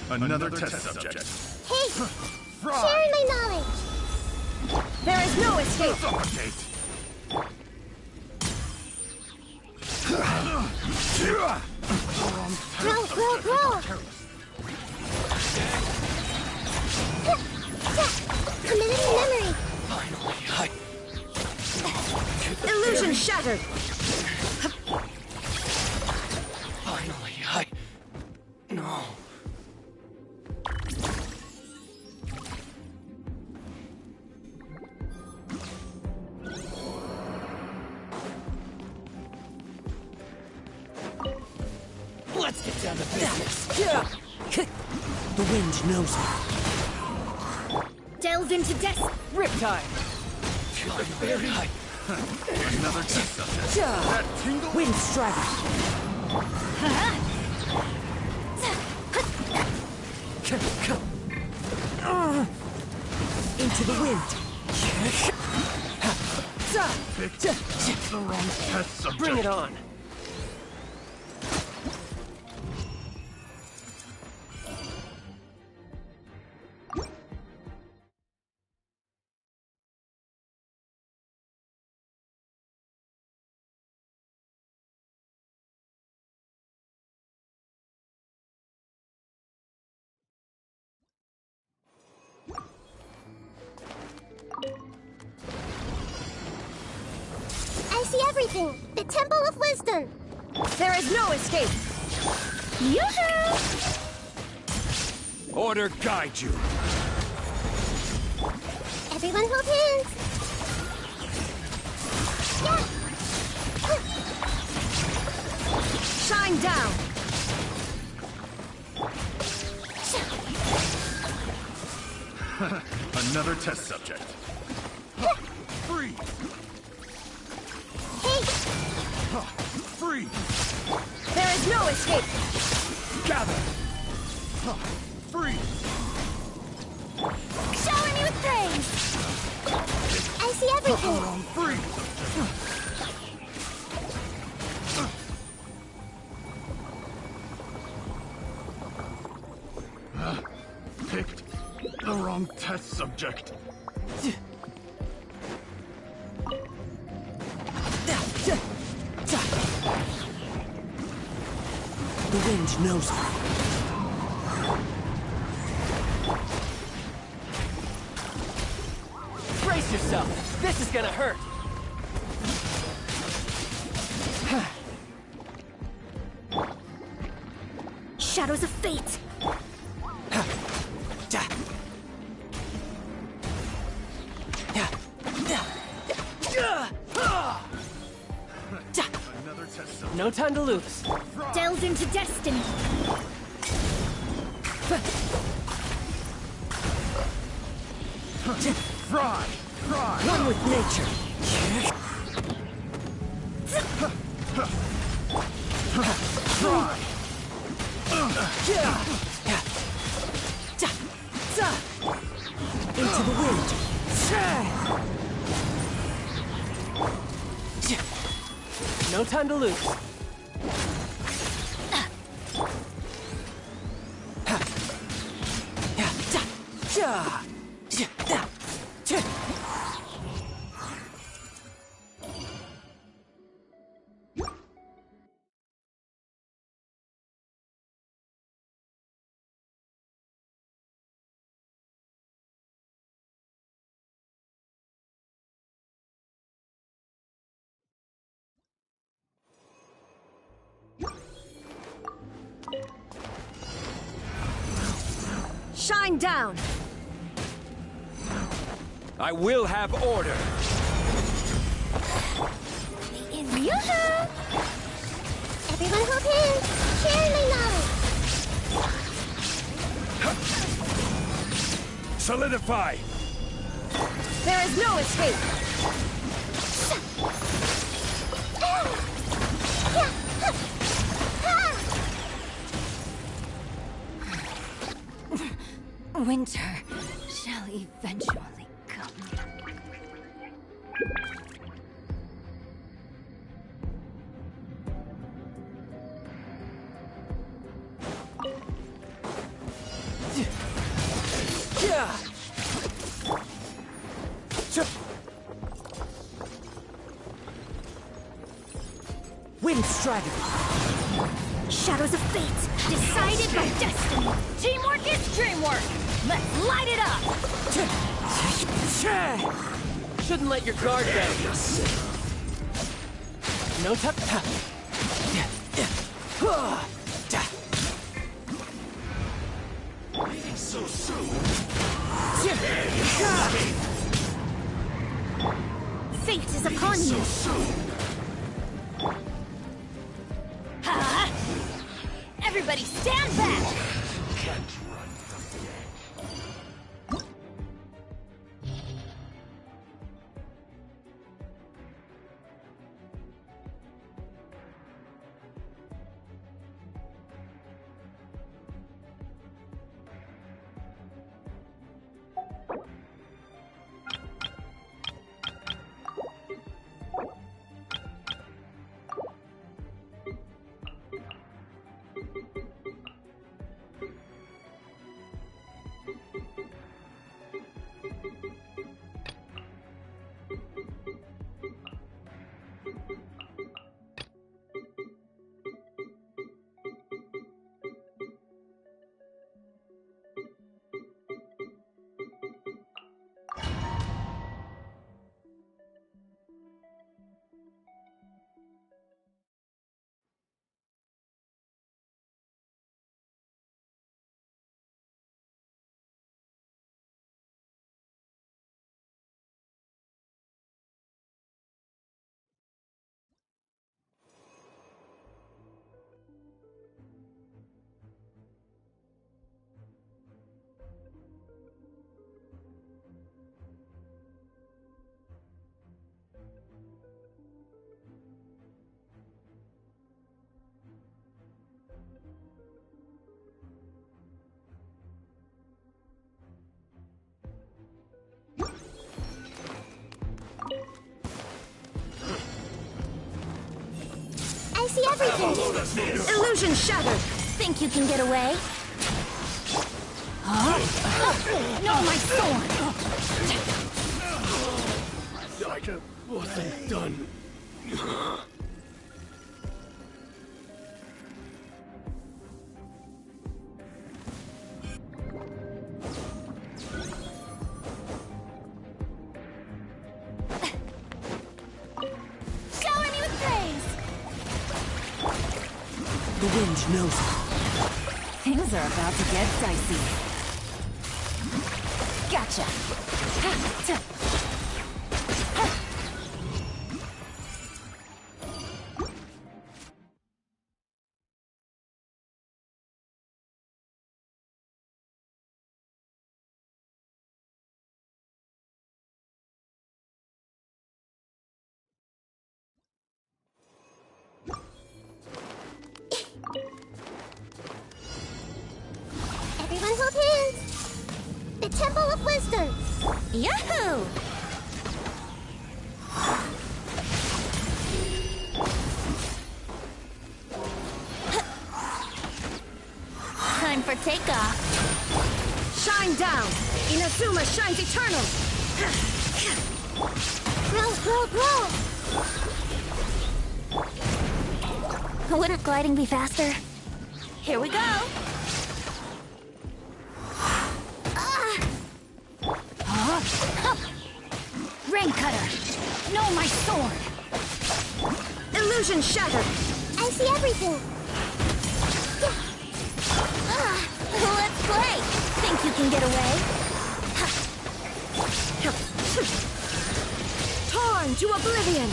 Another test subject. Hey! Sharing my knowledge! There is no escape! Suffocate! Grow! Committed to memory! Finally, Illusion shattered! Finally, No. Let's get down to business. The wind knows me. Delve into death! Riptide! Feeling very high. Another test subject. That tingle. Wind strider! Into the wind! Picked the wrong test subject. Bring it on! I see everything! The Temple of Wisdom! There is no escape! Yoo-hoo! Order guide you. Everyone hold hands! Yeah! Shine down! Another test subject. Free. Hey! Free. There is no escape! Gather. Free. Shower me with praise! I see everything! Free. Picked the wrong test subject. The wind knows me. Brace yourself. This is gonna hurt. Shadows of fate! Another test subject. No time to lose. Delve into destiny! Fry. One with nature. Fry. Into the wind. No time to lose. Shine down! I will have order. Yoo-hoo! Everyone hold hands! Sharing my knowledge! Solidify. There is no escape! Winter shall eventually come. Wind Strider. Shadows of fate, decided by destiny. Teamwork is dreamwork! Let's light it up! Shouldn't let your guard down. No tap tap. So soon. Fate is upon you. Ha! Everybody stand back! I see everything. Illusion shattered! Think you can get away? No, my sword! I wasn't done. Shower me with praise! The wind knows it. Things are about to get dicey. Gotcha. Ha, ta. Everyone hold hands! The Temple of Wisdom! Yahoo! Time for takeoff. Shine down! Inazuma shines eternal! Grow! Wouldn't gliding be faster? Here we go! Rain cutter! No, my sword! Illusion shattered! I see everything! Let's play! Think you can get away? Torn to oblivion!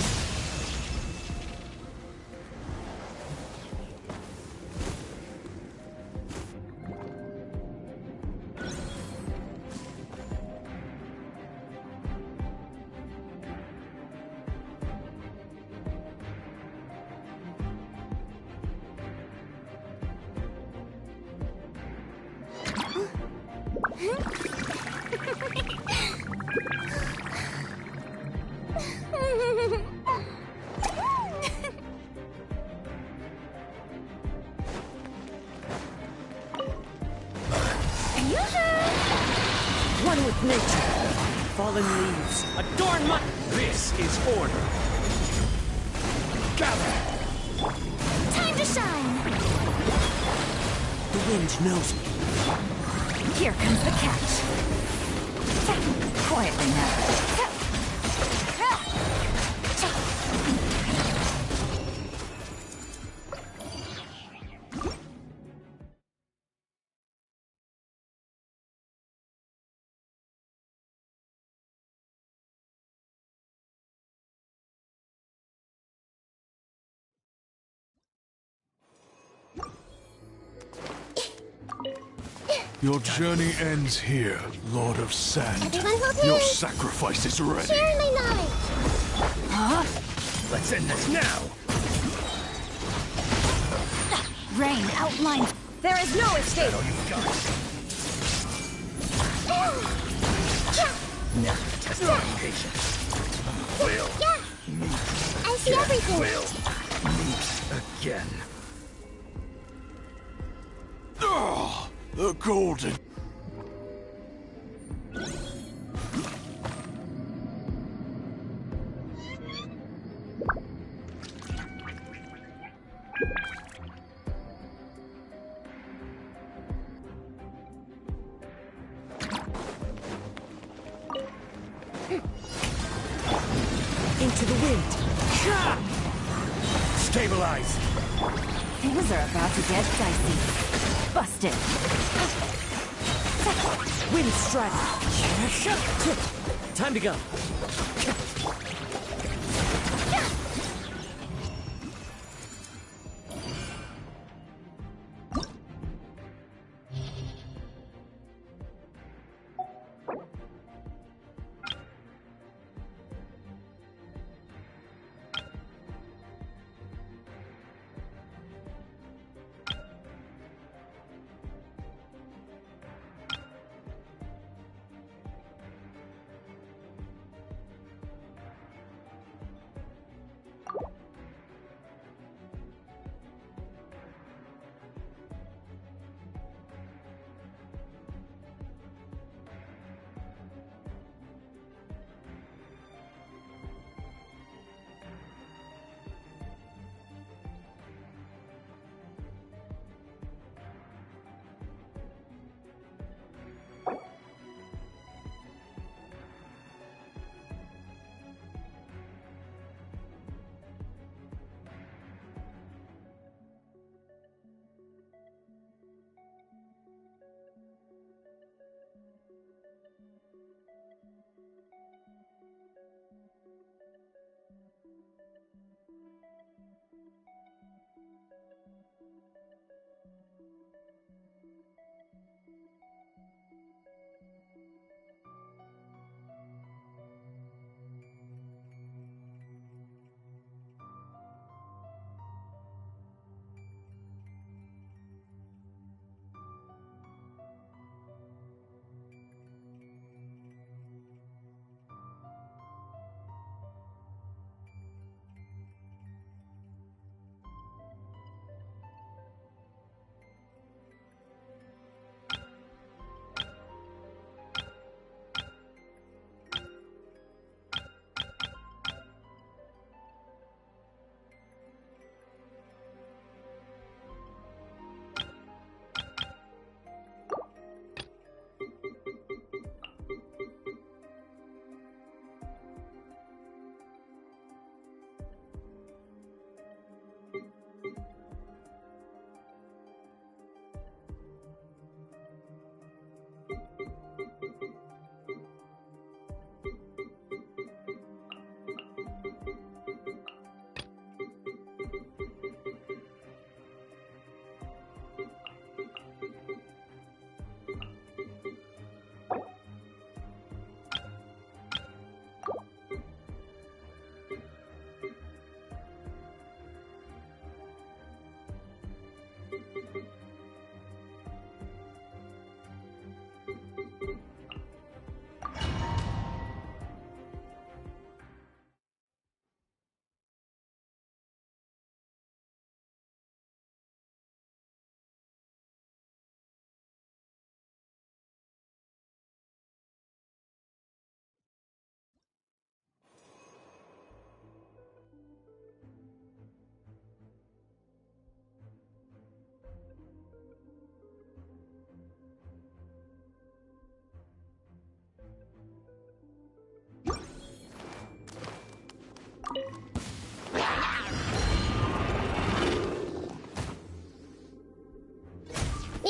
One with nature. Fallen leaves. Adorn my... This is order. Gather. Time to shine! The wind knows me. Here comes the catch. Quietly now. Your journey ends here, Lord of Sand. Everyone hold hands. Your sacrifice is ready. Share my knowledge! Let's end this now. Rain outlines. There is no escape. All you've got. Now test my patience. Will Yeah! I see everything! will meet again. Ah, the golden. Into the wind. Stabilize. Things are about to get dicey. Busted. Wind strike. Time to go.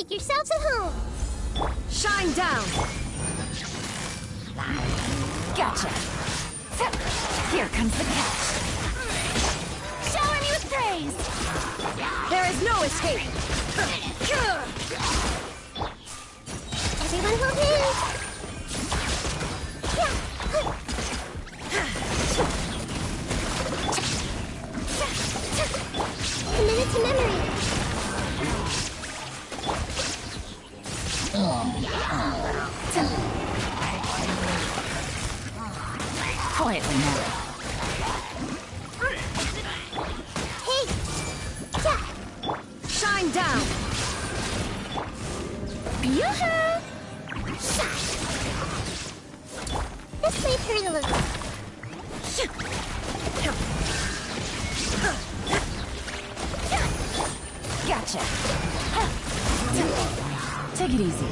Make yourselves at home. Shine down! Gotcha. Here comes the catch. Shower me with praise. There is no escape! Everyone hold hands. Committed to memory. Quietly now. Hey! Yeah! Shine down! Yoo-hoo! Shot! This may hurt a little. Gotcha. Take it easy.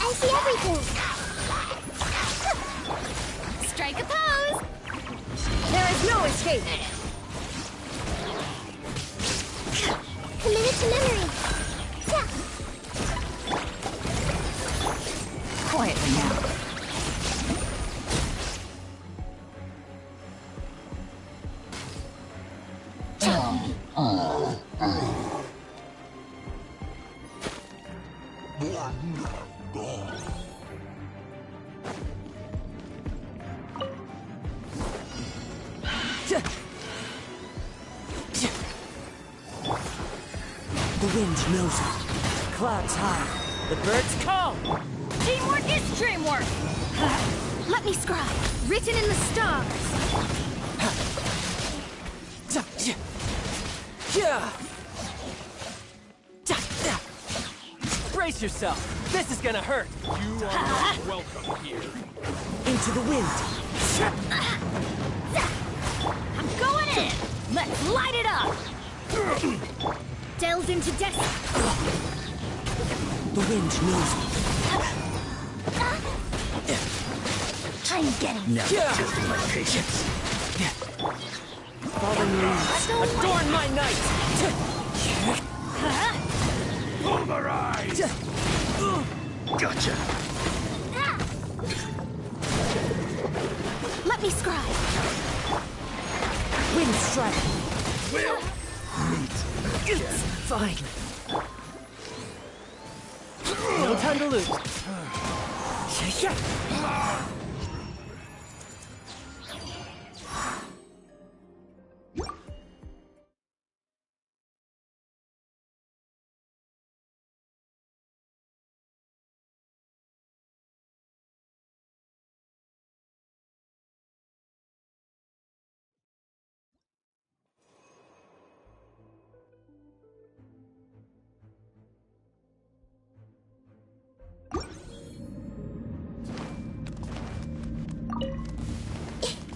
I see everything. Strike a pose. There is no escape! Committed to memory. Yeah. Quietly now. The wind knows it. Clouds high. The birds call. Teamwork is dreamwork! Let me scribe. Written in the stars. Brace yourself. This is gonna hurt. You are not welcome here. Into the wind. I'm going in! Let's light it up! Delve into destiny. The wind knows it. I'm getting Now testing my patience. Fallen leaves. Adorn my night. Pulverize! Gotcha. Let me scribe. Wind strike. Will meet again. Fine. No time to lose.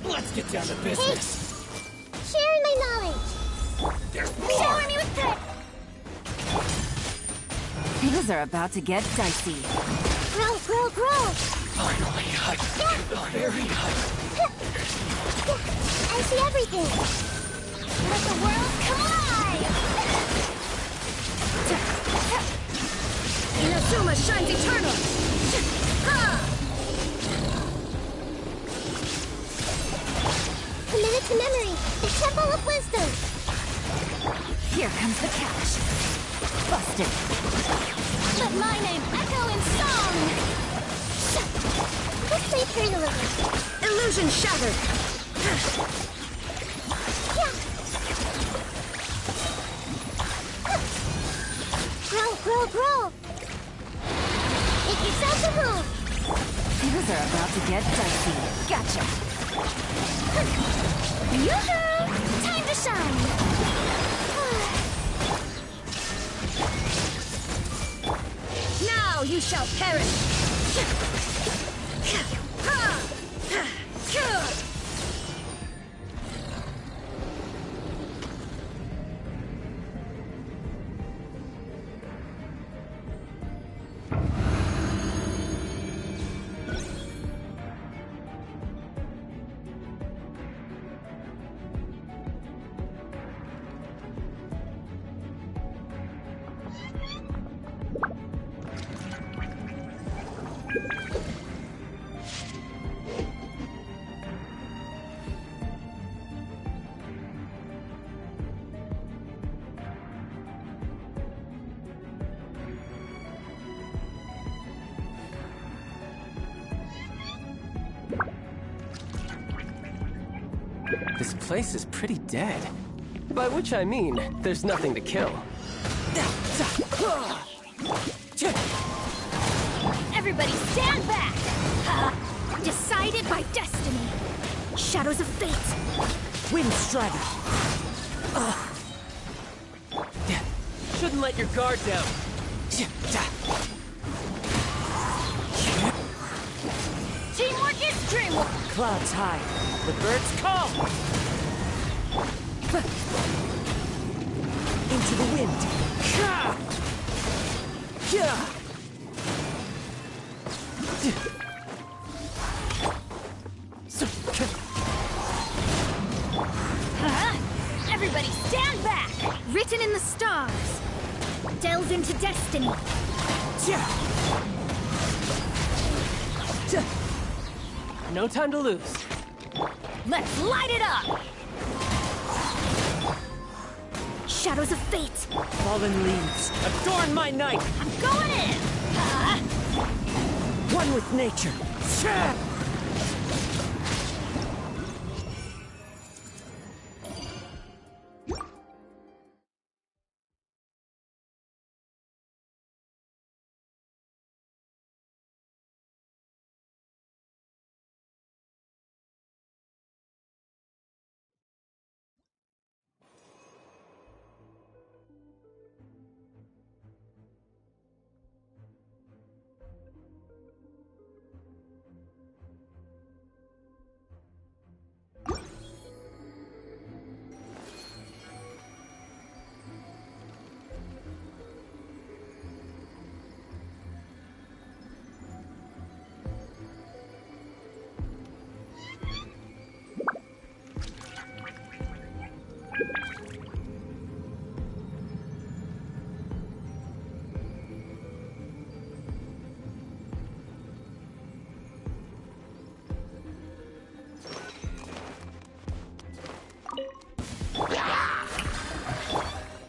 Let's get down to business. Sharing my knowledge. There's Shower more. me with praise. Things are about to get dicey. Grow, grow, grow. Finally, I very high. I see everything. Let the world collide. Inazuma shines eternal! Ha! Committed to memory. The Temple of Wisdom. Here comes the catch. Busted. Let my name echo in song. This may hurt a little. Illusion shattered! Yeah. Grow, grow, grow. Make yourselves at home. Things are about to get dicey. Gotcha. Yoo-hoo! Time to shine. Now you shall perish! place is pretty dead. By which I mean, there's nothing to kill. Everybody stand back! Decided by destiny. Shadows of fate. Wind Strider. Shouldn't let your guard down. Teamwork is dreamwork! Clouds high. The birds call. Into the wind. Everybody stand back! Written in the stars. Delve into destiny. No time to lose. Let's light it up! Shadows of fate. Fallen leaves. Adorn my night. I'm going in! One with nature.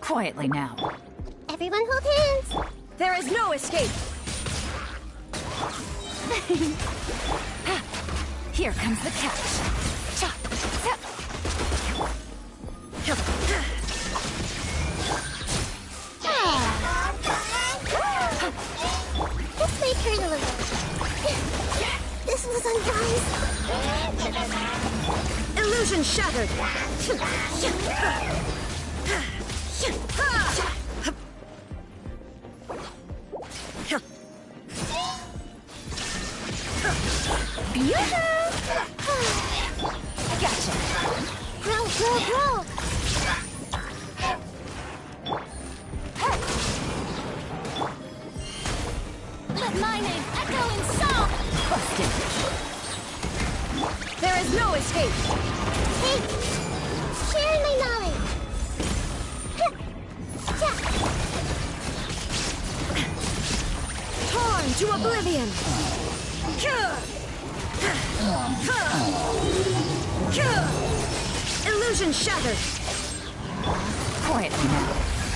Quietly now. Everyone hold hands. There is no escape! Here comes the catch. This may hurt a little. This was unwise. Illusion shattered! Gotcha. Grow, grow, grow. Let my name echo in song! Busted. There is no escape! Hey, share my knowledge. Torn to oblivion! Illusion shattered! Quietly now.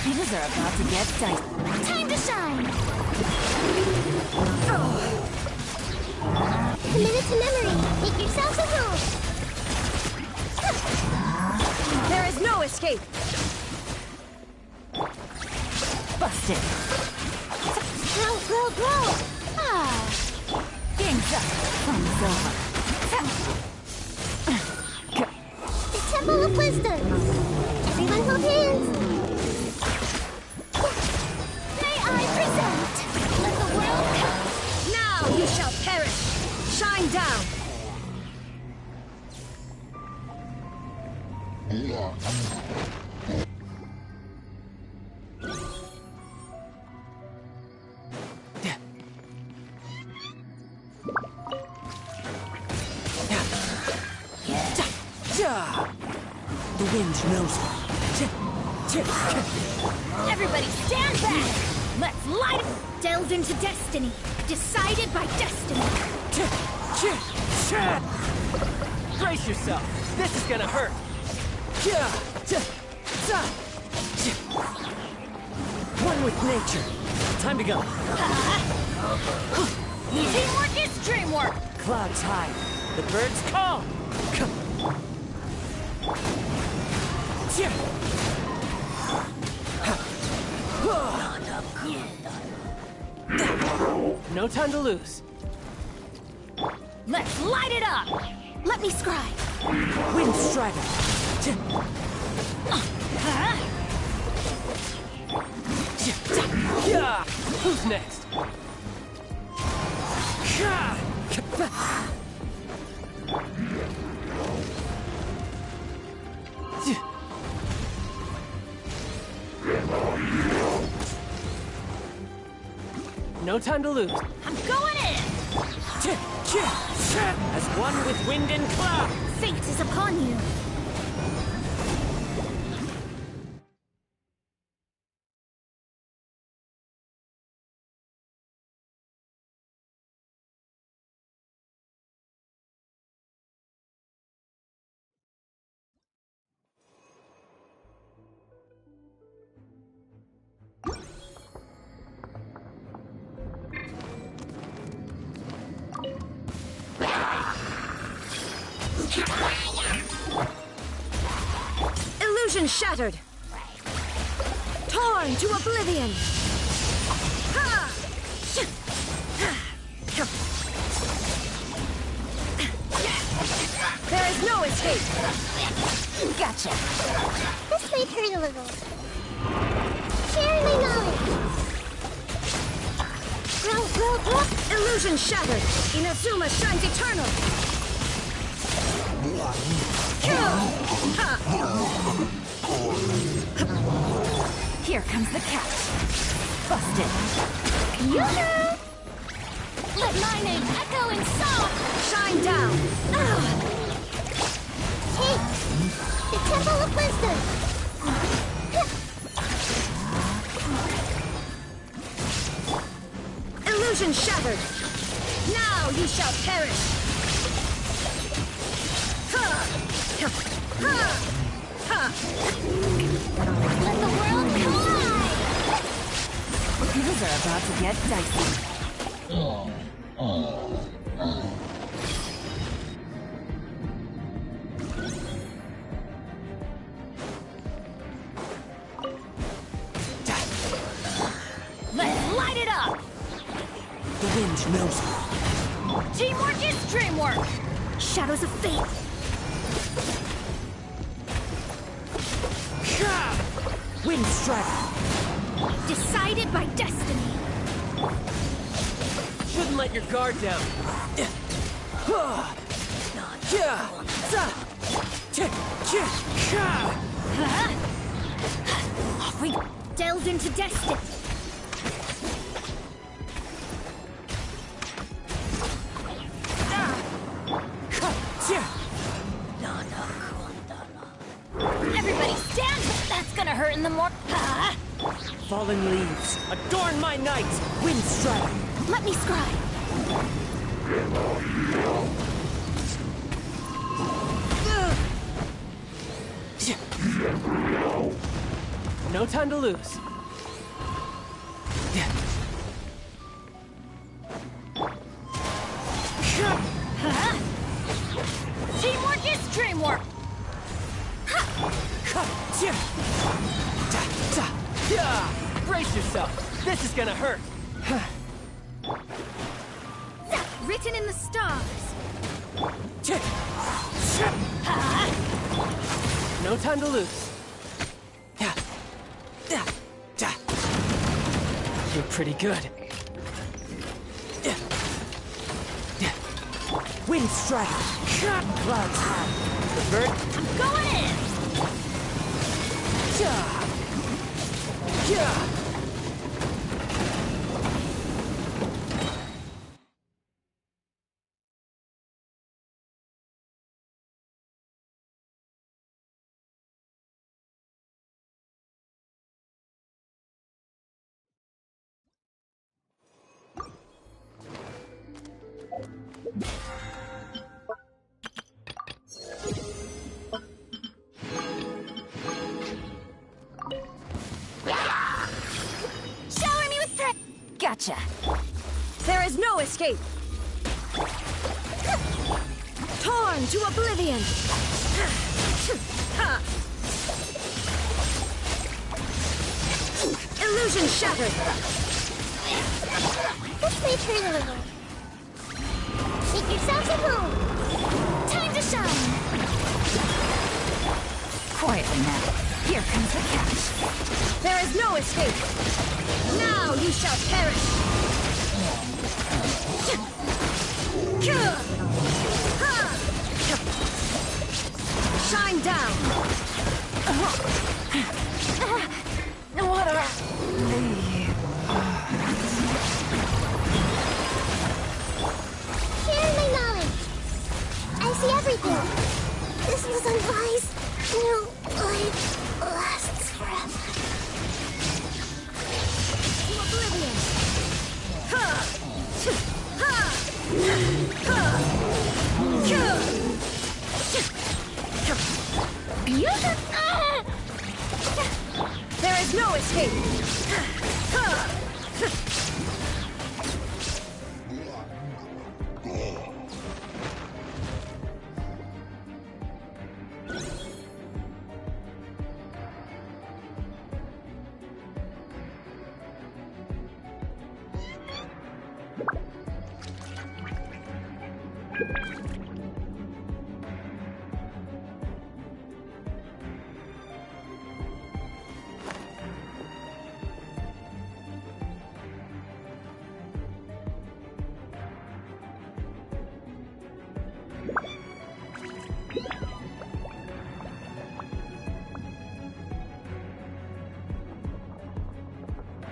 Things are about to get dicey. Time to shine. Commit to memory. Make yourself at home. There is no escape! Busted. Grow, grow, grow. Ah. Game's up. Fun's over. The Temple of Wisdom. Everyone hold hands. May I present? Let the world come. Now you shall perish! Shine down! The wind knows it. Everybody stand back! Let's light it! Delve into destiny. Decided by destiny. Brace yourself. This is gonna hurt. One with nature. Time to go. Teamwork is dreamwork! Clouds high. The birds call. No time to lose. Let's light it up! Let me scribe. Wind Strider. Yeah. Who's next? No time to lose. I'm going in! As one with wind and cloud. Fate is upon you. Illusion shattered. Torn to oblivion. Ha! There is no escape. Gotcha! This might hurt a little. Share my knowledge. Grow. Illusion shattered. Inazuma shines eternal. Here comes the catch. Busted. Yoo-hoo! Let my name echo in song! Shine down. Hey! The Temple of Wisdom! Illusion shattered. Now you shall perish. Let the world collide! Things are about to get dicey. Let's light it up! The wind knows it. Teamwork is dreamwork! Shadows of fate. Wind Strider. Decided by destiny. Shouldn't let your guard down. Off we delve into destiny. Everybody stand! That's gonna hurt in the more... Fallen leaves. Adorn my night. Wind Strider. Let me scribe. No time to lose. Teamwork is dreamwork! Brace yourself. This is gonna hurt. Written in the stars. No time to lose. You're pretty good. Wind Strider. Clouds high. The bird. I'm going in! Shower me with threat. Gotcha. There is no escape. Torn to oblivion. Illusion shattered! Push my turn a little. Make yourselves at home. Time to shine! Quietly now. Here comes the catch. There is no escape! Now you shall perish! Shine down! Water! Share my knowledge. I see everything. This was unwise. No life lasts forever. To oblivion! There is no escape!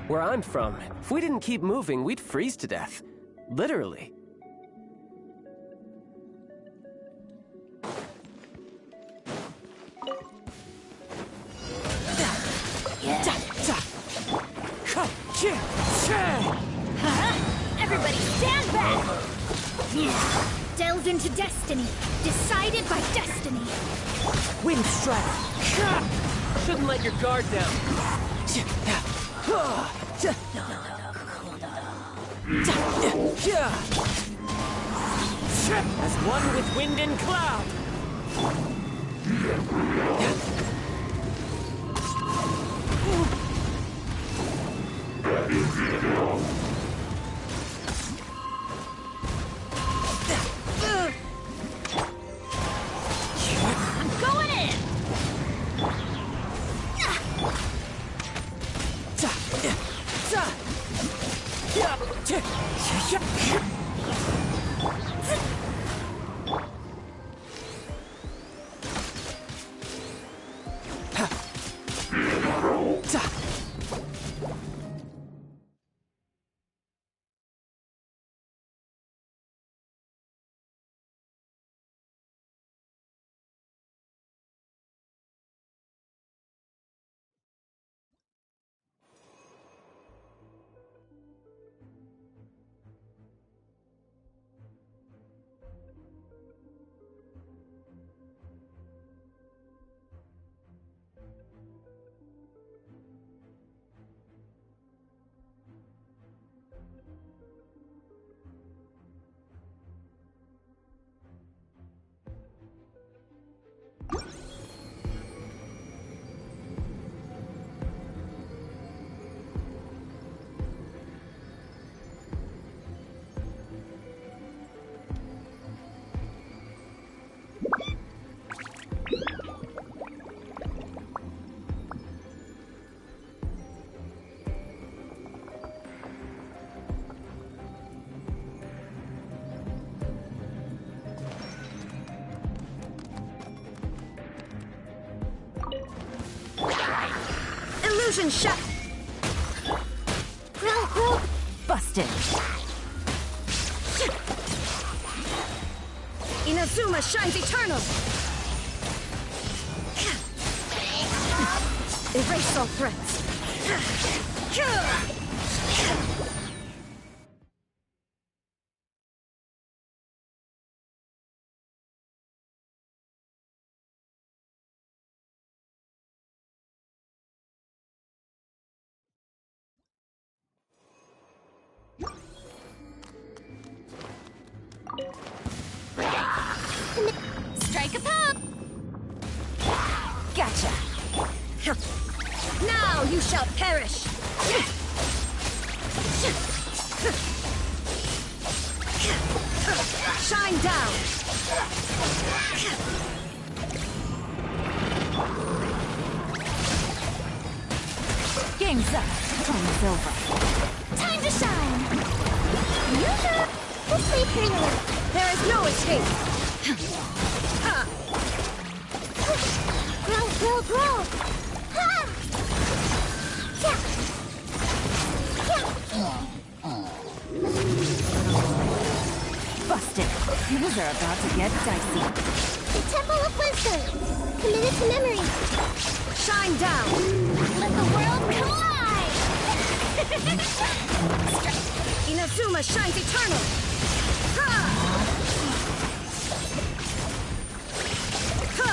Where I'm from, if we didn't keep moving, we'd freeze to death. Literally. Everybody stand back! Delve into destiny, decided by destiny. Wind strike. Shouldn't let your guard down. As one with wind and cloud. I'm going in! Illusion shut! Busted. Inazuma shines eternal! Erase all threats! Strike a pop! Now you shall perish! Shine down! Game's up. Time's over. Time to shine! Yoo-hoo! This way, Period. There is no escape! Grow, grow, grow! Ha! Yeah! Busted. Things are about to get dicey. The Temple of Wisdom! Committed to memory! Shine down! Let the world collide! Inazuma shines eternal! Ha! Ha!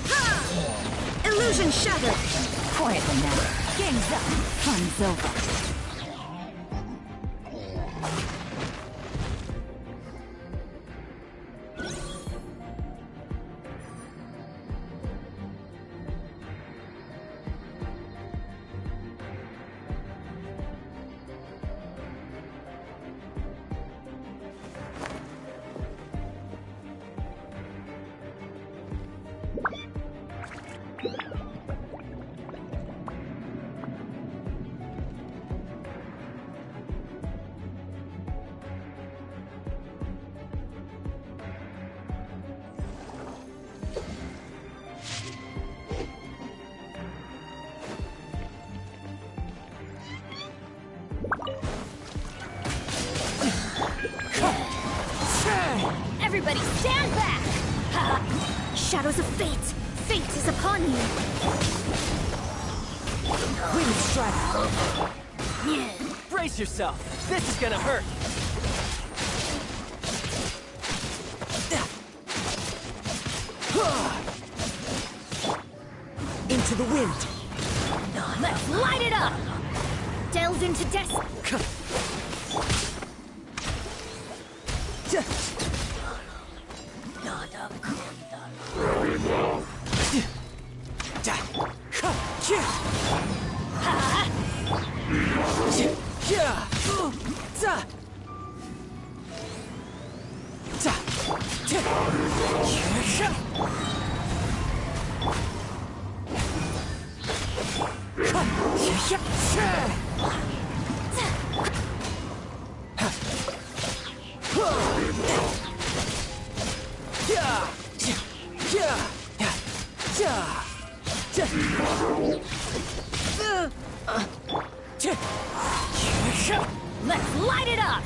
Ha! Illusion shattered! Quietly now. Game's up. Fun's over. Everybody stand back! Ha! Shadows of fate! Fate is upon you! Wind strike. Brace yourself. This is gonna hurt. Into the wind. Let's light it up! Delve into destiny! Let's light it up!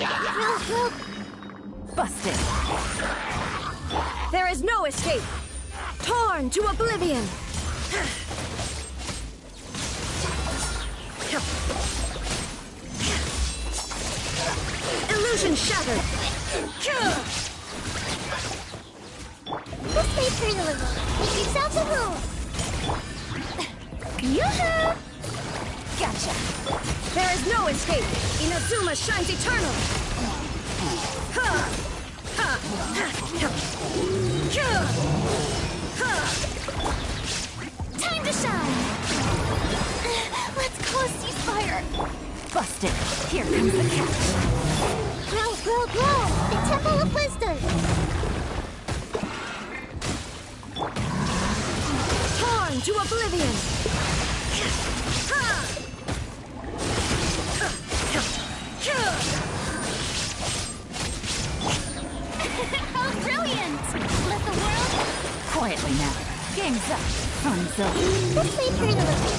Help! Busted. There is no escape. Torn to oblivion! Illusion shattered! This may turn a little. It keeps out the wound. Yoo-hoo! Gotcha. There is no escape! Inazuma shines eternal! Time to shine! Let's call a ceasefire! Busted. Here comes the catch. Grow! The Temple of Wisdom! Torn to oblivion! How brilliant! Let the world... Quietly now. Game's up. Fun's over. This may turn a little.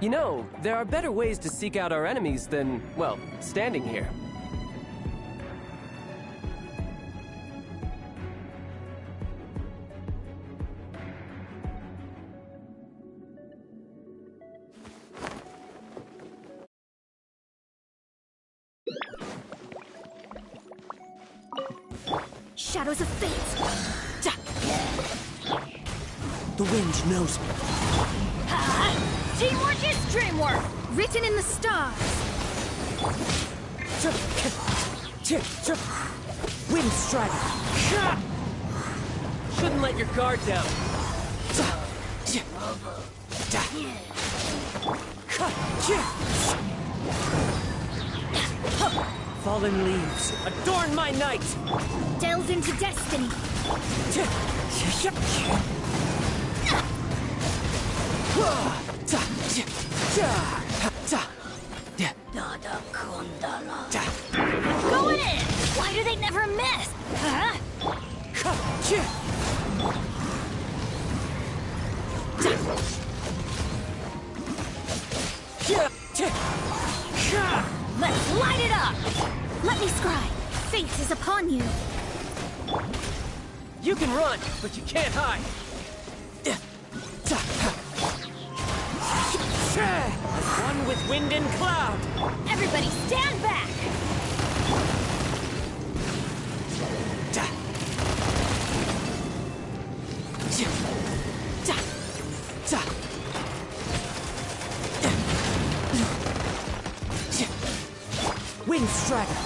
You know, there are better ways to seek out our enemies than, well, standing here. Shadows of fate! The wind knows me. Teamwork is dreamwork! Written in the stars! Wind strider. Shouldn't let your guard down. Fallen leaves, adorn my night. Delve into destiny! Going in! Why do they never miss? Huh? Let's light it up! Let me scry! Fate is upon you! You can run, but you can't hide. As one with wind and cloud. Everybody stand back! Wind strider.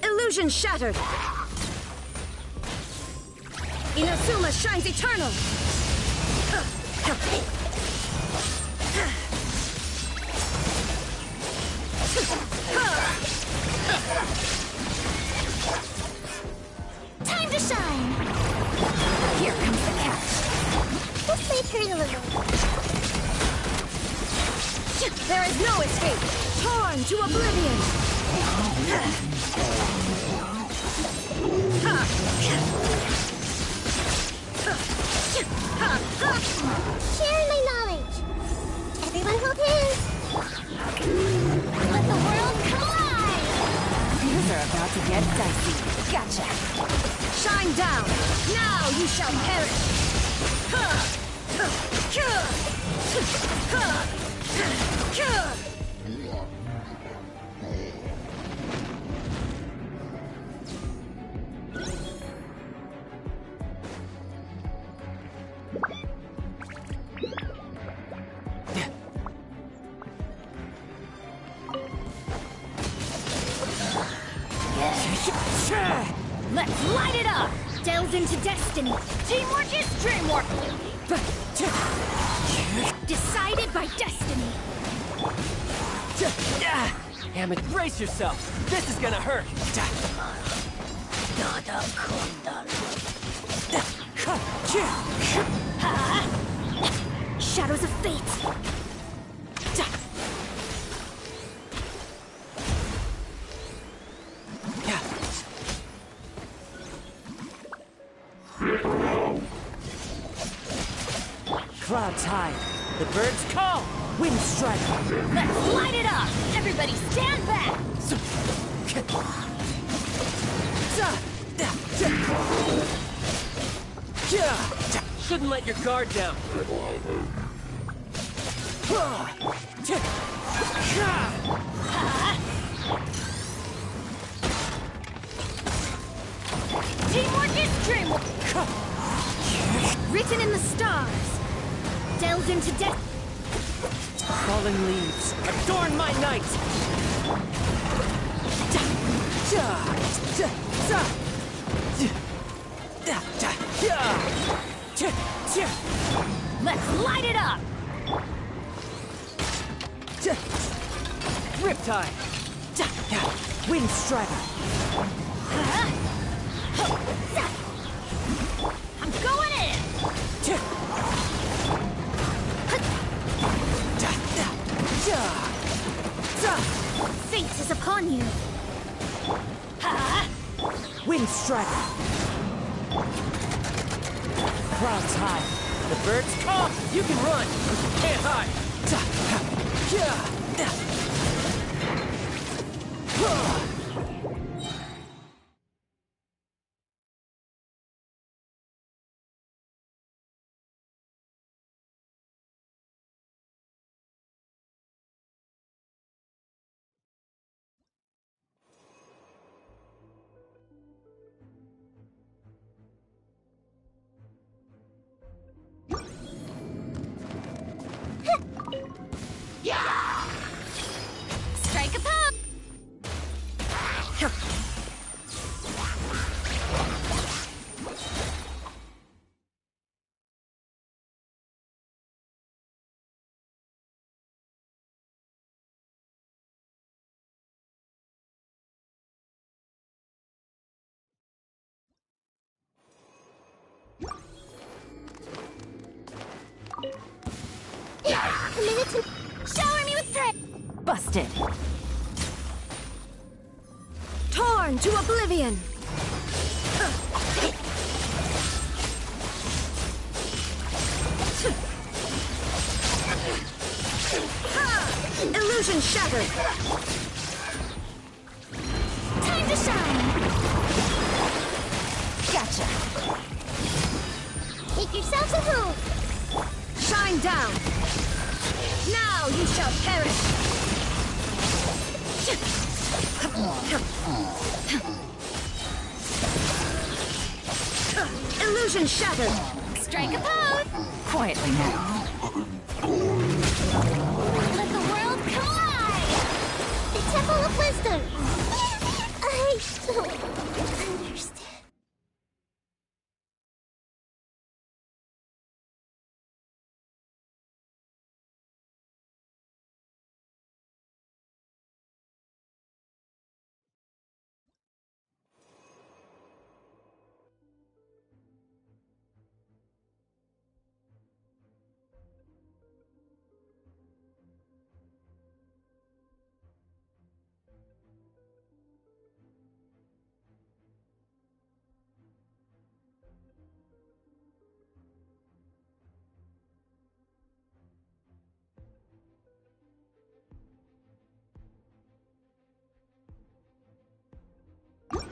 Illusion shattered! Inazuma shines eternal! Time to shine! Here comes the catch. Just leave her alone. There is no escape! Torn to oblivion! Share my knowledge. Everyone hold hands. Let the world collide. Things are about to get dicey. Gotcha. Shine down! Now you shall perish! Let's light it up! Delve into destiny! Teamwork is dreamwork! Decided by destiny! Damn it, brace yourself. This is gonna hurt. Shadows of fate! Clouds high. The birds call. Wind strike. Let's light it up! Everybody stand back! Shouldn't let your guard down. Teamwork is dreamwork! Written in the stars! Delved into death! Falling leaves, adorn my night! Let's light it up! Riptide! Wind strider. I'm going in! Fate is upon you! Wind strider. Clouds high. The birds call! You can run, but you can't hide! Strike a pop! A minute to... Shower me with praise! Busted. Torn to oblivion! Illusion shattered! Time to shine! Gotcha. Make yourselves at home. Shine down! Now you shall perish! Illusion shattered! Strike a pose! Quietly now. Let the world collide! The Temple of Wisdom! I don't understand.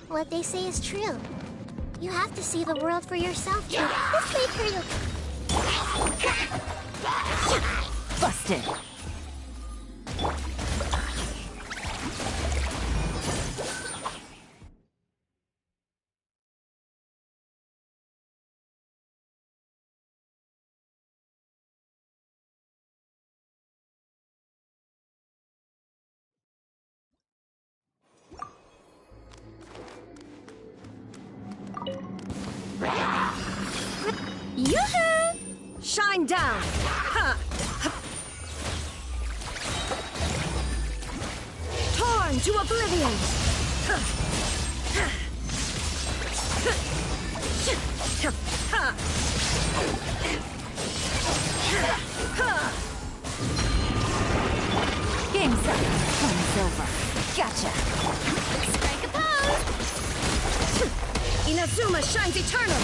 What they say is true. You have to see the world for yourself too. This may hurt you. Busted. Yoo-hoo! Shine down! Ha! Torn to oblivion! Ha! Game's up. Game's over. Gotcha. Strike a pose! Inazuma shines eternal!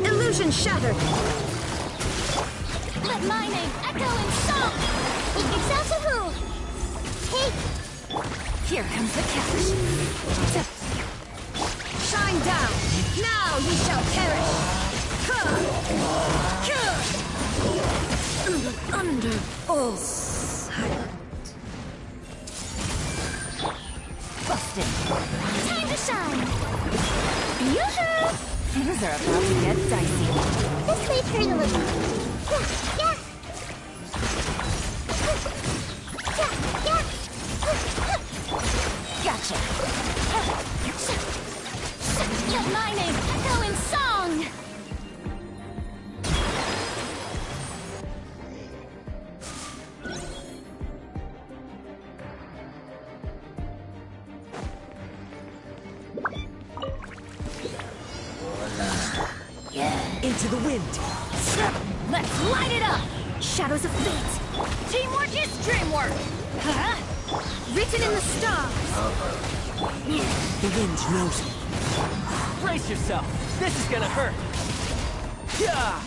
Illusion shattered! Let my name echo in song! Ikitsuhu! Take! Here comes the cash. Shine down! Now you shall perish! Under all silence. Busted. Time to shine! Yoo-hoo! Things are about to get dicey. This may hurt a little. Yeah! Gotcha. Let my name echo in song! Into the wind. Let's light it up! Shadows of fate! Teamwork is dreamwork! Huh? Written in the stars! The wind knows it. Brace yourself. This is gonna hurt. Yeah.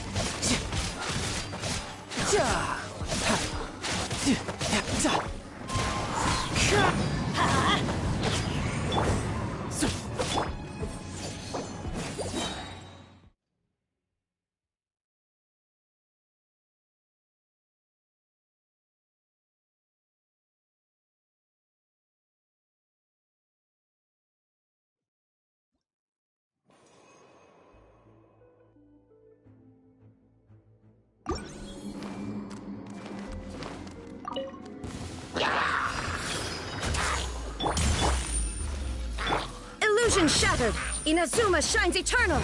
Illusion shattered! Inazuma shines eternal!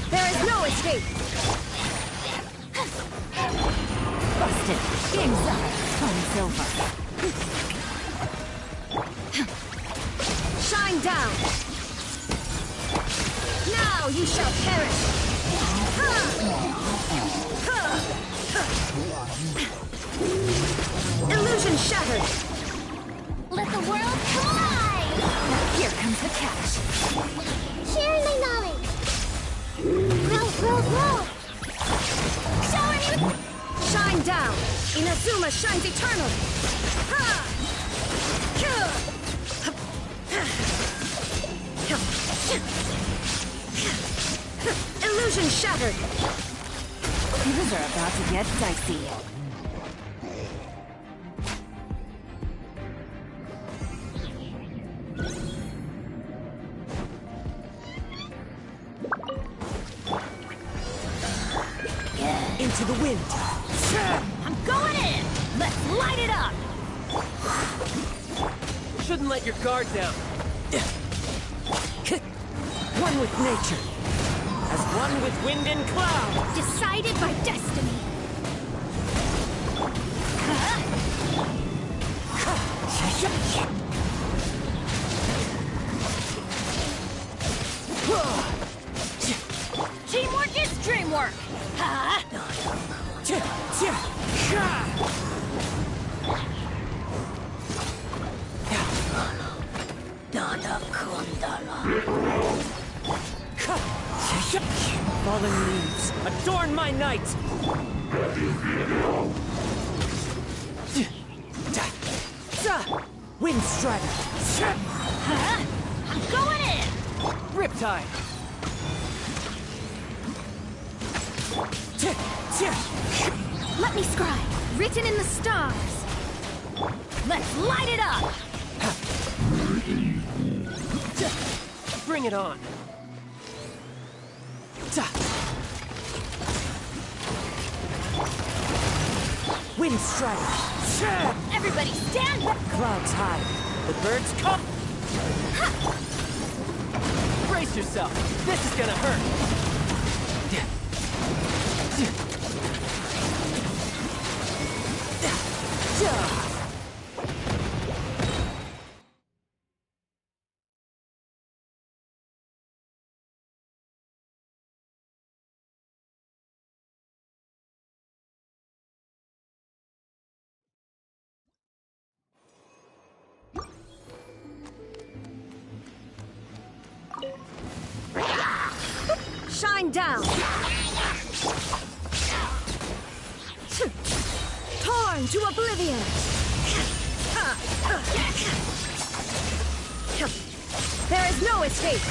There is no escape! Busted. Game's up. Fun's over. Shine down! Now you shall perish! Illusion shattered! Let the world collide! Here comes the cash. Sharing my knowledge! Grow! Showing you! Shine down! Inazuma shines eternal! Illusion shattered! Things are about to get dicey. Into the wind. I'm going in! Let's light it up! Shouldn't let your guard down. One with nature. As one with wind and cloud. Decided by destiny! Teamwork is dreamwork! Nana Kundala. Fallen leaves, adorn my night! Wind Strider! Huh? I'm going in! Riptide! Let me scribe. Written in the stars. Let's light it up! Bring it on! Wind Strider! Everybody stand back! Clouds high, the birds come! Brace yourself! This is gonna hurt! Shine down! Torn to oblivion! There is no escape!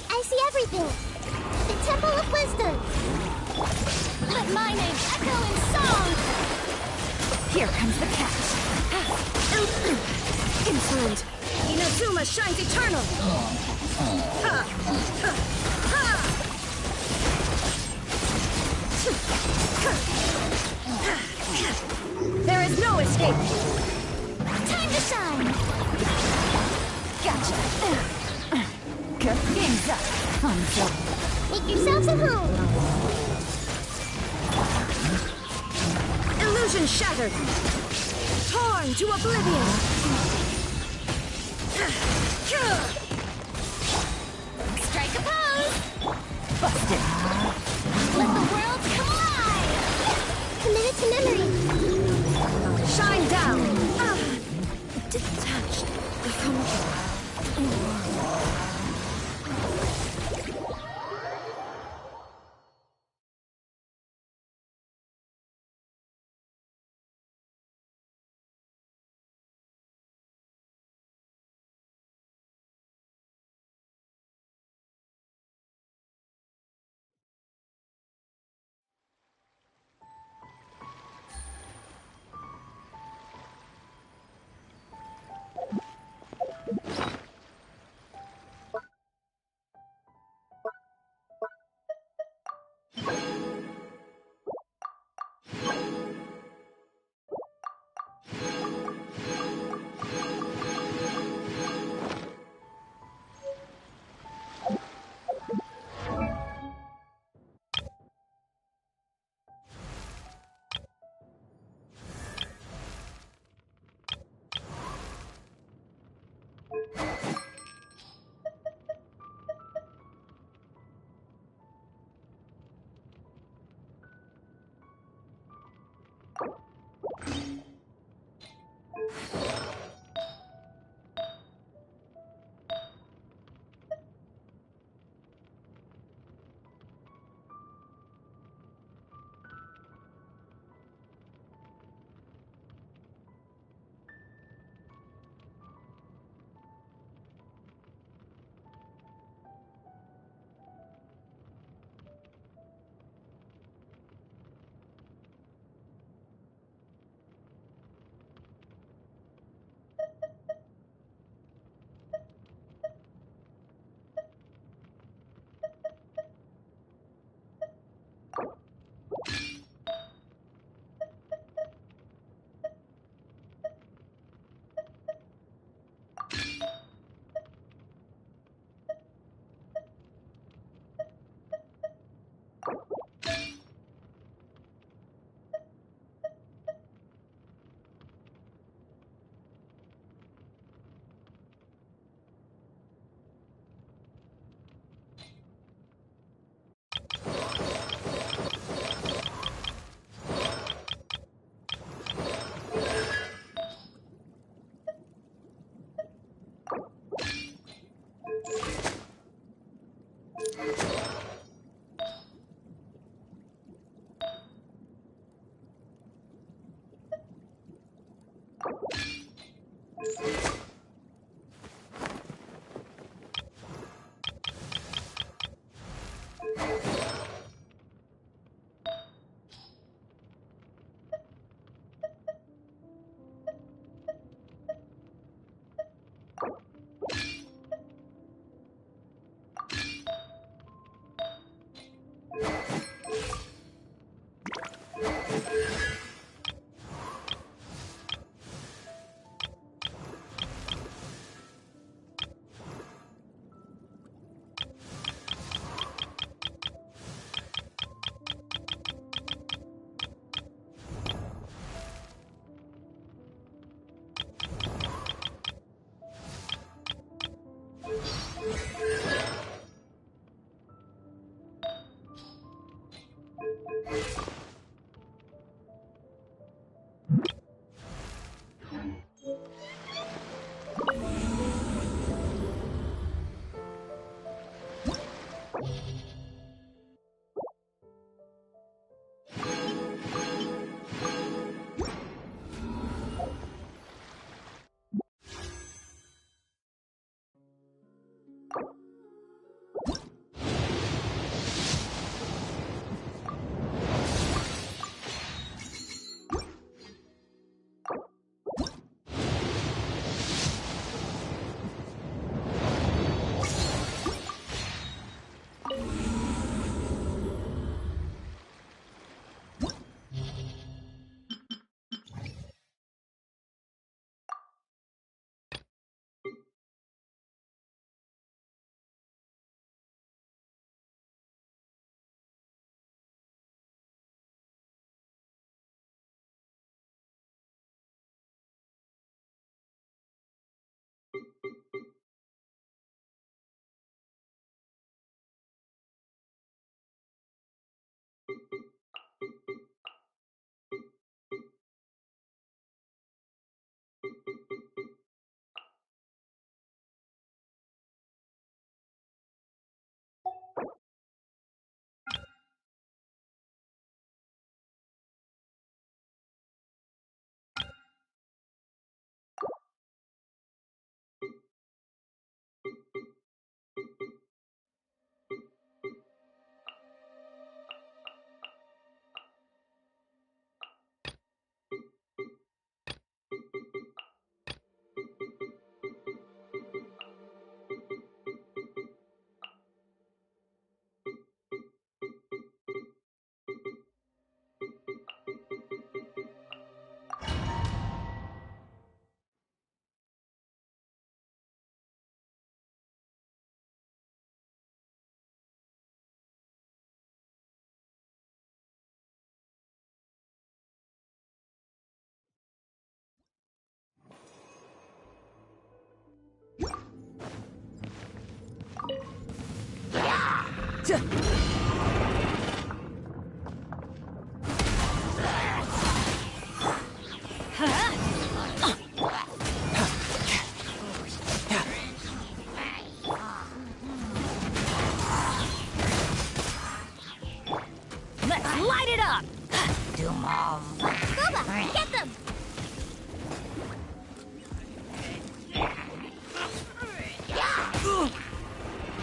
I see everything. The Temple of Wisdom. Let my name echo in song! Here comes the catch. Confirmed. Inazuma shines eternal! There is no escape! Time to shine. Gotcha! Good game's up! Thumbs up! Make yourselves at home. Illusion shattered! Torn to oblivion! Strike a pose! Busted! Let the world come alive. Committed to memory. Shine down! Detached from Let's light it up! Gooba, get them! Massive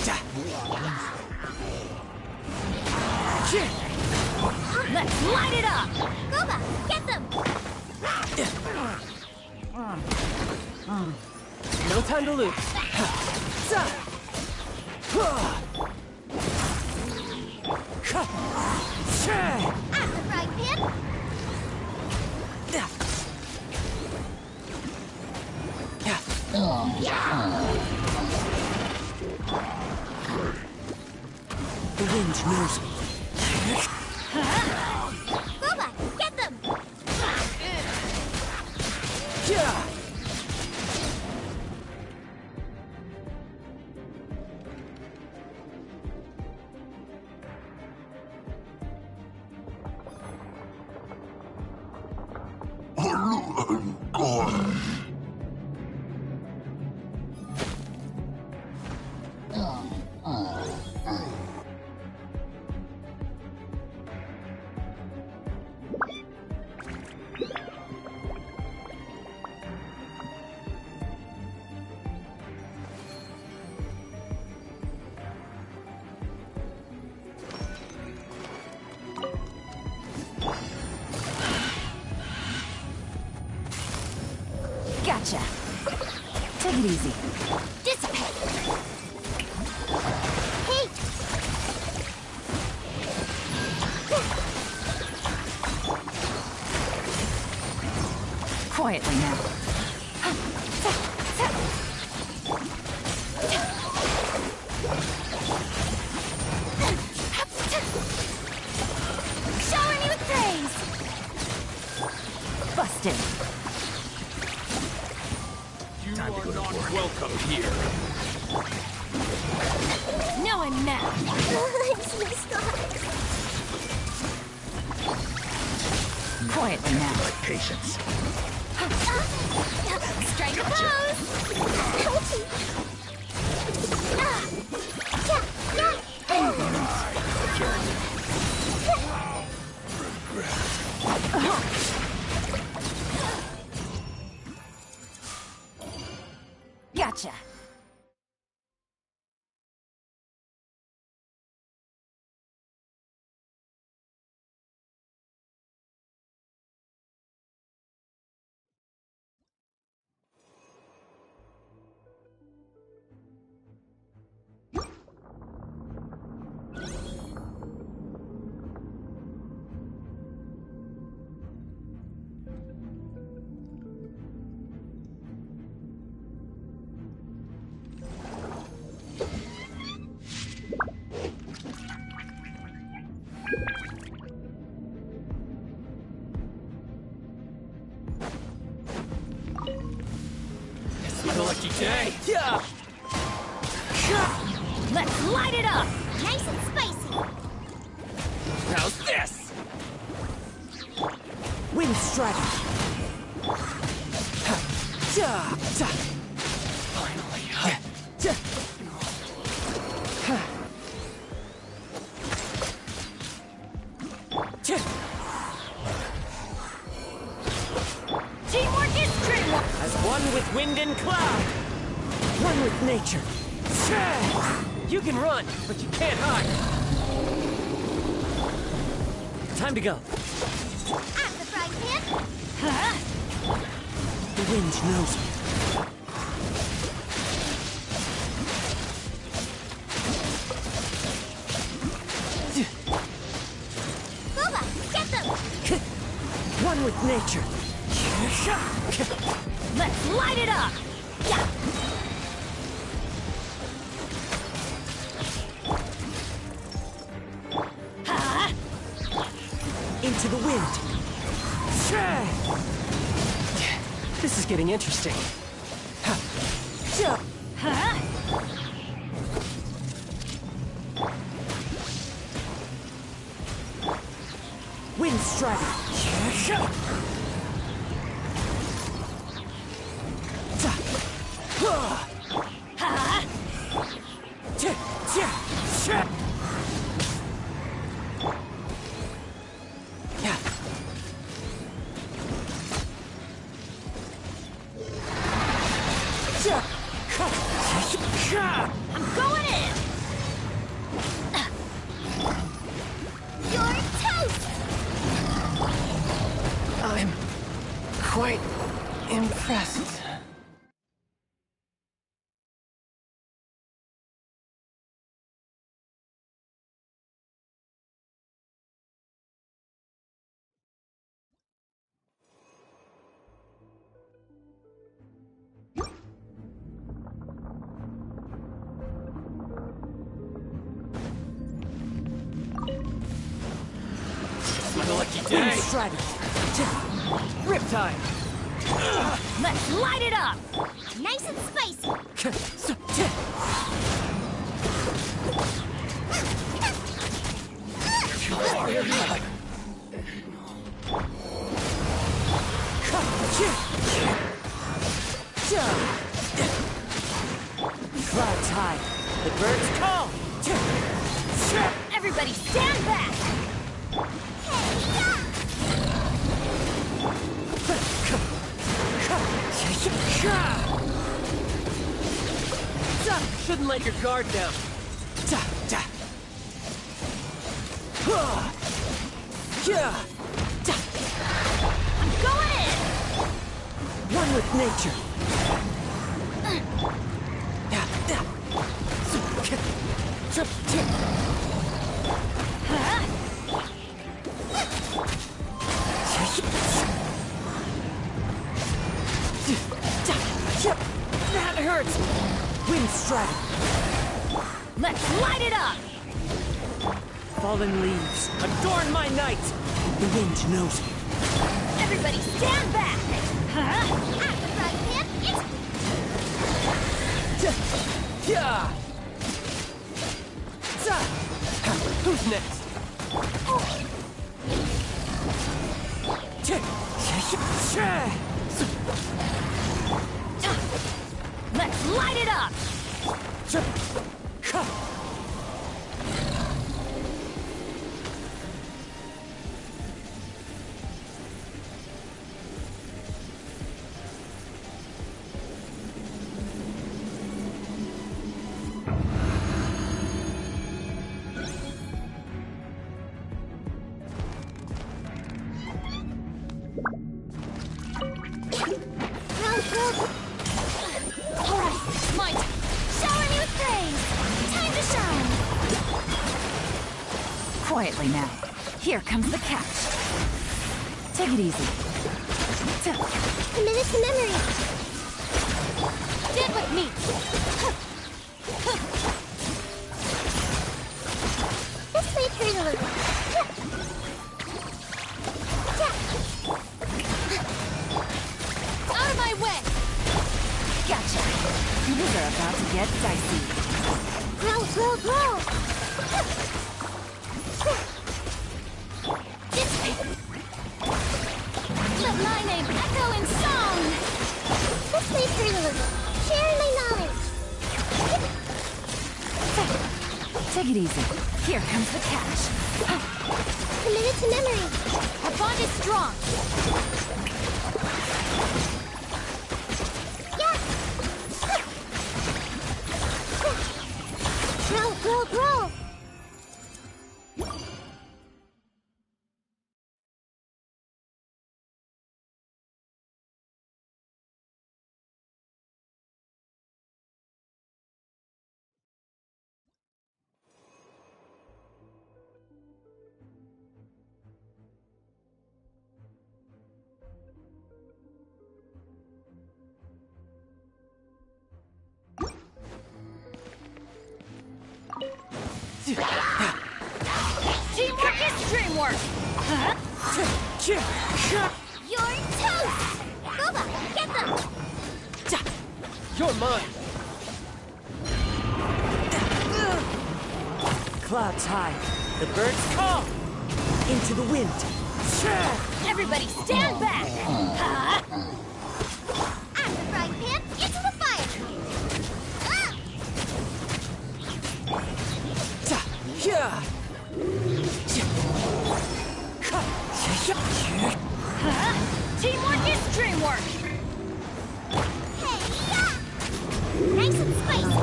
frying pan, Let's light it up! Gooba, get them! No time to lose. Massive frying pan, The wind knows me. Gooba, get them! Gotcha. Take it easy. Dissipate. Hey! Quietly now. Showering you with praise. Busted. You are not welcome here. Now I'm mad. I'm so stuck. Quietly now. Patience. Strike a pose. Ouchie. Yeah, Gotcha. It's my lucky day. Yeah. Let's light it up. nice and spicy. How's this? Wind Strider. Finally. Teamwork is dreamwork. As one with wind and cloud. One with nature. You can run, but you can't hide. Time to go. I'm the frying pan. Huh? The wind knows me. Boba, get them. One with nature. Let's light it up. Yeah. Huh? Into the wind. This is getting interesting. Huh? Wind Strider. Huh? I'm going in. You're toast. I'm quite impressed. My lucky day. Wind Strider. Riptide. Let's light it up. Nice and spicy. Clouds high. The birds call. Everybody stand back. Shouldn't let your guard down. I'm going in. One with nature. That hurts! Wind strike. Let's light it up! Fallen leaves, adorn my night. The wind knows it. Everybody stand back! Huh? At the frying pan, it's Yeah! Who's next? Let's light it up! Alright, mine. Shower me with praise! Time to shine! Quietly now. Here comes the catch. Take it easy. committed to memory. Get with me! This may hurt a little. Out of my way! Gotcha. Things are about to get dicey. Grow, grow, grow! Let my name echo in song! This may hurt a little. Sharing my knowledge. Take it easy. Here comes the catch. Committed to memory. Our bond is strong! Yeah! Grow, grow, grow! Teamwork is dreamwork! Huh? You're toast! Boba, get them! You're mine! Clouds high, the birds call. Into the wind. Everybody stand back! Huh? At the frying pan, into the fire! Ah! Huh? Teamwork is dreamwork! Hey, yeah! Nice and spicy!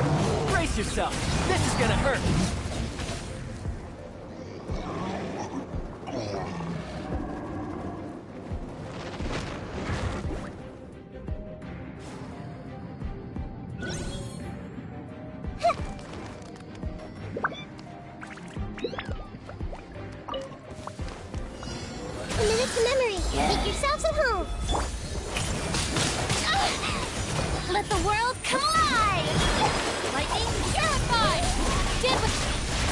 Brace yourself! This is gonna hurt! Committed to memory. Make yourselves at home. Let the world come alive! Lightning purified! Get with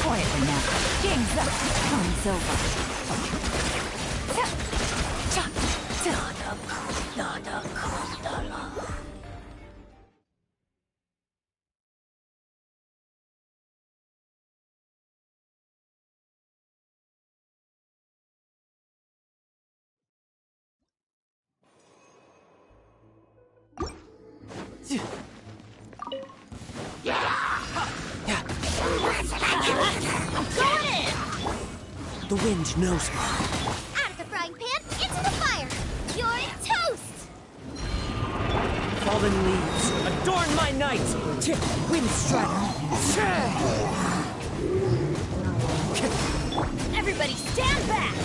Quietly now. Game's up. Time's over. going in! The wind knows me. Out of the frying pan, into the fire. You're toast! Fallen leaves, adorn my night. Wind strike. Everybody stand back!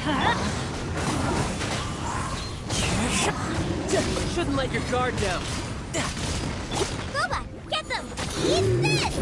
Huh? Shouldn't let your guard down. Boba, get them! Eat this!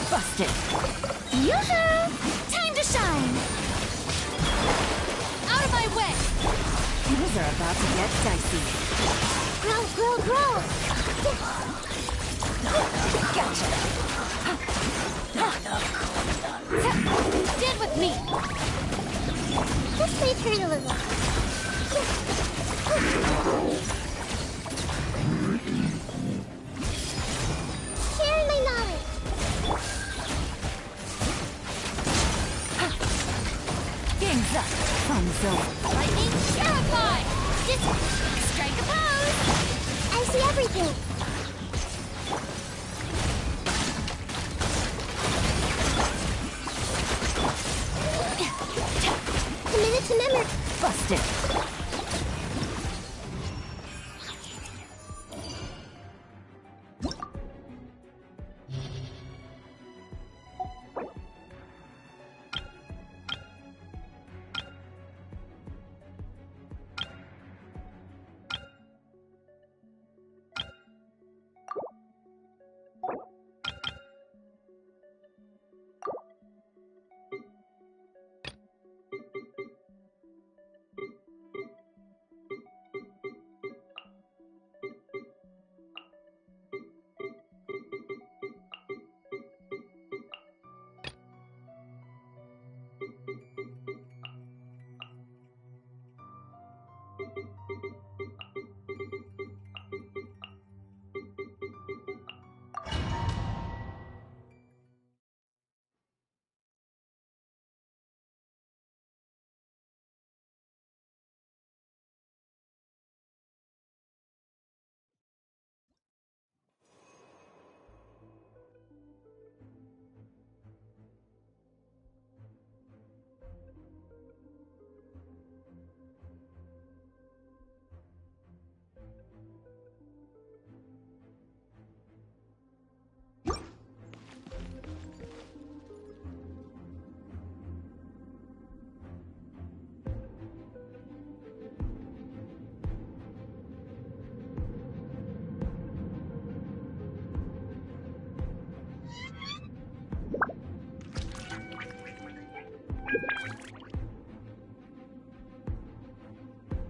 Busted. Yoo-hoo! Time to shine! Out of my way! Things are about to get dicey. Grow, grow, grow! Gotcha! Stand with me! This may hurt a little. Share my knowledge. Game's up. Fun's over. Lightning terrified! Strike a pose! I see everything. Committed to memory. Busted.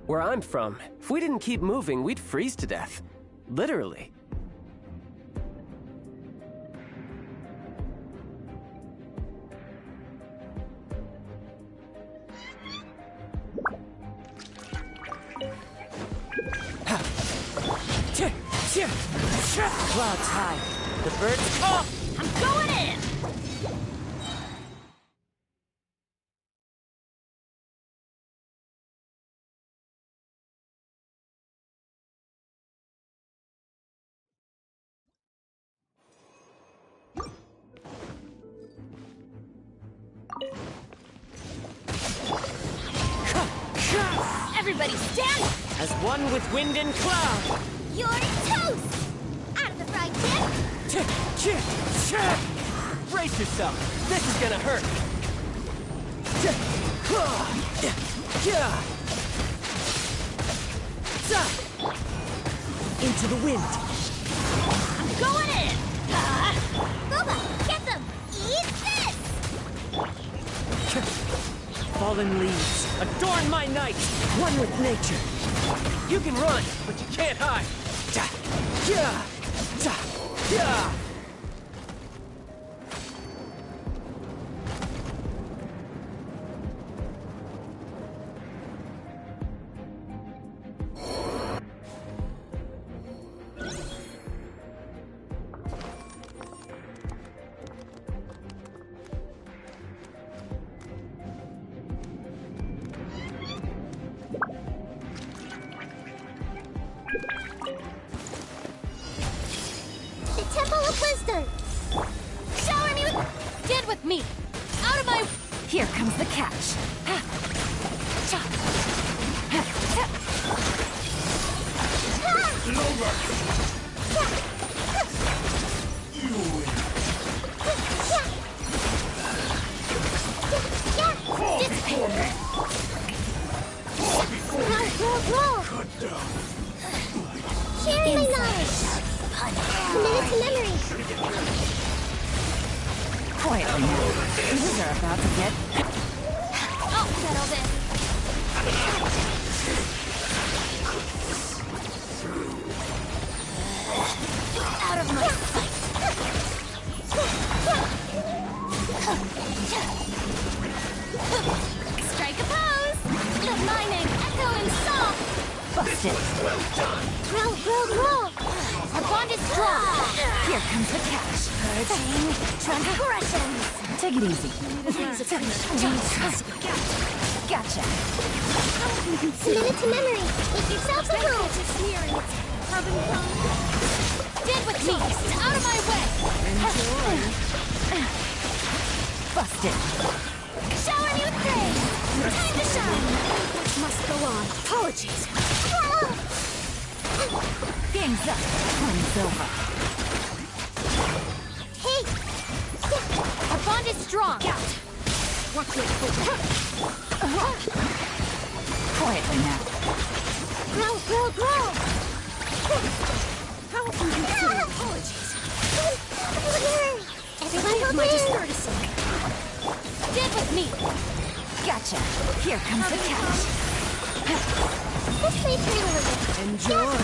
Where I'm from, if we didn't keep moving, we'd freeze to death. Literally. Clouds high. The birds. Oh! I'm going in! Everybody stand! As one with wind and cloud. You're toast! Out of the frying pan! Brace yourself. This is gonna hurt. Into the wind. I'm going in! Boba, get them! Eat this! Fallen leaves. Adorn my night. One with nature. You can run, but you can't hide. of wisdom! Shower me with... Get with me! Out of my... Here comes the catch. Sharing my knowledge! Committed to memory! Quietly now. Things are about to get... I'll settle this! Out of my sight! Strike a pose! The mining echoing song! Busted. Roll! Our bond is strong! Here comes the catch. Purging transgressions! Take it easy. Gotcha. Committed to memory! Make yourselves at home! Get with me! Out of my way! Busted. Shower me with praise! Time to shine! Must go on. Apologies. Game's up. Time's over. Hey! Our bond is strong! Watch it! Quietly now. Grow! How can you consider apologies? Everyone hold My in! discourtesy. Get with me! Gotcha. Here comes the catch. This may turn a little. Enjoy!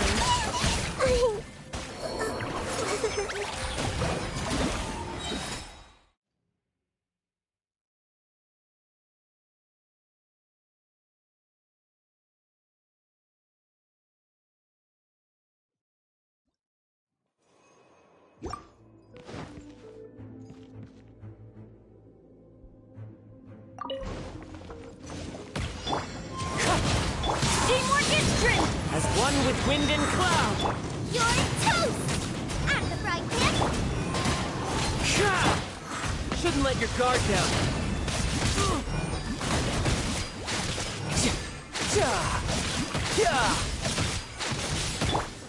Teamwork is strength! As one with wind and cloud. You're toast! I'm the bright pan! Shouldn't let your guard down.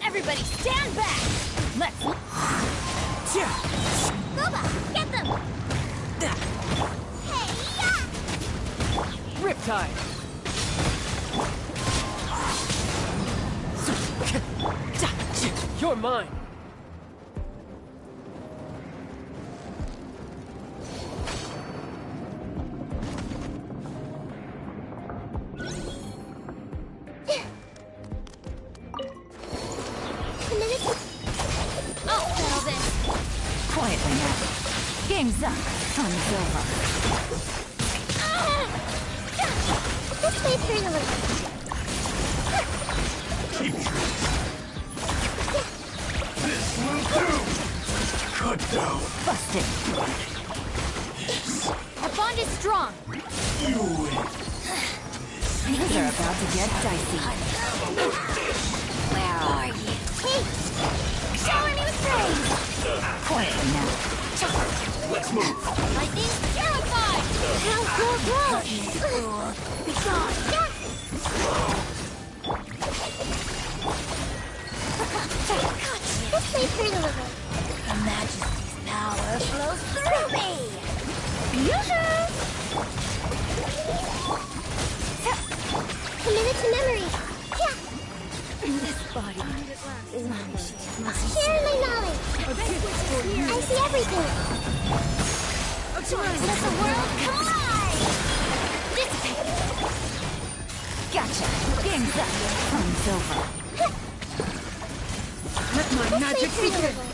Everybody stand back! Let's... Goba, get them! Hey, yeah! Riptide. You're mine. Committed to... I'll settle this! Quietly now. Game's up. Time's over. This may turn a little. This will do! Cut down! Busted. Our bond is strong! You win! Things are about to get dicey. Where are you? Hey! Shower me with praise! Quietly now. Let's move! Lightning terrified! Grow! Be gone! This may turn a little. The Majesty's power flows through me! Committed to memory. This body is Sharing my knowledge. I see everything. Let the world collide! Dissipate! Gotcha. Game's up. Time's over. Let my This may magic turn a begin! little.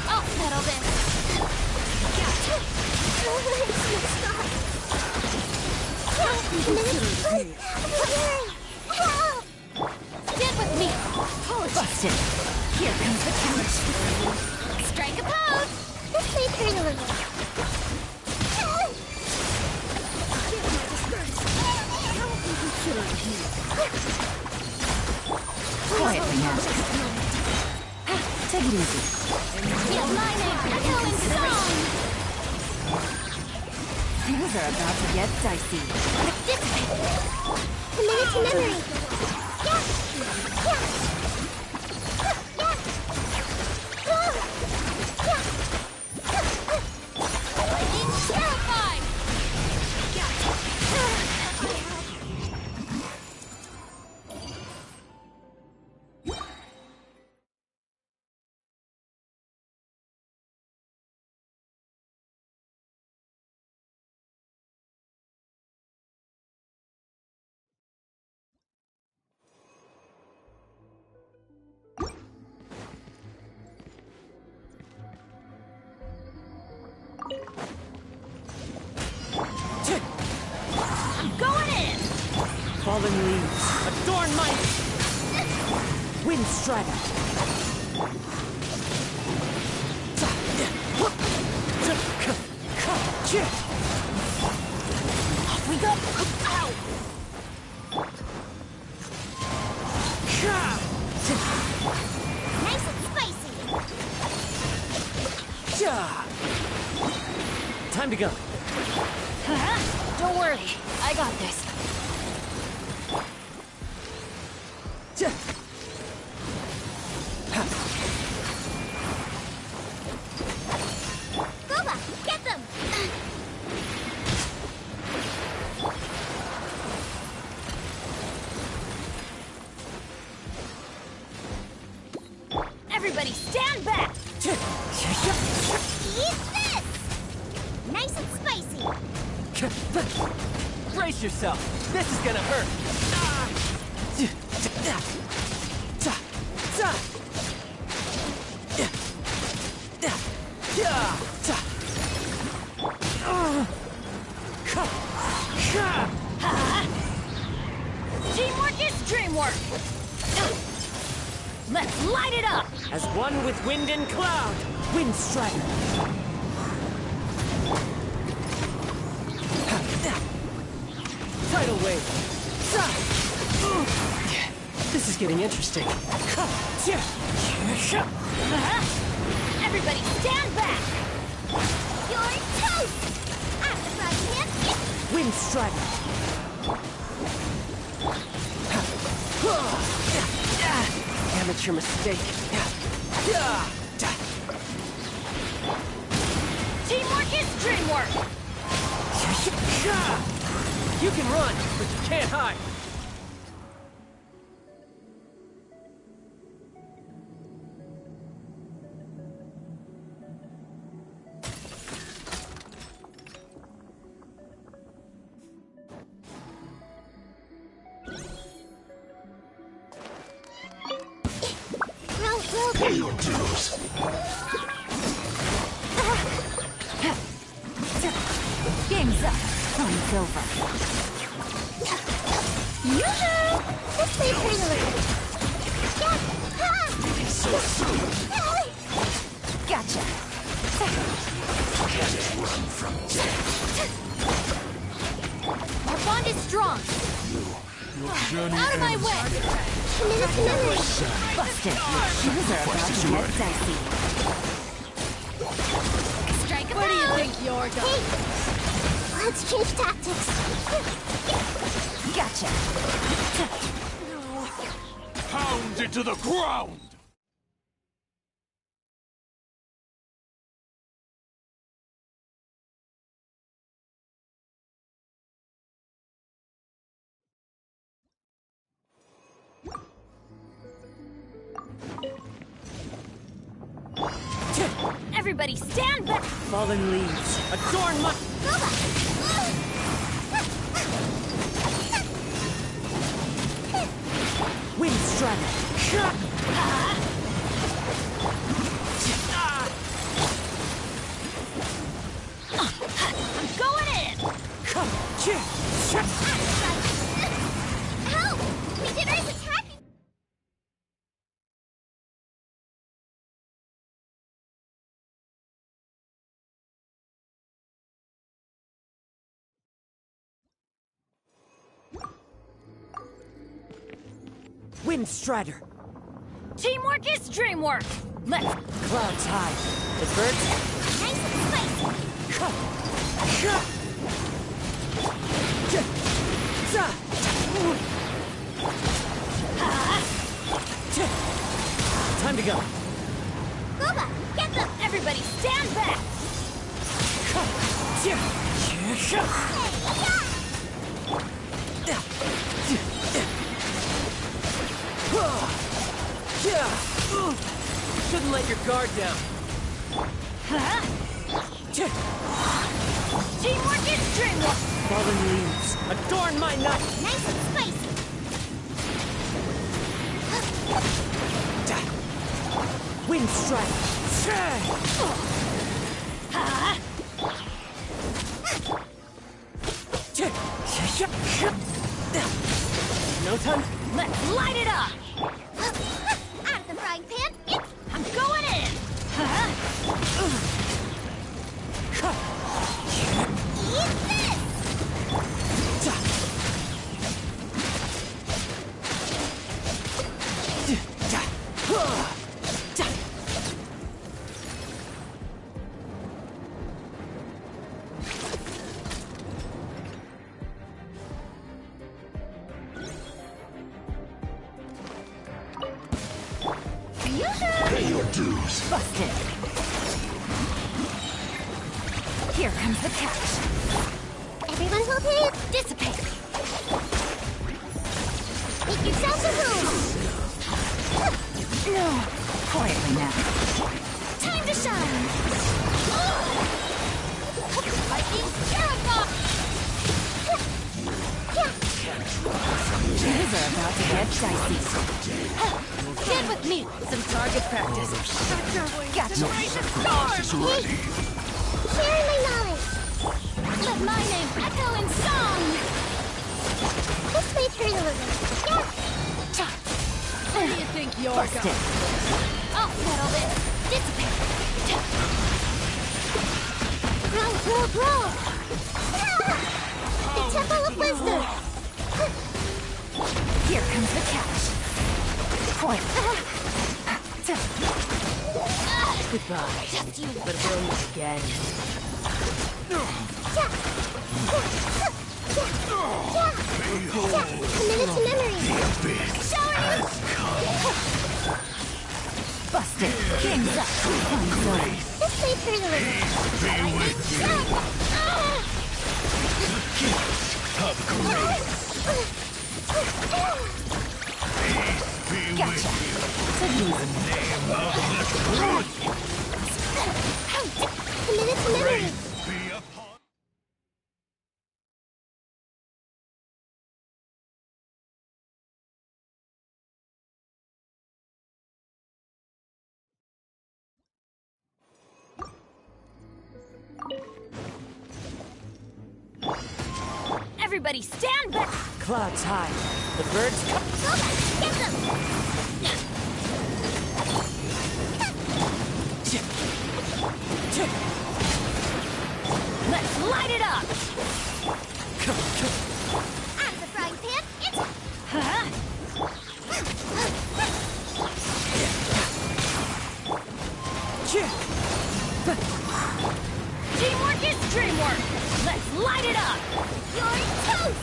I'll settle this! Help! Get with me! Busted. Here comes the catch. Strike a pose! This may turn a little. Quietly now. Take it easy. Feel my name echoing song! Things are about to get dicey. This way! Commit it to memory. Yeah. Yeah. Lightning terrified! I'm going in! Fallen leaves, adorn my... Wind strider. Off we go! Ow! Nice and spicy! Time to go. Huh? Don't worry, I got this. Boba, get them! Everybody stand back! Eat this! Nice and spicy. Brace yourself. This is gonna hurt. Teamwork is dreamwork! Let's light it up! As one with wind and cloud, Wind Strider. Tidal wave. This is getting interesting. Everybody stand back! You're toast! I'm surprised him. Wind Strider. Amateur mistake. Teamwork is dreamwork! You can run, but you can't hide. Pay your dues. Game's up. Time's over. Yoo-hoo! This way, prelude. Yeah! Ha! So soon. Gotcha. Can't run from death. Our bond is strong! Your journey Out of my ends. way! Commit it to memory. Busted. Things are about to get dicey. Strike a Where do you think you're going? Hey! Let's change tactics. Gotcha. Pound into the ground! Everybody stand back! Fallen leaves, adorn my... Wind Strider. I'm going in! Help! Beginner's attacking! Wind Strider. Teamwork is dreamwork! Let's... Clouds high. The birds... Nice and spicy. Time to go. Boba, get them! Everybody stand back! Shouldn't let your guard down. Teamwork is dreamwork! Fallen leaves. Adorn my night. Nice and spicy. Wind strike. No time? Let's light it up! Out of the frying pan, it's... I'm going in! Eat this! Pay your dues. Busted. Here comes the catch. Everyone hold hands. Dissipate! Make yourselves at home. No. Quietly now. Time to shine! Lightning Paragon! Things are about to get dicey. Get with me! Some target practice. Gotcha. Sharing my knowledge. Let my name echo in song! This may hurt a little. Yeah. Where do you think you're Busted. going? I'll settle this. Dissipate! Grow, grow, grow. The Temple of Wisdom. Here comes the catch. Point. Goodbye. Just you But we'll meet again. Committed to memory. Busted. King's up. This may hurt a little. Gotcha. Take it easy. Committed to memory. Everybody stand back! Clouds high. The birds come. Go back. Get them. Let's light it up! Out of the frying pan, it's... Teamwork is dreamwork! Let's light it up! You're toast!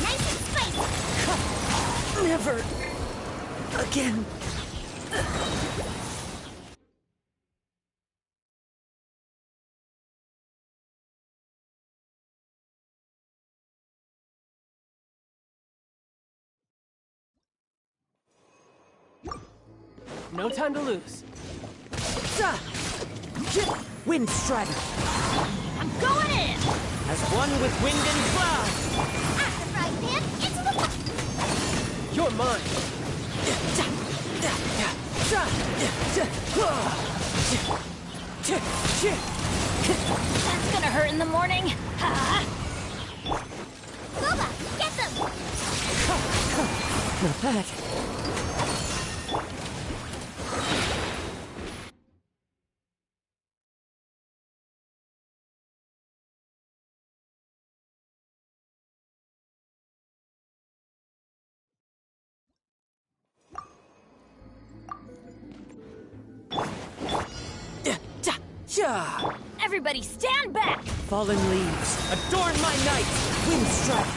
Nice and spicy. Never again. No time to lose. Wind strike. I'm going in! As one with wind and cloud. Out of the frying pan, it's the... You're mine. That's gonna hurt in the morning! Boba, get them. Not bad. Yeah! Everybody stand back! Fallen leaves, adorn my night! Wind strike!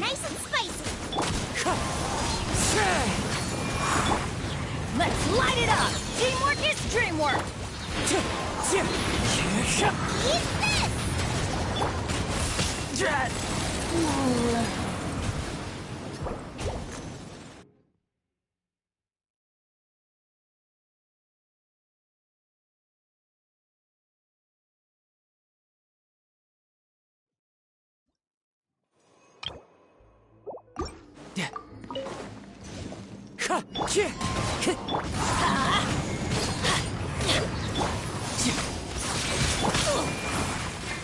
Nice and spicy. Let's light it up! Teamwork is dreamwork! Eat this!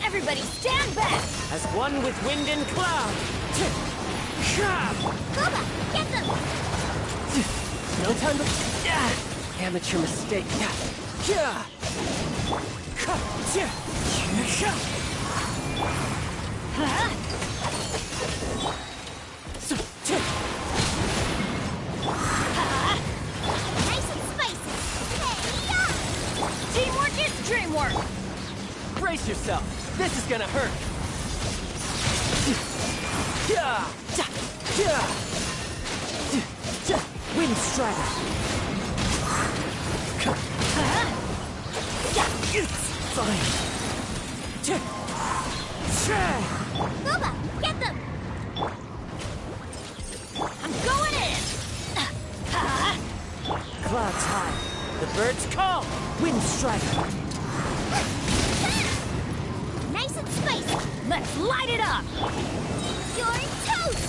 Everybody stand back! As one with wind and cloud! Boba, get them! No time to... Amateur mistake. Nice and spicy. Hey-ya! Teamwork is dreamwork! Brace yourself! This is gonna hurt! Wind strider! Fine! Boba, get them! I'm going in! Clouds high. The birds call! Wind strider! Nice and spicy. Let's light it up! You're toast!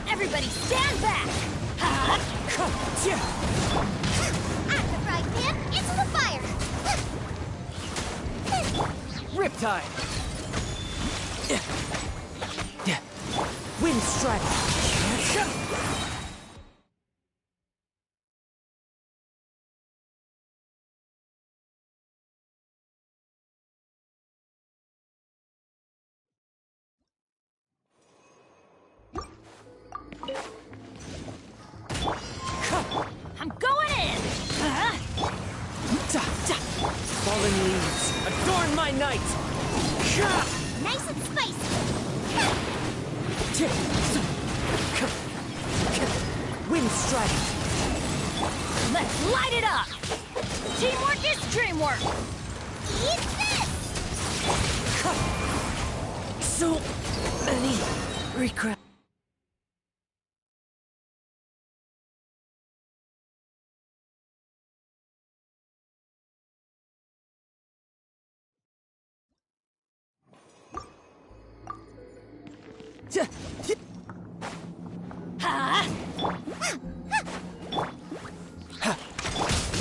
Everybody stand back! At the frying pan, into the fire! Riptide! Wind strider! I'm going in! Fallen leaves, adorn my night! Nice and spicy. Wind strider! Let's light it up! Teamwork is dreamwork! Eat this! So many regrets.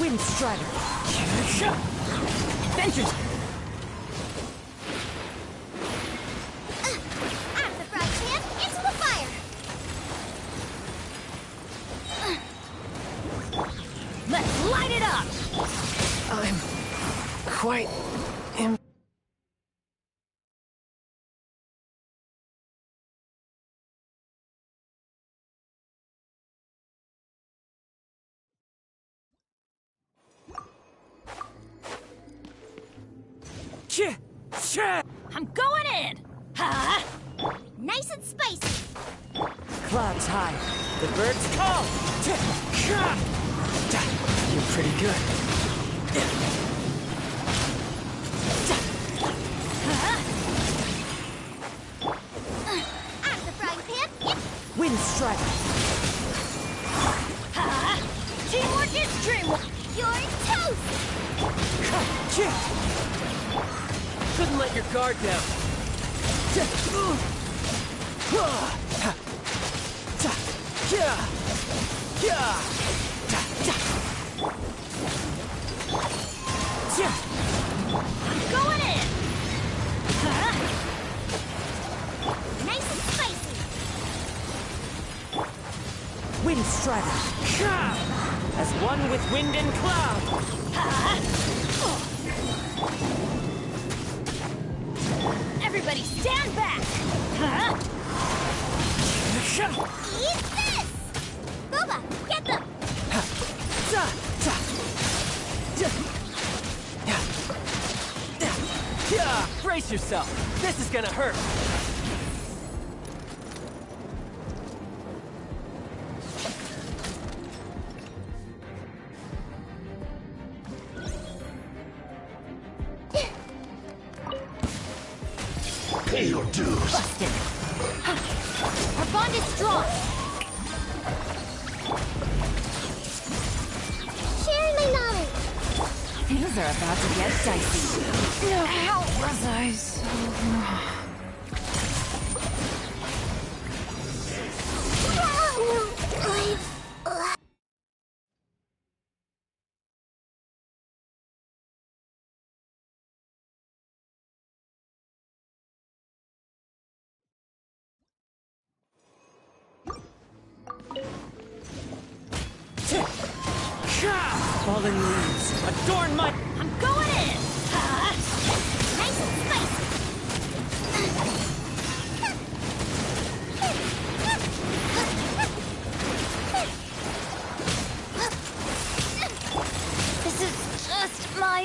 Wind strider! Adventures! At the frying pan, into the fire! Let's light it up! I'm quite... I'm going in! Nice and spicy. Clouds high. The birds call. You're pretty good. At the frying pan, Wind strider. Teamwork is dreamwork! you're toast! Couldn't let your guard down. Going in! Nice and spicy. Wind strider. as one with wind and cloud. Everybody stand back! Huh? Eat this! Boba, get them! Brace yourself. This is gonna hurt. Pay your dues. Our bond is strong! Sharing my knowledge. Things are about to get dicey. How was I so... Fallen leaves, adorn my... I'm going in! Nice and spicy. This is just my...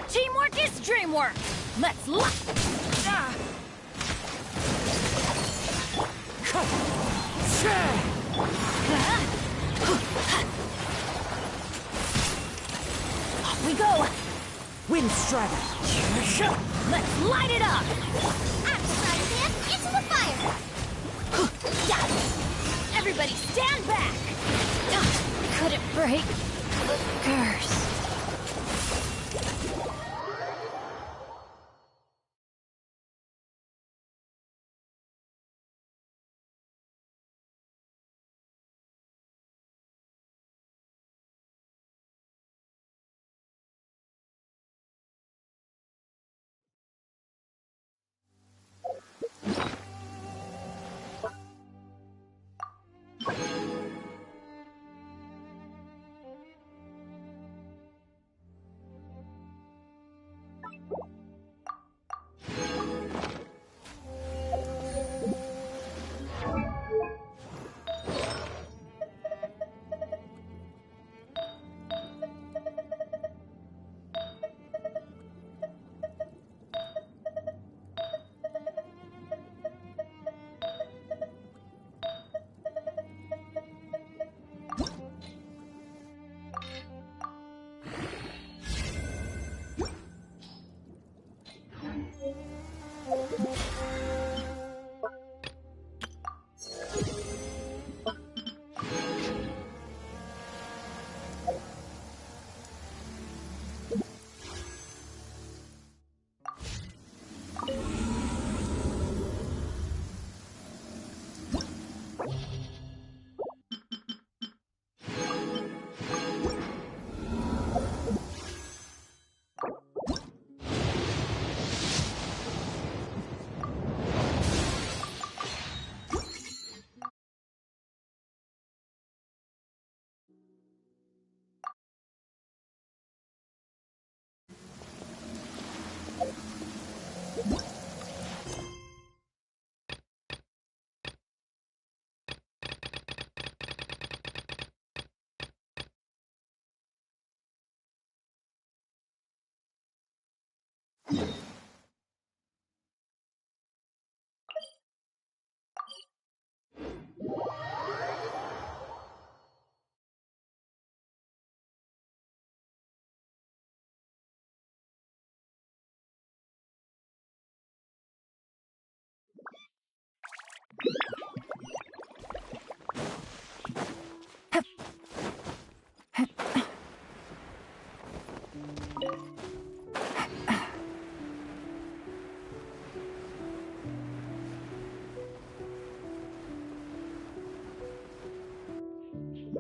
Teamwork is dreamwork! Let's lock... Off we go! Wind Strider. Let's light it up! After Dance, into the fire! Everybody stand back! Couldn't break the curse.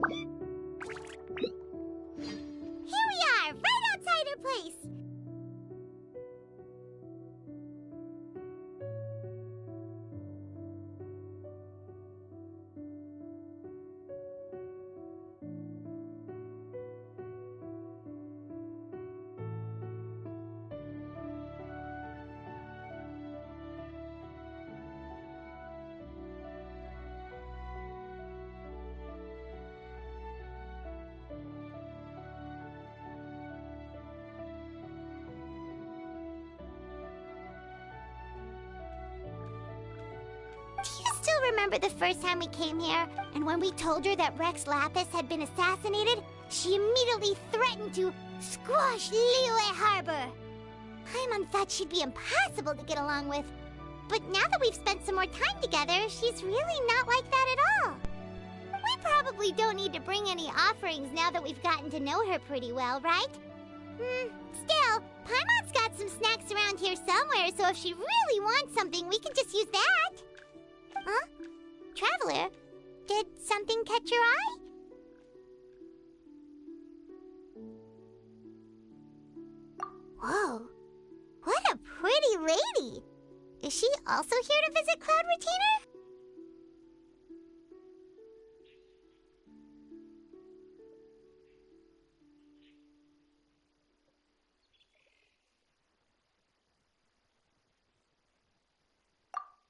Here we are, right outside her place. Do you still remember the first time we came here? And when we told her that Rex Lapis had been assassinated, she immediately threatened to squash Liyue Harbor. Paimon thought she'd be impossible to get along with. But now that we've spent some more time together, she's really not like that at all. We probably don't need to bring any offerings now that we've gotten to know her pretty well, right? Still, Paimon's got some snacks around here somewhere, so if she really wants something, we can just use that. Huh? Traveler, did something catch your eye? Whoa, what a pretty lady! Is she also here to visit Cloud Retainer?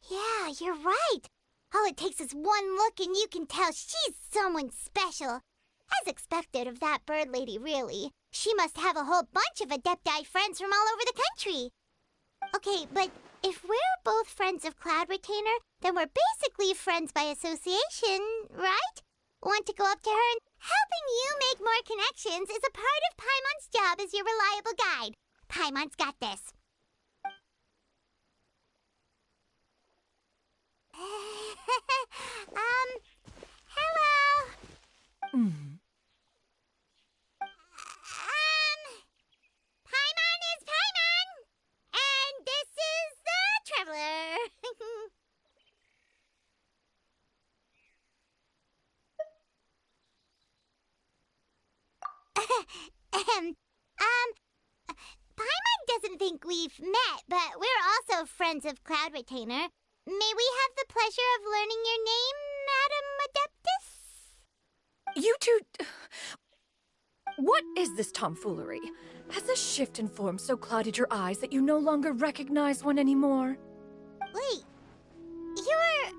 Yeah, you're right. All it takes is one look and you can tell she's someone special. As expected of that bird lady, really. She must have a whole bunch of Adepti friends from all over the country. Okay, but if we're both friends of Cloud Retainer, then we're basically friends by association, right? Want to go up to her and helping you make more connections is a part of Paimon's job as your reliable guide. Paimon's got this. Hello. Paimon is Paimon, and this is the Traveler. Paimon doesn't think we've met, but we're also friends of Cloud Retainer. May we have the pleasure of learning your name, Madam Adeptus? You two... What is this tomfoolery? Has this shift in form so clouded your eyes that you no longer recognize one anymore? Wait, you're...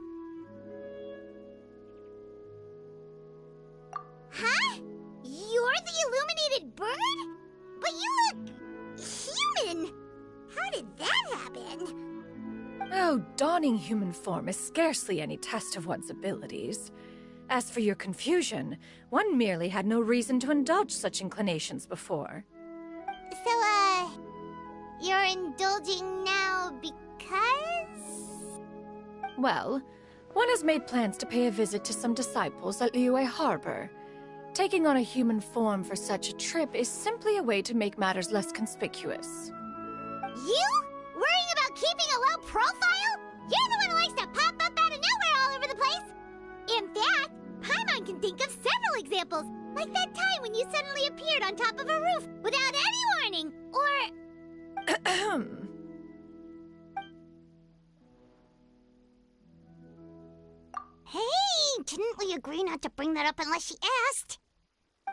Huh? You're the illuminated bird? But you look... human! How did that happen? Oh, donning human form is scarcely any test of one's abilities. As for your confusion, one merely had no reason to indulge such inclinations before. So, you're indulging now because? Well, one has made plans to pay a visit to some disciples at Liyue Harbor. Taking on a human form for such a trip is simply a way to make matters less conspicuous. You? Worrying about keeping a low profile? You're the one who likes to pop up out of nowhere all over the place! In fact, Paimon can think of several examples, like that time when you suddenly appeared on top of a roof without any warning, or... Ahem. Hey, didn't we agree not to bring that up unless she asked?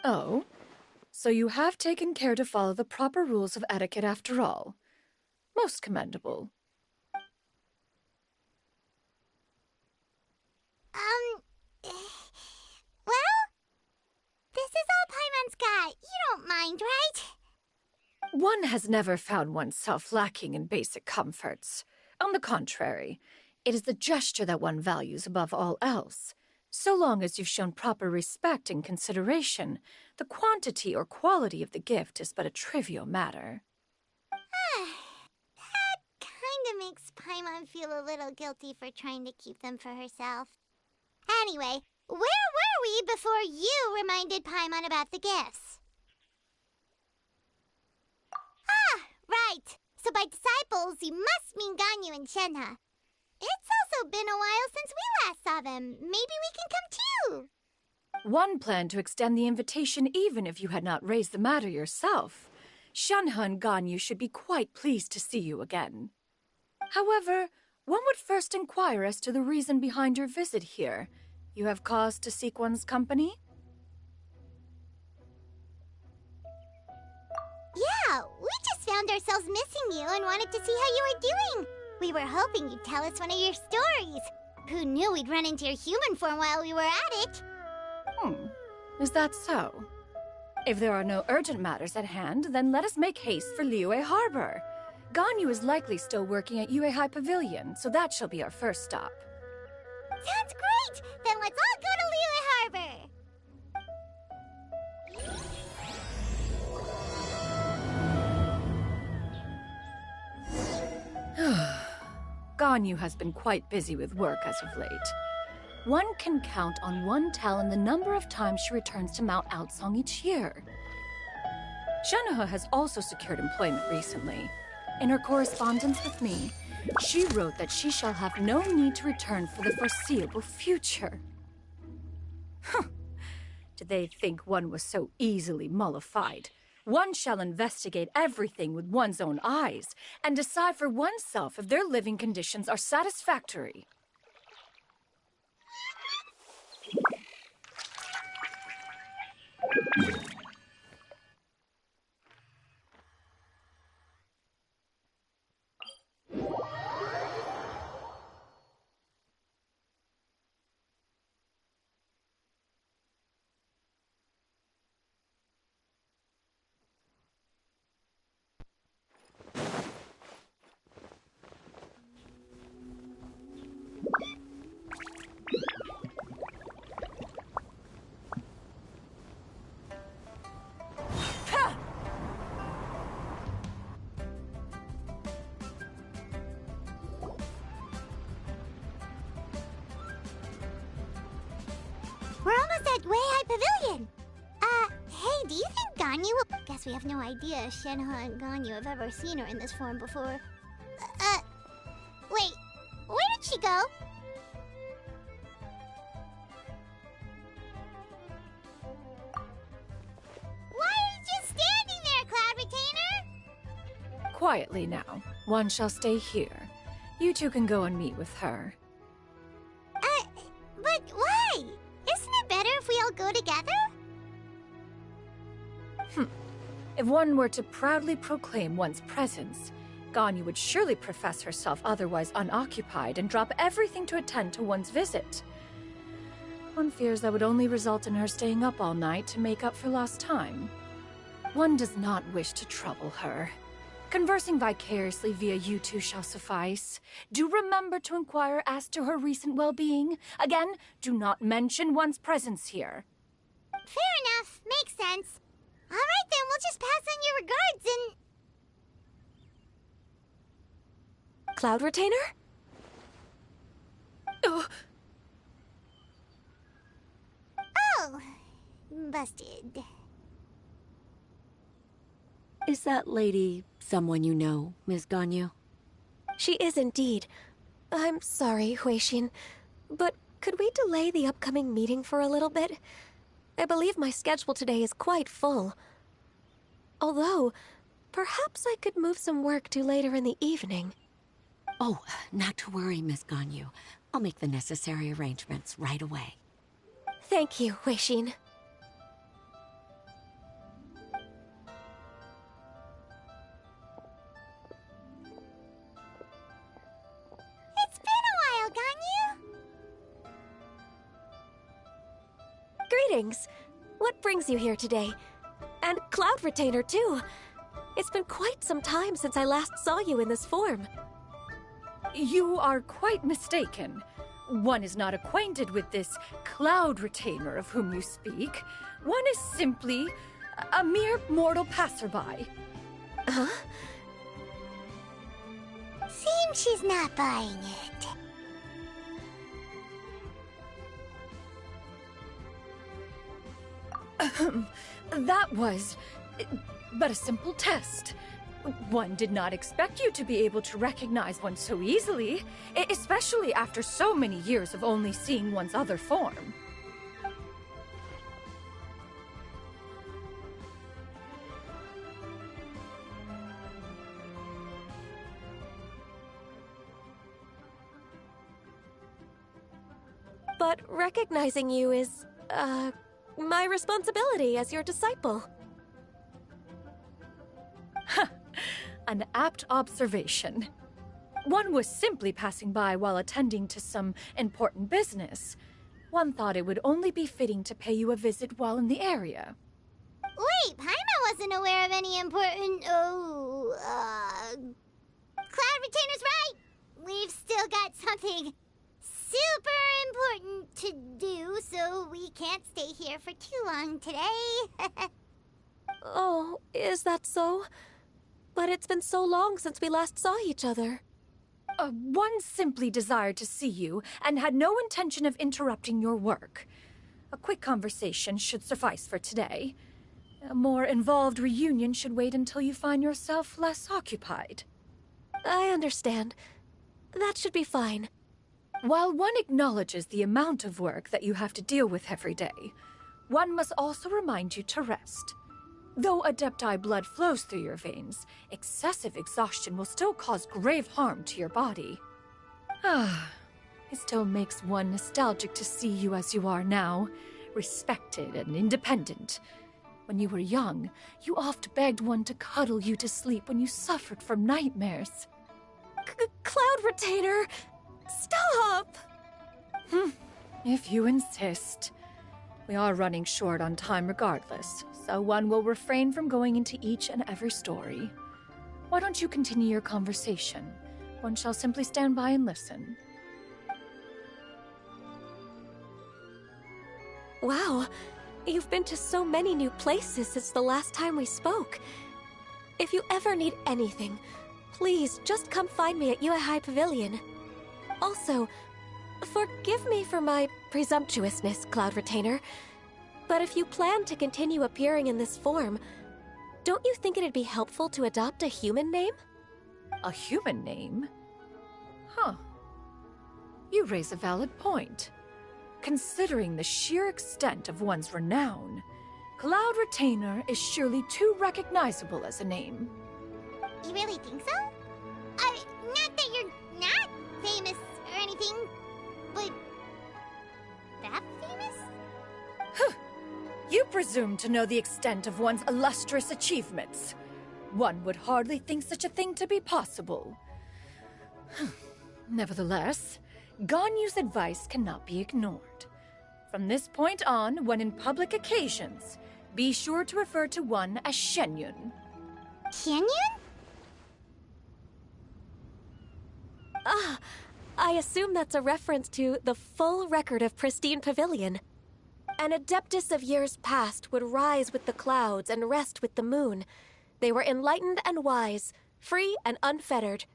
Oh? So you have taken care to follow the proper rules of etiquette after all. Most commendable. Well, this is all Paimon's got. You don't mind, right? One has never found oneself lacking in basic comforts. On the contrary, it is the gesture that one values above all else. So long as you've shown proper respect and consideration, the quantity or quality of the gift is but a trivial matter. That kinda makes Paimon feel a little guilty for trying to keep them for herself. Anyway, where were we before you reminded Paimon about the gifts? Ah, right. So by disciples, you must mean Ganyu and Shenhe. It's also been a while since we last saw them. Maybe we can come too. One planned to extend the invitation even if you had not raised the matter yourself. Shenhe and Ganyu should be quite pleased to see you again. However, one would first inquire as to the reason behind your visit here. You have cause to seek one's company? Yeah, we just found ourselves missing you and wanted to see how you were doing. We were hoping you'd tell us one of your stories. Who knew we'd run into your human form while we were at it? Is that so? If there are no urgent matters at hand, then let us make haste for Liyue Harbor. Ganyu is likely still working at Yuehai Pavilion, so that shall be our first stop. Sounds great! Then let's all go to Liyue Harbor! Ganyu has been quite busy with work as of late. One can count on one talon the number of times she returns to Mount Aocang each year. Shenhe has also secured employment recently. In her correspondence with me, she wrote that she shall have no need to return for the foreseeable future. Did they think one was so easily mollified? One shall investigate everything with one's own eyes and decide for oneself if their living conditions are satisfactory. We're almost at Yuehai Pavilion! Hey, do you think Ganyu will... Guess we have no idea if Shenhe and Ganyu have ever seen her in this form before. Wait, where did she go? Why are you just standing there, Cloud Retainer? Quietly now. One shall stay here. You two can go and meet with her. But why? Isn't it better if we all go together? If one were to proudly proclaim one's presence, Ganyu would surely profess herself otherwise unoccupied and drop everything to attend to one's visit. One fears that would only result in her staying up all night to make up for lost time. One does not wish to trouble her. Conversing vicariously via you two shall suffice. Do remember to inquire as to her recent well-being. Again, do not mention one's presence here. Fair enough. Makes sense. All right, then. We'll just pass on your regards and... Cloud Retainer? Oh, busted. Is that lady someone you know, Ms. Ganyu? She is indeed. I'm sorry, Huixin, but could we delay the upcoming meeting for a little bit? I believe my schedule today is quite full. Although, perhaps I could move some work to later in the evening. Oh, not to worry, Miss Ganyu. I'll make the necessary arrangements right away. Thank you, Huixin. It's been a while, Ganyu. Greetings. What brings you here today? And Cloud Retainer, too. It's been quite some time since I last saw you in this form. You are quite mistaken. One is not acquainted with this Cloud Retainer of whom you speak. One is simply a mere mortal passerby. Huh? Seems she's not buying it. That was but a simple test. One did not expect you to be able to recognize one so easily, especially after so many years of only seeing one's other form. But recognizing you is, my responsibility as your disciple. An apt observation. One was simply passing by while attending to some important business. One thought it would only be fitting to pay you a visit while in the area. Wait, Paimon wasn't aware of any important... Cloud Retainer's right! We've still got something super important to do, so we can't stay here for too long today. Oh, is that so? But it's been so long since we last saw each other. One simply desired to see you and had no intention of interrupting your work. A quick conversation should suffice for today. A more involved reunion should wait until you find yourself less occupied. I understand. That should be fine. While one acknowledges the amount of work that you have to deal with every day, one must also remind you to rest. Though Adepti blood flows through your veins, excessive exhaustion will still cause grave harm to your body. It still makes one nostalgic to see you as you are now, respected and independent. When you were young, you oft begged one to cuddle you to sleep when you suffered from nightmares. Cloud Retainer! Stop! If you insist. We are running short on time regardless, so one will refrain from going into each and every story. Why don't you continue your conversation? One shall simply stand by and listen. Wow, you've been to so many new places since the last time we spoke. If you ever need anything, please just come find me at Yuehai Pavilion. Also, forgive me for my presumptuousness, Cloud Retainer, but if you plan to continue appearing in this form, don't you think it'd be helpful to adopt a human name? A human name? Huh. You raise a valid point. Considering the sheer extent of one's renown, Cloud Retainer is surely too recognizable as a name. You really think so? Not that you're not famous or anything, but that famous? You presume to know the extent of one's illustrious achievements. One would hardly think such a thing to be possible. Nevertheless, Ganyu's advice cannot be ignored. From this point on, when in public occasions, be sure to refer to one as Shenyun. Shenyun? I assume that's a reference to the full record of Pristine Pavilion. An Adeptus of years past would rise with the clouds and rest with the moon. They were enlightened and wise, free and unfettered.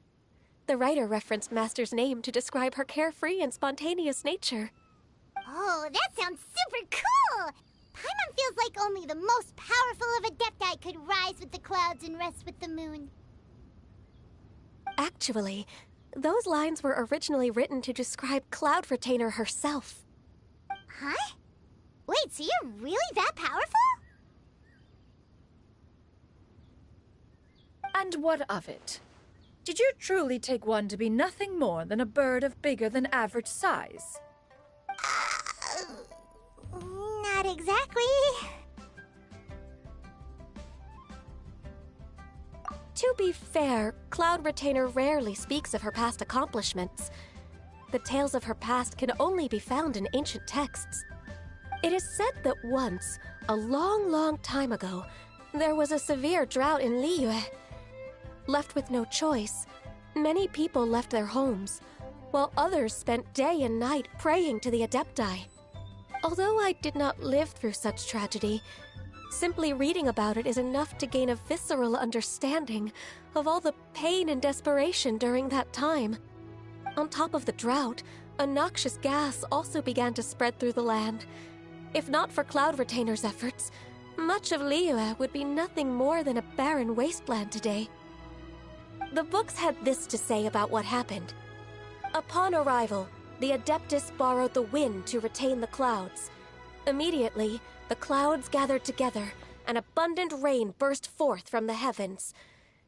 The writer referenced Master's name to describe her carefree and spontaneous nature. Oh, that sounds super cool! Paimon feels like only the most powerful of Adepti could rise with the clouds and rest with the moon. Actually, those lines were originally written to describe Cloud Retainer herself. Huh? Wait, so you're really that powerful? And what of it? Did you truly take one to be nothing more than a bird of bigger than average size? Not exactly. To be fair, Cloud Retainer rarely speaks of her past accomplishments. The tales of her past can only be found in ancient texts. It is said that once, a long, long time ago, there was a severe drought in Liyue. Left with no choice, many people left their homes, while others spent day and night praying to the Adepti. Although I did not live through such tragedy, simply reading about it is enough to gain a visceral understanding of all the pain and desperation during that time. On top of the drought, a noxious gas also began to spread through the land. If not for Cloud Retainer's efforts, much of Liyue would be nothing more than a barren wasteland today. The books had this to say about what happened. Upon arrival, the Adeptus borrowed the wind to retain the clouds. Immediately, the clouds gathered together, and abundant rain burst forth from the heavens.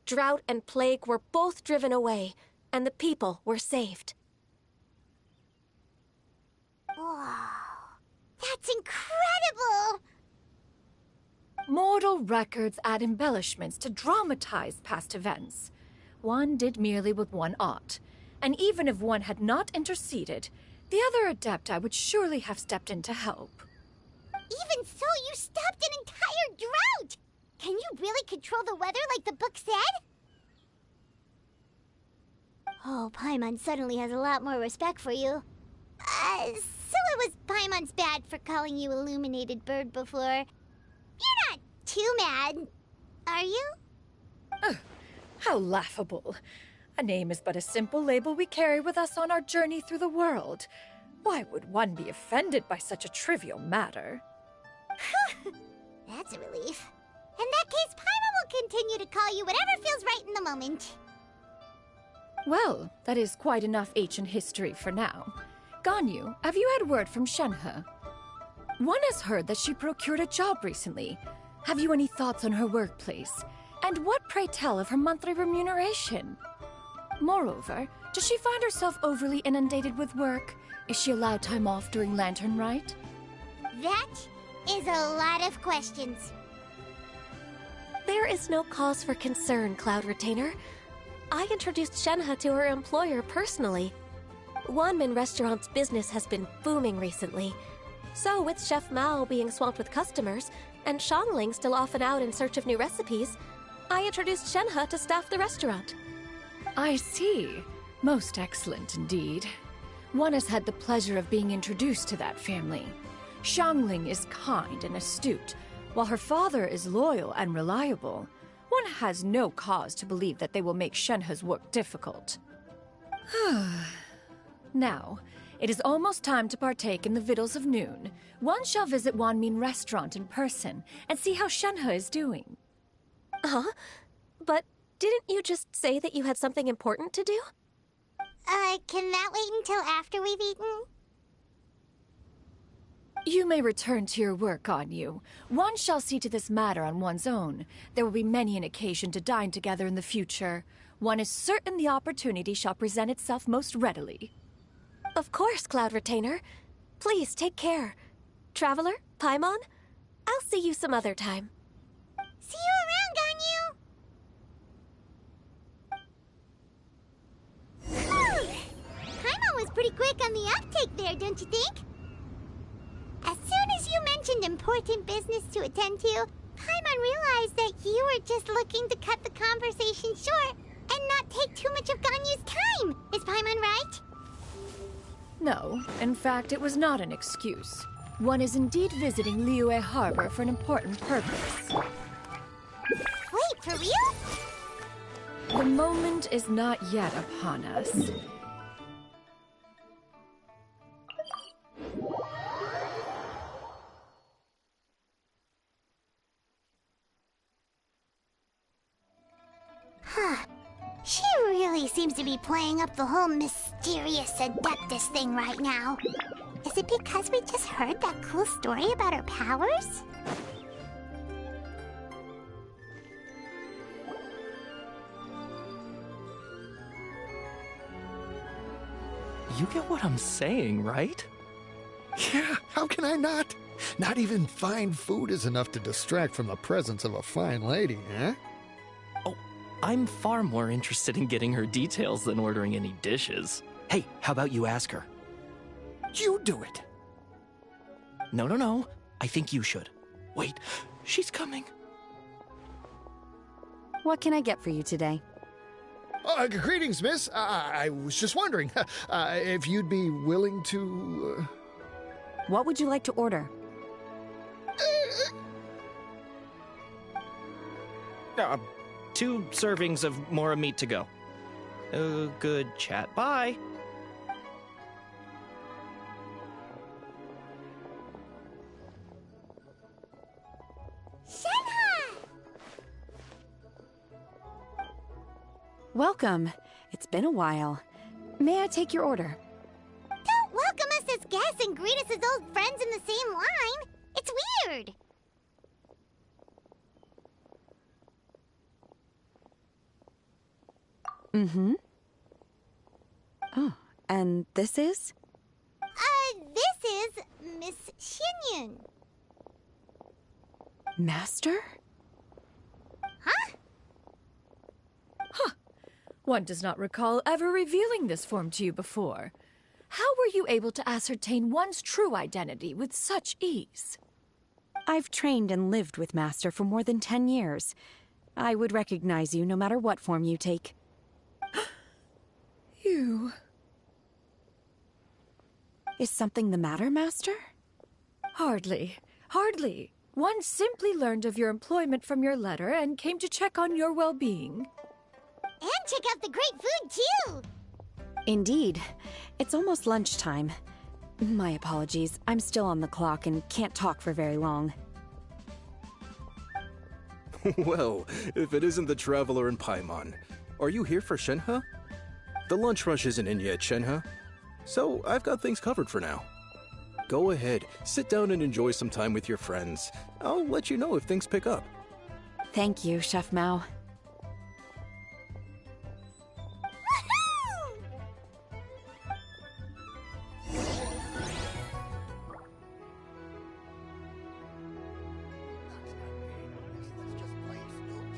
Drought and plague were both driven away, and the people were saved. Whoa. That's incredible! Mortal records add embellishments to dramatize past events. One did merely what one ought, and even if one had not interceded, the other Adepti would surely have stepped in to help. Even so, you stopped an entire drought! Can you really control the weather like the book said? Oh, Paimon suddenly has a lot more respect for you. So it was Paimon's bad for calling you Illuminated Bird before. You're not too mad, are you? How laughable. A name is but a simple label we carry with us on our journey through the world. Why would one be offended by such a trivial matter? That's a relief. In that case, Paimon will continue to call you whatever feels right in the moment. Well, that is quite enough ancient history for now. Ganyu, have you had word from Shenhe? One has heard that she procured a job recently. Have you any thoughts on her workplace? And what, pray tell, of her monthly remuneration? Moreover, does she find herself overly inundated with work? Is she allowed time off during Lantern Rite? That is a lot of questions. There is no cause for concern, Cloud Retainer. I introduced Shenhe to her employer personally. Wanmin Restaurant's business has been booming recently. So, with Chef Mao being swamped with customers, and Xiangling still off and out in search of new recipes, I introduced Shenhe to staff the restaurant. I see. Most excellent indeed. One has had the pleasure of being introduced to that family. Xiangling is kind and astute, while her father is loyal and reliable. One has no cause to believe that they will make Shenhe's work difficult. Now, it is almost time to partake in the victuals of noon. One shall visit Wanmin Restaurant in person and see how Shenhe is doing. Huh? But didn't you just say that you had something important to do? Can that wait until after we've eaten? You may return to your work, Ganyu. One shall see to this matter on one's own. There will be many an occasion to dine together in the future. One is certain the opportunity shall present itself most readily. Of course, Cloud Retainer. Please take care. Traveler, Paimon, I'll see you some other time. See you around, Ganyu! Paimon was pretty quick on the uptake there, don't you think? As soon as you mentioned important business to attend to, Paimon realized that you were just looking to cut the conversation short and not take too much of Ganyu's time. Is Paimon right? No, in fact, it was not an excuse. One is indeed visiting Liyue Harbor for an important purpose. Wait, for real? The moment is not yet upon us. She really seems to be playing up the whole mysterious Adeptus thing right now. Is it because we just heard that cool story about her powers? You get what I'm saying, right? Yeah, how can I not? Not even fine food is enough to distract from the presence of a fine lady, eh? I'm far more interested in getting her details than ordering any dishes. Hey, how about you ask her? You do it! No. I think you should. Wait, she's coming. What can I get for you today? Greetings, miss. I was just wondering if you'd be willing to... What would you like to order? 2 servings of Mora meat to go. Good chat. Bye. Welcome. It's been a while. May I take your order? Don't welcome us as guests and greet us as old friends in the same line. It's weird. Mm-hmm. Oh, and this is? This is Miss Xinyun. Master? Huh? Huh. One does not recall ever revealing this form to you before. How were you able to ascertain one's true identity with such ease? I've trained and lived with Master for more than 10 years. I would recognize you no matter what form you take. You... Is something the matter, Master? Hardly. Hardly. One simply learned of your employment from your letter and came to check on your well-being. And check out the great food, too! Indeed. It's almost lunchtime. My apologies. I'm still on the clock and can't talk for very long. Well, if it isn't the Traveler in Paimon, are you here for Shenhe? The lunch rush isn't in yet, Shenhe. So I've got things covered for now. Go ahead, sit down and enjoy some time with your friends. I'll let you know if things pick up. Thank you, Chef Mao.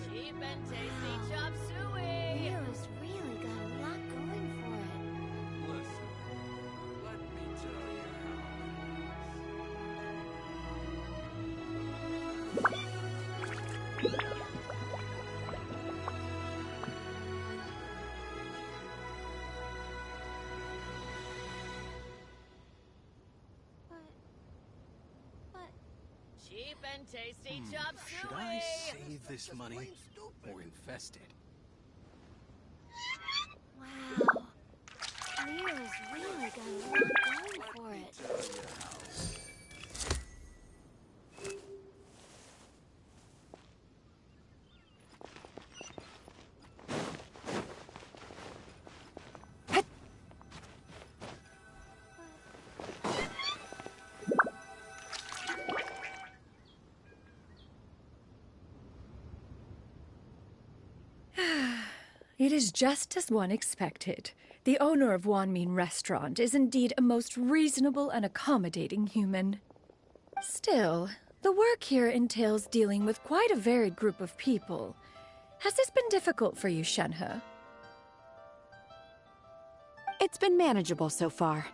Cheap and tasty chop suey. Leo's really got a lot going for it. Listen, let me tell you Cheap and tasty chop suey. Should I save this money or invest it? Wow. Leo's really got a lot going for it. It is just as one expected. The owner of Wanmin Restaurant is indeed a most reasonable and accommodating human. Still, the work here entails dealing with quite a varied group of people. Has this been difficult for you, Shenhe? It's been manageable so far.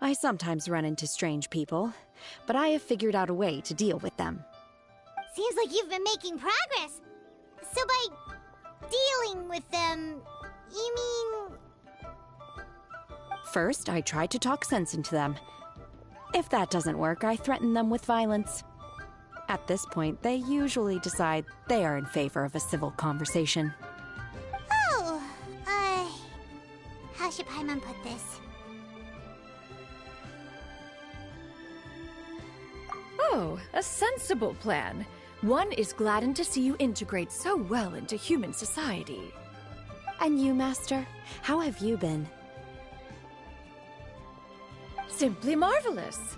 I sometimes run into strange people, but I have figured out a way to deal with them. Seems like you've been making progress. So by dealing with them, you mean... First, I try to talk sense into them. If that doesn't work, I threaten them with violence. At this point, they usually decide they are in favor of a civil conversation. Oh, how should Paimon put this? Oh, a sensible plan. One is gladdened to see you integrate so well into human society. And you, Master? How have you been? Simply marvelous.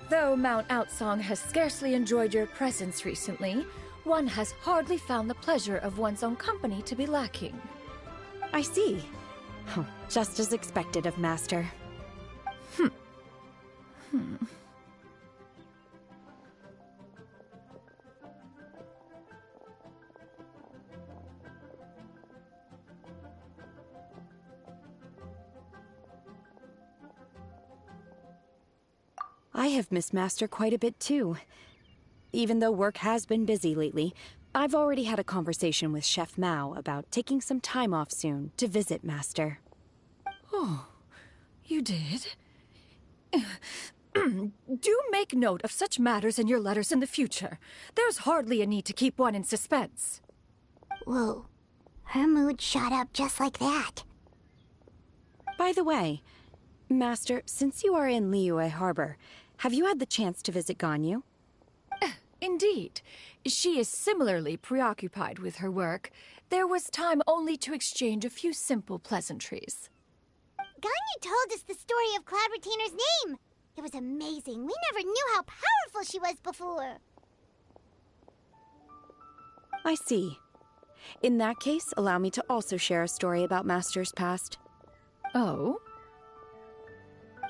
Though Mount Outsong has scarcely enjoyed your presence recently, one has hardly found the pleasure of one's own company to be lacking. I see. Just as expected of Master. I have missed Master quite a bit too. Even though work has been busy lately, I've already had a conversation with Chef Mao about taking some time off soon to visit Master. Oh, you did? Do make note of such matters in your letters in the future. There's hardly a need to keep one in suspense. Whoa, her mood shot up just like that. By the way, Master, since you are in Liyue Harbor, have you had the chance to visit Ganyu? Indeed. She is similarly preoccupied with her work. There was time only to exchange a few simple pleasantries. Ganyu told us the story of Cloud Retainer's name. It was amazing. We never knew how powerful she was before. I see. In that case, allow me to also share a story about Master's past. Oh?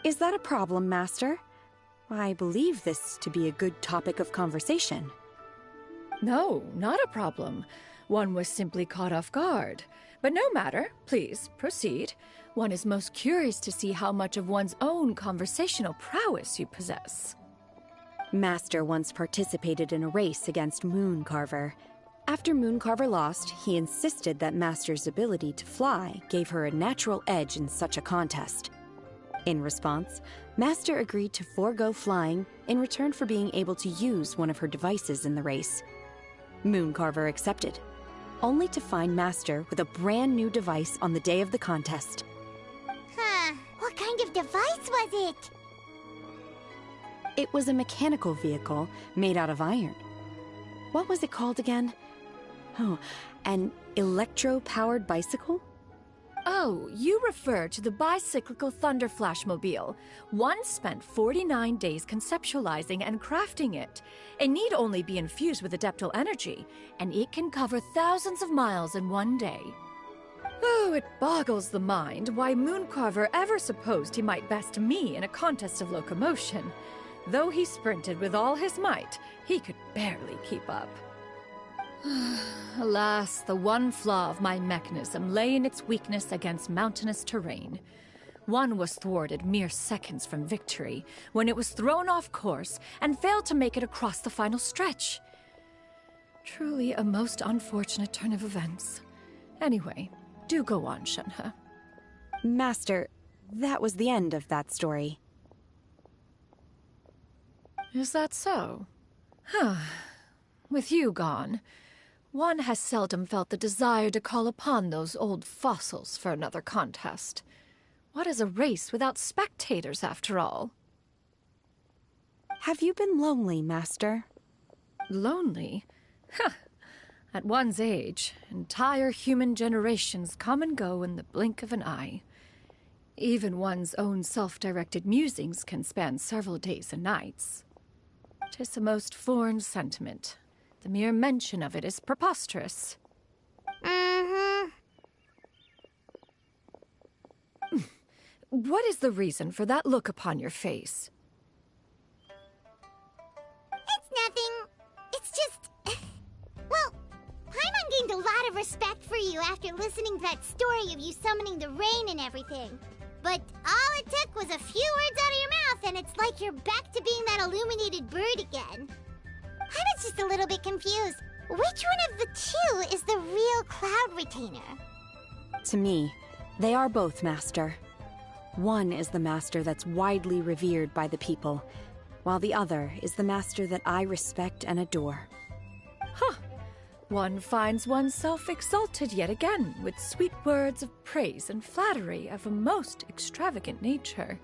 Is that a problem, Master? I believe this to be a good topic of conversation. No, not a problem. One was simply caught off guard. But no matter, please, proceed. One is most curious to see how much of one's own conversational prowess you possess. Master once participated in a race against Mooncarver. After Mooncarver lost, he insisted that Master's ability to fly gave her a natural edge in such a contest. In response, Master agreed to forego flying in return for being able to use one of her devices in the race. Mooncarver accepted, only to find Master with a brand new device on the day of the contest. Huh. What kind of device was it? It was a mechanical vehicle made out of iron. What was it called again? Oh, an electro-powered bicycle? Oh, you refer to the bicyclical Thunder Flashmobile. One spent 49 days conceptualizing and crafting it. It need only be infused with adeptal energy, and it can cover thousands of miles in one day. Oh, it boggles the mind why Mooncarver ever supposed he might best me in a contest of locomotion. Though he sprinted with all his might, he could barely keep up. Alas, the one flaw of my mechanism lay in its weakness against mountainous terrain. One was thwarted mere seconds from victory, when it was thrown off course and failed to make it across the final stretch. Truly a most unfortunate turn of events. Anyway, do go on, Shenhe. Master, that was the end of that story. Is that so? Huh. With you gone, one has seldom felt the desire to call upon those old fossils for another contest. What is a race without spectators, after all? Have you been lonely, Master? Lonely? Huh. At one's age, entire human generations come and go in the blink of an eye. Even one's own self-directed musings can span several days and nights. 'Tis a most foreign sentiment. The mere mention of it is preposterous. What is the reason for that look upon your face? It's nothing. It's just... Well, Paimon gained a lot of respect for you after listening to that story of you summoning the rain and everything. But all it took was a few words out of your mouth and it's like you're back to being that illuminated bird again. I was just a little bit confused. Which one of the two is the real Cloud Retainer? To me, they are both, Master. One is the Master that's widely revered by the people, while the other is the Master that I respect and adore. Huh. One finds oneself exalted yet again with sweet words of praise and flattery of a most extravagant nature.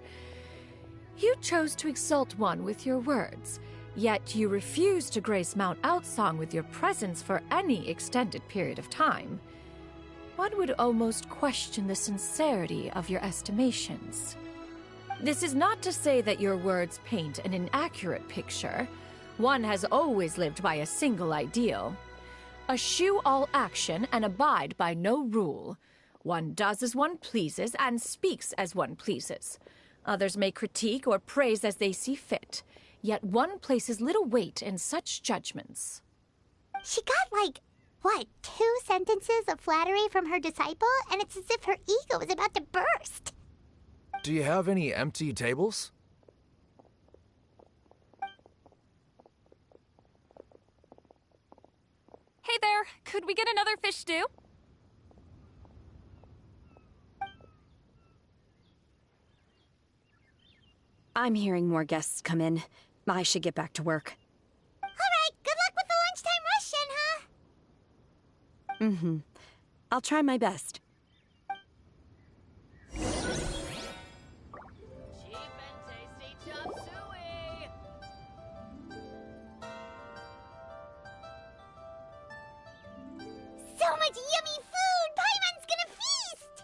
You chose to exalt one with your words, yet you refuse to grace Mount Outsong with your presence for any extended period of time. One would almost question the sincerity of your estimations. This is not to say that your words paint an inaccurate picture. One has always lived by a single ideal. Eschew all action and abide by no rule. One does as one pleases and speaks as one pleases. Others may critique or praise as they see fit, yet one places little weight in such judgments. She got, like, what, 2 sentences of flattery from her disciple, and it's as if her ego is about to burst. Do you have any empty tables? Hey there, could we get another fish stew? I'm hearing more guests come in. I should get back to work. All right, good luck with the lunchtime rush, Shenhe. I'll try my best. So much yummy food! Paimon's gonna feast!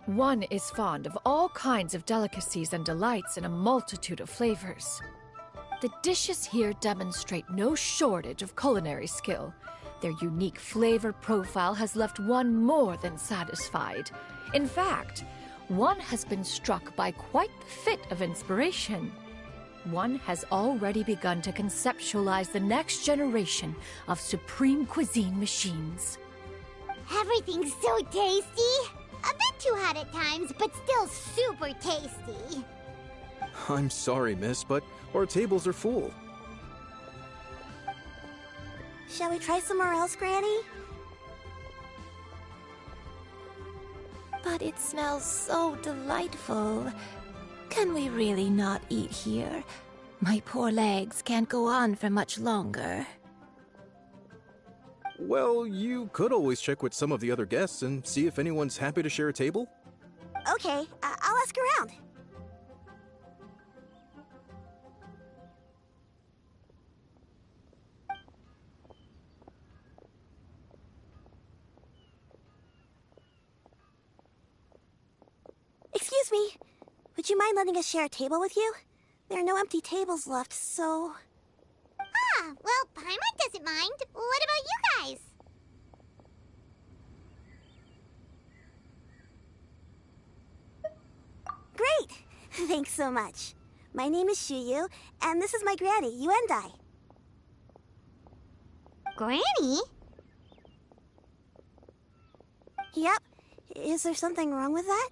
One is fond of all kinds of delicacies and delights in a multitude of flavors. The dishes here demonstrate no shortage of culinary skill, Their unique flavor profile has left one more than satisfied. In fact, one has been struck by quite the fit of inspiration. One has already begun to conceptualize the next generation of supreme cuisine machines. Everything's so tasty. A bit too hot at times, but still super tasty. I'm sorry, miss, but our tables are full. Shall we try somewhere else, Granny? But it smells so delightful. Can we really not eat here? My poor legs can't go on for much longer. Well, you could always check with some of the other guests and see if anyone's happy to share a table. Okay, I'll ask around. Excuse me. Would you mind letting us share a table with you? There are no empty tables left, so... Ah, well, Paimon doesn't mind. What about you guys? Great! Thanks so much. My name is Shuyu, and this is my granny, Yuendai. Granny? Yep. Is there something wrong with that?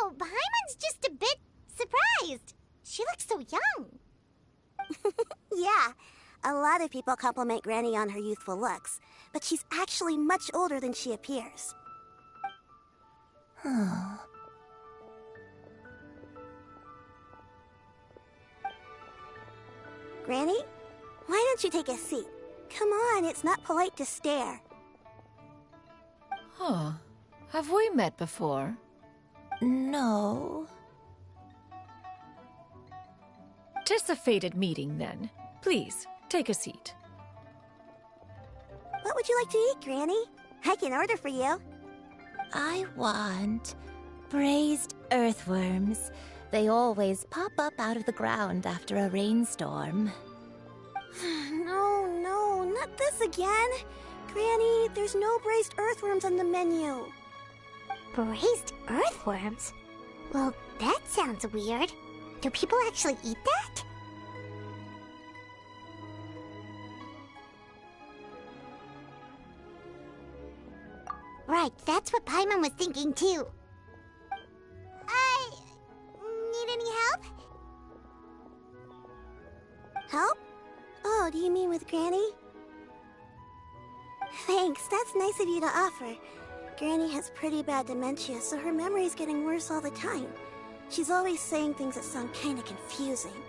No, Paimon's just a bit surprised. She looks so young. Yeah, a lot of people compliment Granny on her youthful looks, but she's actually much older than she appears. Granny, why don't you take a seat? Come on, it's not polite to stare. Huh. Have we met before? No. 'Tis a fated meeting, then. Please, take a seat. What would you like to eat, Granny? I can order for you. I want braised earthworms. They always pop up out of the ground after a rainstorm. No, not this again. Granny, there's no braised earthworms on the menu. Braised earthworms? Well, that sounds weird. Do people actually eat that? Right, that's what Paimon was thinking too. Need any help? Help? Oh, do you mean with Granny? Thanks, that's nice of you to offer. Granny has pretty bad dementia, so her memory's getting worse all the time. She's always saying things that sound kinda confusing.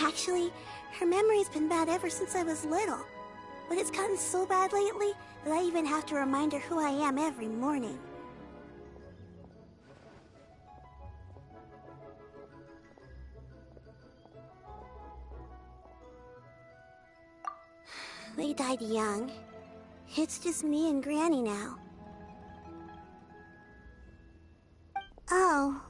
Actually, her memory's been bad ever since I was little. But it's gotten so bad lately that I even have to remind her who I am every morning. They died young. It's just me and Granny now. Oh,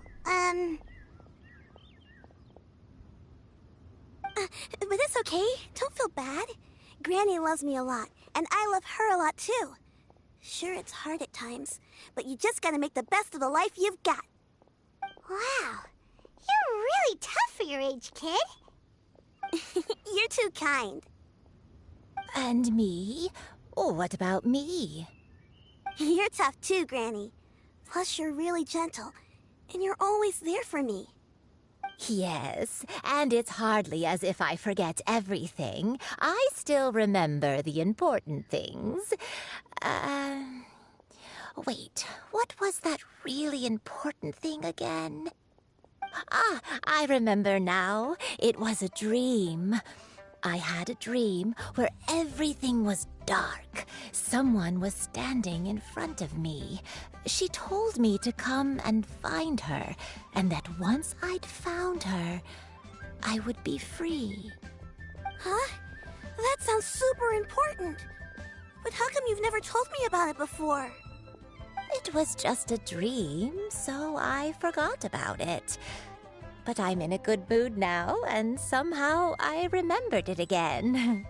but it's okay. Don't feel bad. Granny loves me a lot, and I love her a lot too. Sure, it's hard at times, but you just gotta make the best of the life you've got. Wow, you're really tough for your age, kid. You're too kind. And me? Oh, what about me? You're tough too, Granny. Plus, you're really gentle, and you're always there for me. Yes, and it's hardly as if I forget everything. I still remember the important things. Wait, what was that really important thing again? Ah, I remember now. It was a dream. I had a dream where everything was dark. Someone was standing in front of me. She told me to come and find her, and that once I'd found her, I would be free. Huh? That sounds super important. But how come you've never told me about it before? It was just a dream, so I forgot about it. but I'm in a good mood now, and somehow I remembered it again.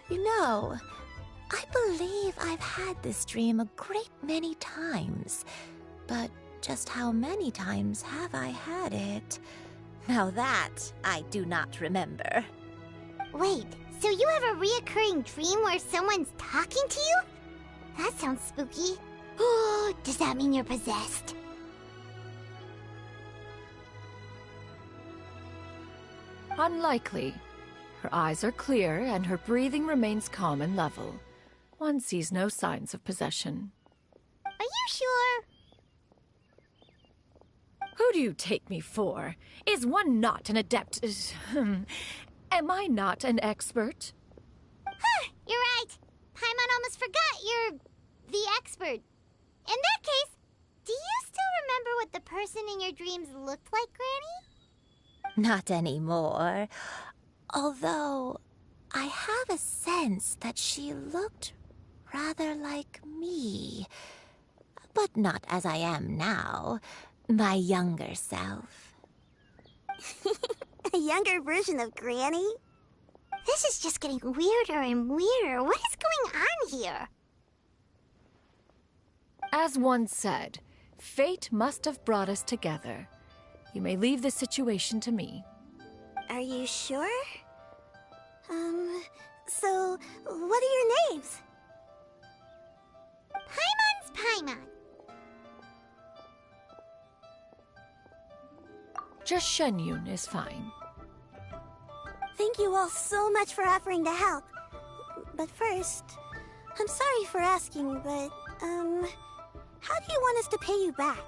You know, I believe I've had this dream a great many times, but just how many times have I had it? Now that I do not remember. Wait, so you have a reoccurring dream where someone's talking to you? That sounds spooky. Oh, does that mean you're possessed? Unlikely. Her eyes are clear and her breathing remains calm and level. One sees no signs of possession. Are you sure? Who do you take me for? Is one not an adept? Am I not an expert? You're right. Paimon almost forgot you're the expert. In that case, do you still remember what the person in your dreams looked like, Granny? Not anymore. Although, I have a sense that she looked rather like me. But not as I am now. My younger self. A younger version of Granny? This is just getting weirder and weirder. What is going on here? As one said, fate must have brought us together. You may leave the situation to me. Are you sure? So, what are your names? Paimon's Paimon. Just Shenyun is fine. Thank you all so much for offering to help. But first, I'm sorry for asking, but, how do you want us to pay you back?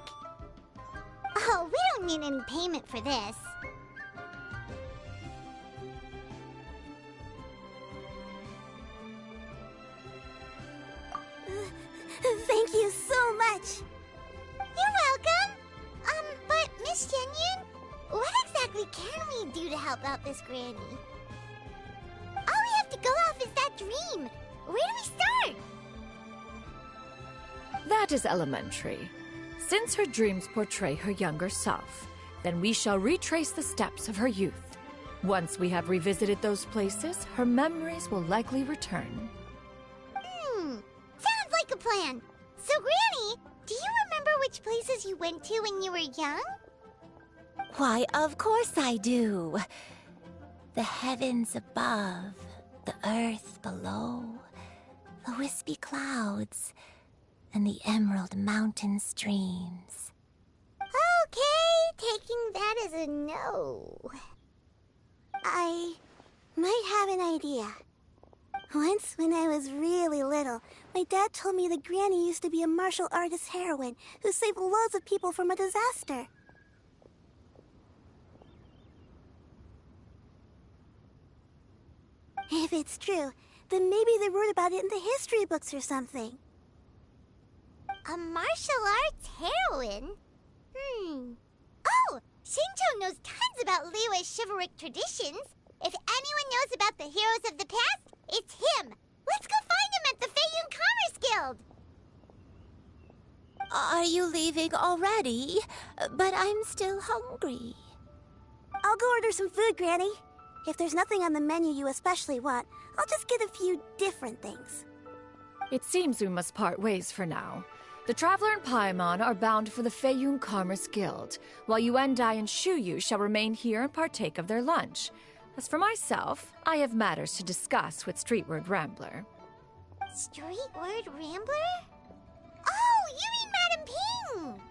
Oh, we don't need any payment for this. Thank you so much. You're welcome. But Miss Shenyun, what exactly can we do to help out this Granny? All we have to go off is that dream. Where do we start? That is elementary. Since her dreams portray her younger self, then we shall retrace the steps of her youth. Once we have revisited those places, her memories will likely return. Sounds like a plan. So, Granny, do you remember which places you went to when you were young? Why, of course I do. The heavens above, the earth below, the wispy clouds, and the emerald mountain streams. Okay, taking that as a no. I might have an idea. Once, when I was really little, my dad told me that Granny used to be a martial artist heroine who saved loads of people from a disaster. If it's true, then maybe they wrote about it in the history books or something. A martial arts heroine? Oh, Shinjo knows tons about Liyue's chivalric traditions. If anyone knows about the heroes of the past, it's him. Let's go find him at the Feiyun Commerce Guild. Are you leaving already? But I'm still hungry. I'll go order some food, Granny. If there's nothing on the menu you especially want, I'll just get a few different things. It seems we must part ways for now. The Traveler and Paimon are bound for the Feiyun Commerce Guild, while Yuendai and Shuyu shall remain here and partake of their lunch. As for myself, I have matters to discuss with Streetward Rambler. Streetward Rambler? Oh, you mean Madame Ping!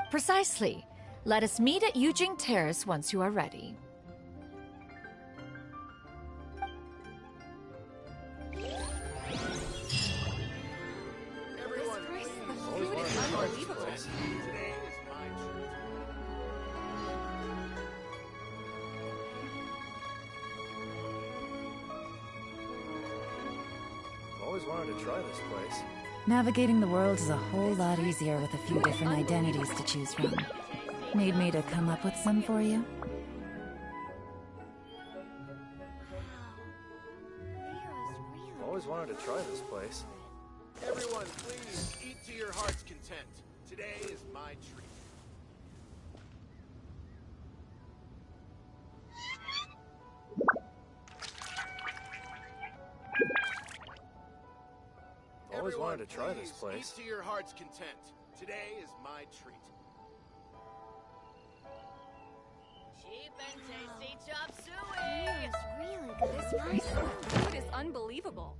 Precisely. Let us meet at Yujing Terrace once you are ready. Always wanted to try this place. Navigating the world is a whole lot easier with a few different identities to choose from. Need me to come up with some for you? Always wanted to try this place. Everyone, please eat to your heart's content. Today is my treat. always wanted to try this place. Eat to your heart's content. Today is my treat. Cheap and tasty chop suey! It's really good. This place food is unbelievable.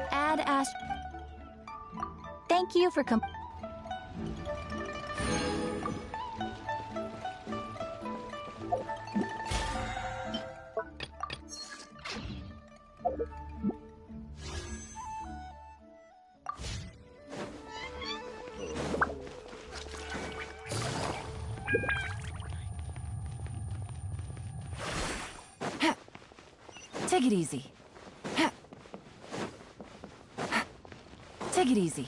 Add Ash. Thank you for Take it easy. Take it easy.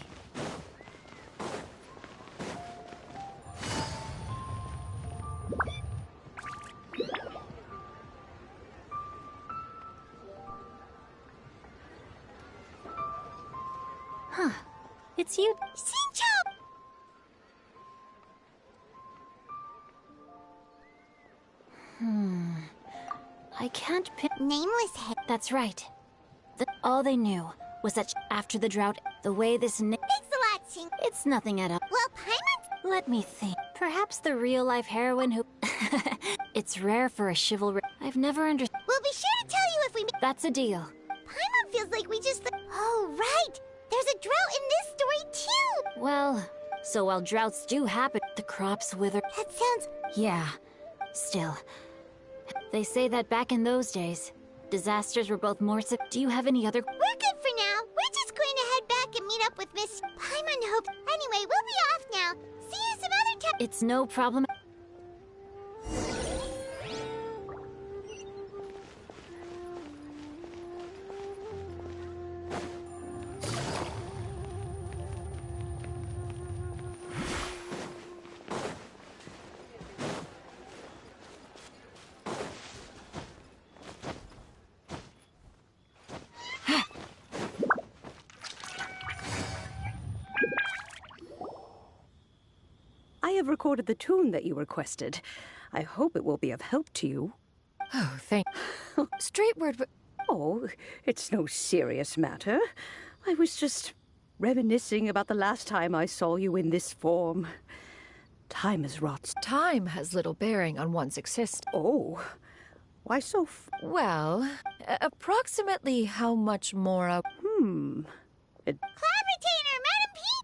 Huh. It's you. Xingqiu! I can't pick. Nameless head. That's right. All they knew was that after the drought, the way this. Thanks a lot, Xing. It's nothing at all. Well, Paimon. Let me think. Perhaps the real-life heroine who. It's rare for a chivalry. I've never understood. We'll be sure to tell you if we. That's a deal. Paimon feels like we just. Oh, right. There's a drought in this story too. Well, so while droughts do happen, the crops wither. That sounds. Yeah. Still. They say that back in those days, disasters were both more Do you have any other? We're good for now. We're just going to head back and meet up with Miss Paimon Hope. Anyway, we'll be off now. See you some other time. It's no problem. I have recorded the tune that you requested. I hope it will be of help to you. Oh, thank. Straight word. Oh, it's no serious matter. I was just reminiscing about the last time I saw you in this form. Time has wrought. Time has little bearing on one's existence. Oh, why so? Well, approximately how much more? Cloud Retainer,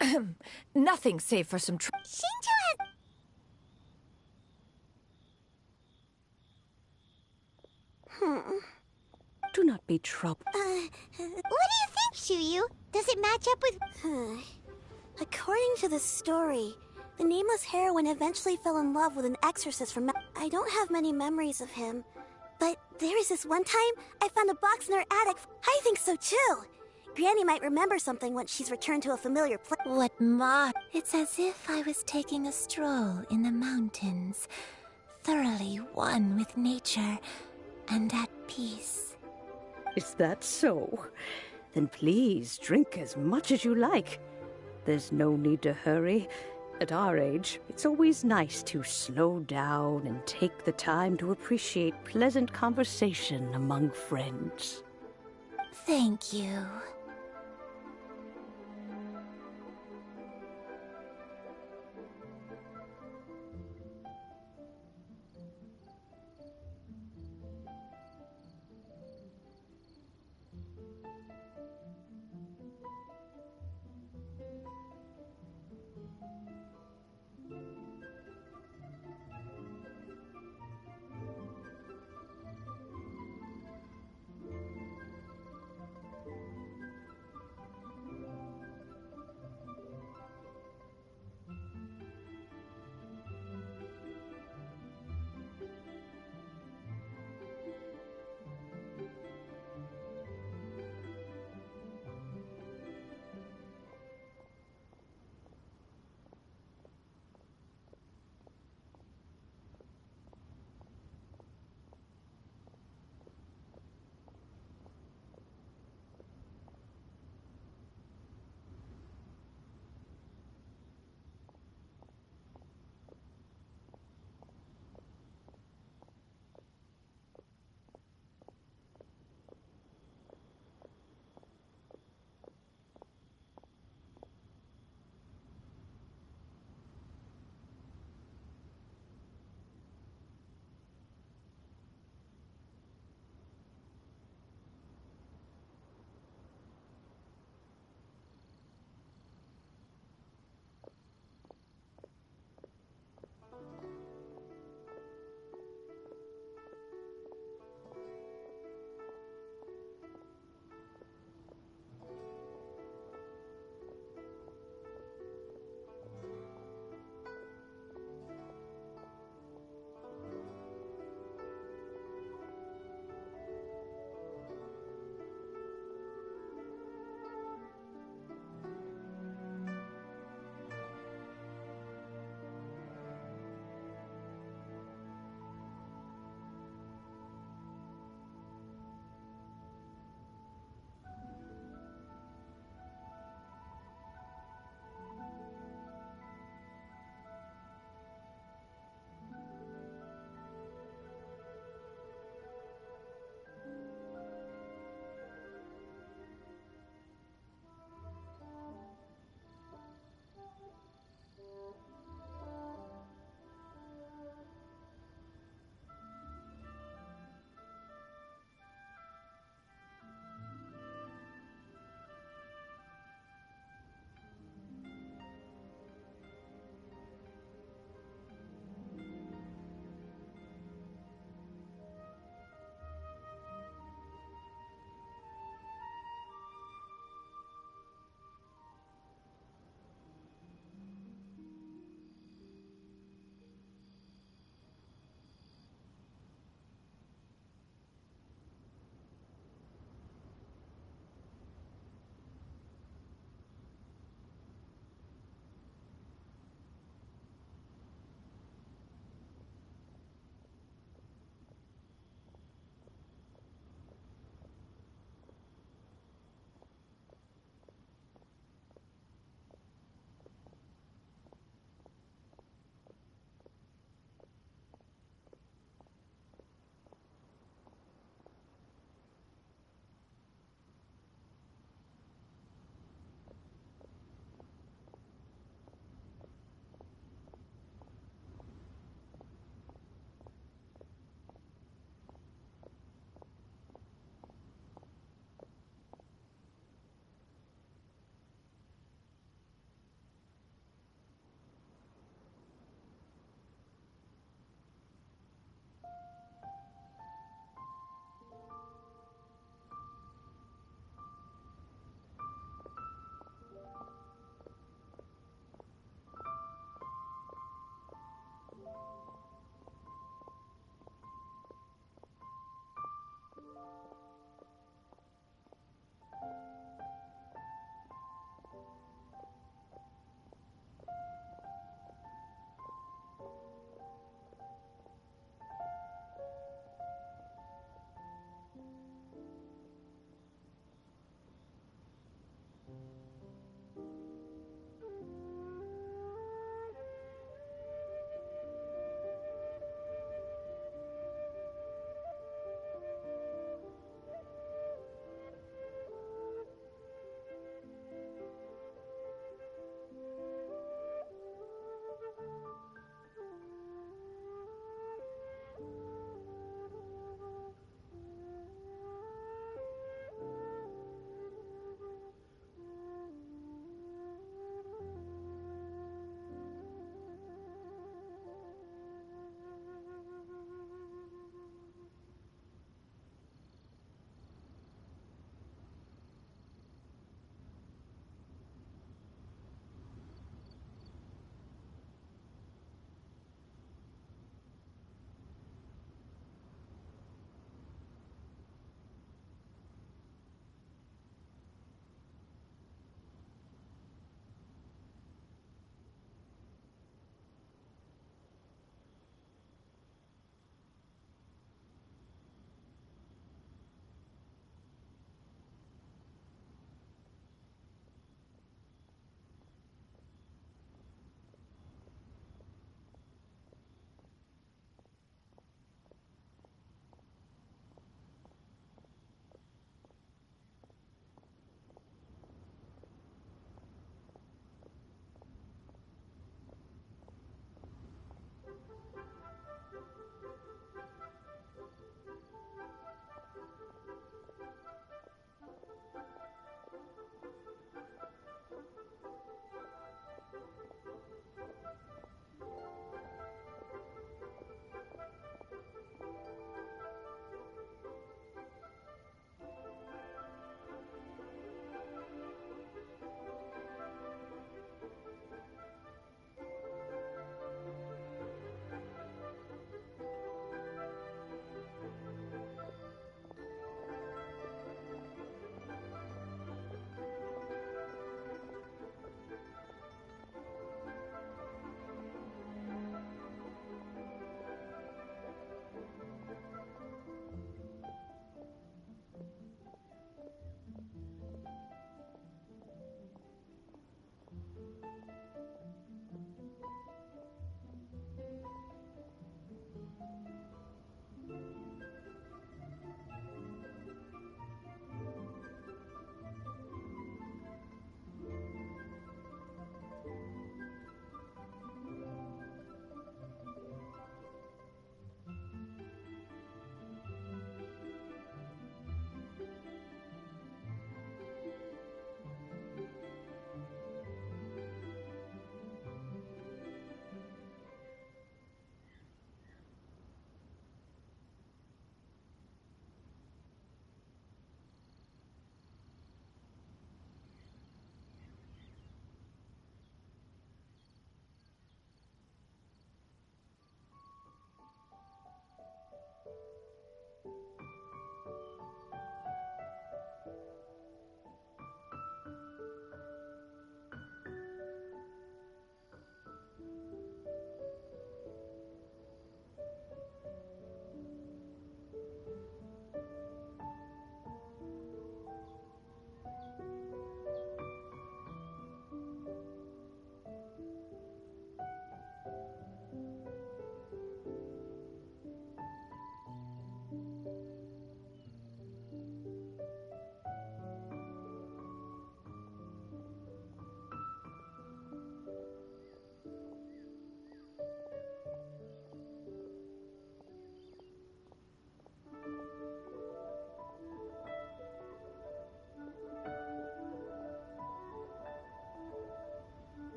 Madam P. Nothing save for some. Xingqiu has. Do not be troubled. What do you think, Shuyu? Does it match up with? According to the story, the nameless heroine eventually fell in love with an exorcist from. I don't have many memories of him, but there was this one time I found a box in her attic. I think so too. Granny might remember something once she's returned to a familiar place. What ma? It's as if I was taking a stroll in the mountains, thoroughly one with nature and at peace. Is that so? Then please drink as much as you like. There's no need to hurry. At our age, it's always nice to slow down and take the time to appreciate pleasant conversation among friends. Thank you.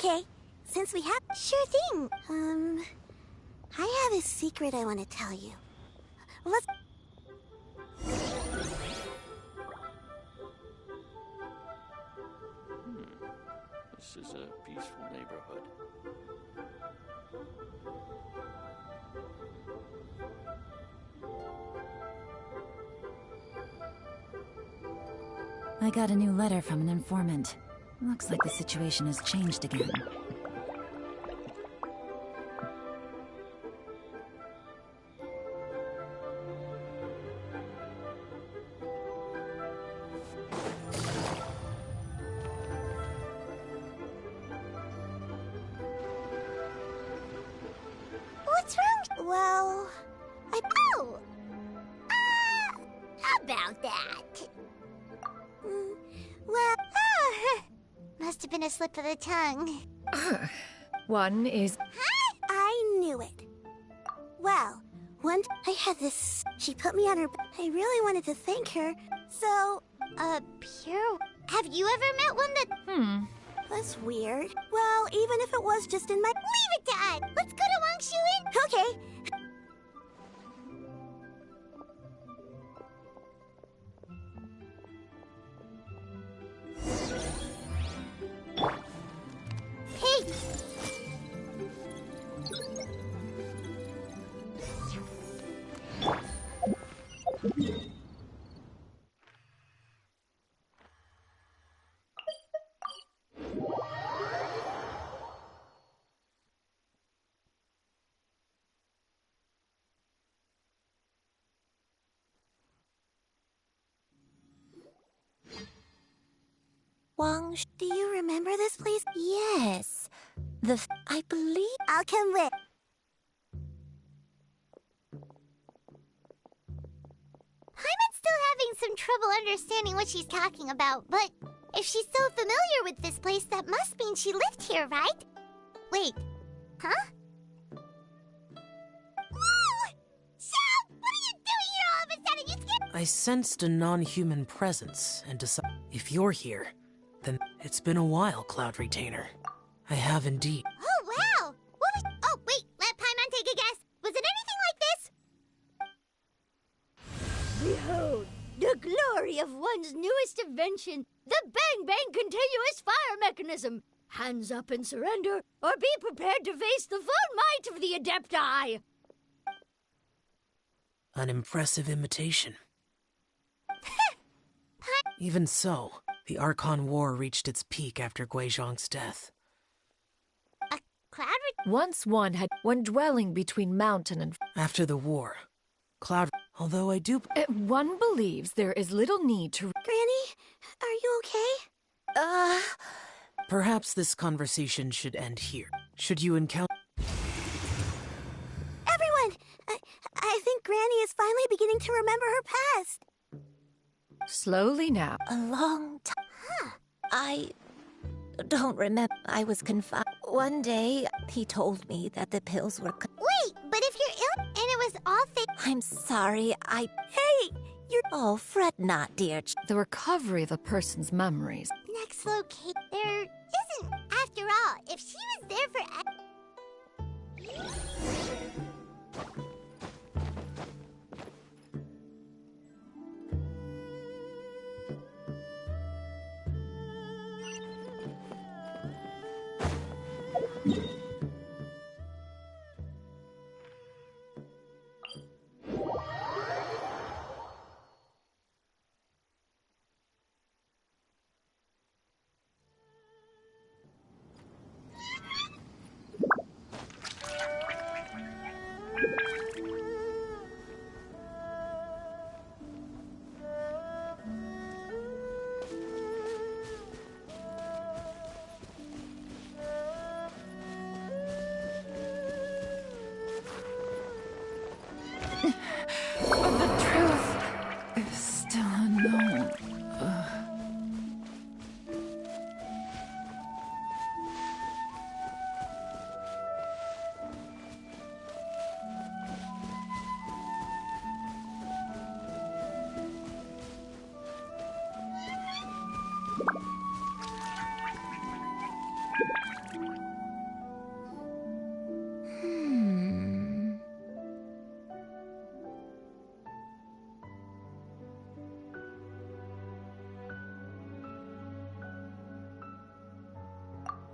Okay, since we have... Sure thing. I have a secret I want to tell you. Let's... This is a peaceful neighborhood. I got a new letter from an informant. Looks like the situation has changed again. What's wrong? Well, Oh! About that. Well... Must have been a slip of the tongue. One is... I knew it. Well, once I had this... She put me on her... I really wanted to thank her, so... Pure... Have you ever met one that... That's weird. Well, even if it was just in my... Leave it to us! Let's go to Wang Shuin! Okay. Hey! Wang, do you remember this place? yes. I believe... I'll come with. Paimon's still having some trouble understanding what she's talking about, but if she's so familiar with this place, that must mean she lived here, right? Wait, huh? Whoa! Shao! What are you doing here all of a sudden? You scared... I sensed a non-human presence and decided if you're here, then it's been a while, Cloud Retainer. I have indeed. Oh, wow! What was... Oh, wait, let Paimon take a guess. Was it anything like this? Behold, the glory of one's newest invention, the Bang Bang Continuous Fire Mechanism. Hands up and surrender, or be prepared to face the full might of the Adepti. An impressive imitation. Even so, the Archon War reached its peak after Guizhong's death. Once one had one dwelling between mountain and... After the war, Cloud... Although I do... One believes there is little need to... Granny, are you okay? Perhaps this conversation should end here. Should you encounter... Everyone! I think Granny is finally beginning to remember her past. Slowly now. A long time. I don't remember. I was confined. One day, he told me that the pills were... Wait, but if you're ill and it was all fake... I'm sorry, Hey! You're... Oh, fret not, dear. The recovery of a person's memories. Next location... There isn't... After all, if she was there for...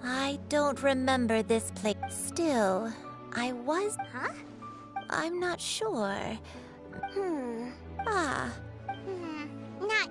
I don't remember this place. Still, I was... Huh? I'm not sure. Ah. Not...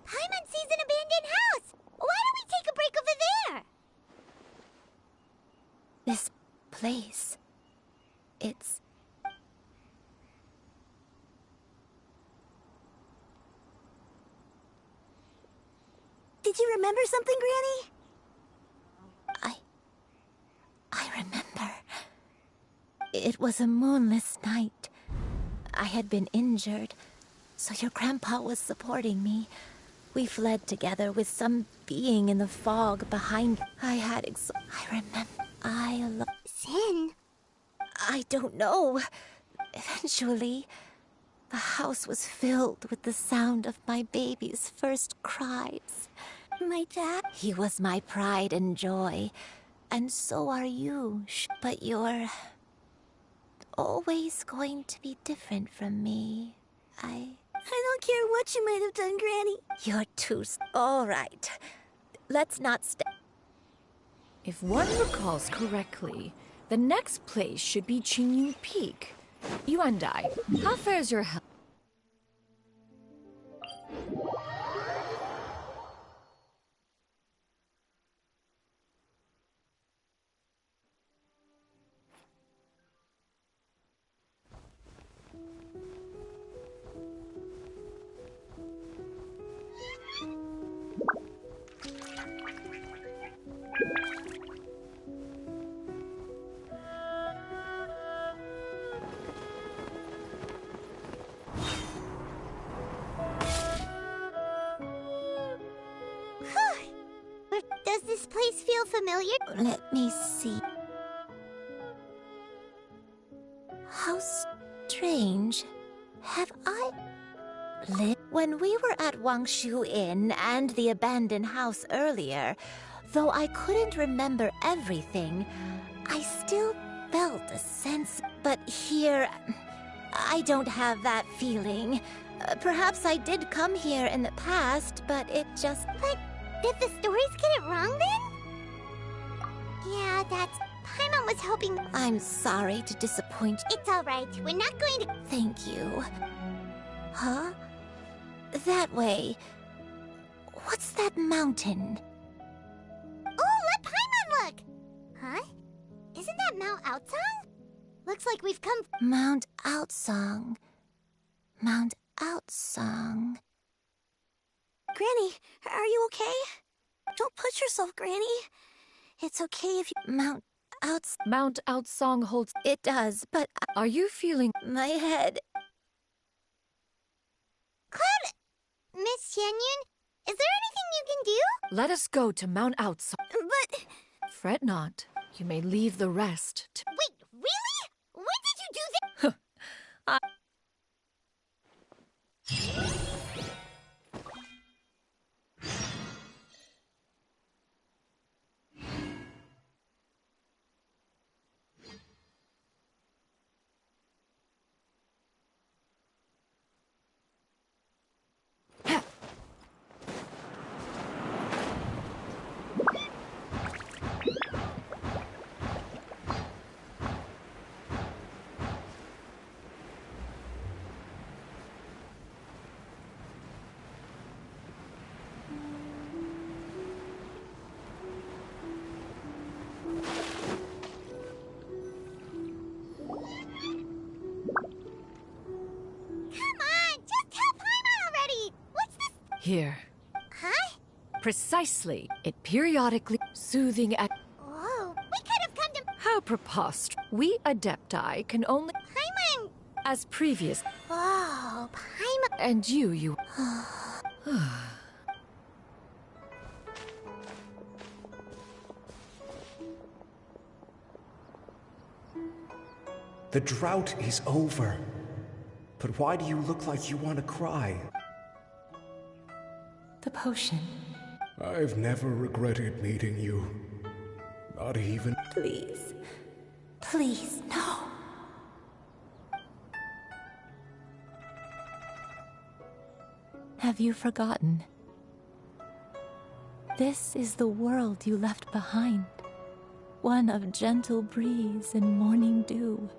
Paimon sees an abandoned house! Why don't we take a break over there? This place. It's... Did you remember something, Granny? I remember. It was a moonless night. I had been injured, so your grandpa was supporting me. We fled together with some being in the fog behind. I remember. Sin? I don't know. Eventually, the house was filled with the sound of my baby's first cries. My dad? He was my pride and joy. And so are you. But you're always going to be different from me. I don't care what you might have done, Granny. You're too... All right. Let's not If one recalls correctly, the next place should be Qingyun Peak. Yuan Dai, how fares your health? Does this place feel familiar? Let me see. How strange. Have I lived? When we were at Wangshu Inn and the abandoned house earlier, though I couldn't remember everything, I still felt a sense. But here, I don't have that feeling. Perhaps I did come here in the past, but it just... But did the stories get it wrong then? Yeah, that's... Paimon was hoping... I'm sorry to disappoint you. It's alright. We're not going to... Thank you. Huh? That way. What's that mountain? Oh, let Paimon look! Huh? Isn't that Mount Outsong? Looks like we've come... Mount Outsong. Mount Outsong. Granny, are you okay? Don't push yourself, Granny. It's okay if you... Mount Outsong holds... It does, but... Are you feeling... My head... Cloud... Miss Xianyun, is there anything you can do? Let us go to Mount Outsong. But... Fret not. You may leave the rest to... Wait, really? When did you do that? Here. Huh? Precisely. It periodically soothing at. Whoa, we could have come to How preposterous. We Adepti can only. Paimon! As previous. Whoa, Paimon. And you. The drought is over. But why do you look like you want to cry? The potion. I've never regretted meeting you. Not even... Please. Please, no. Have you forgotten? This is the world you left behind. One of gentle breeze and morning dew.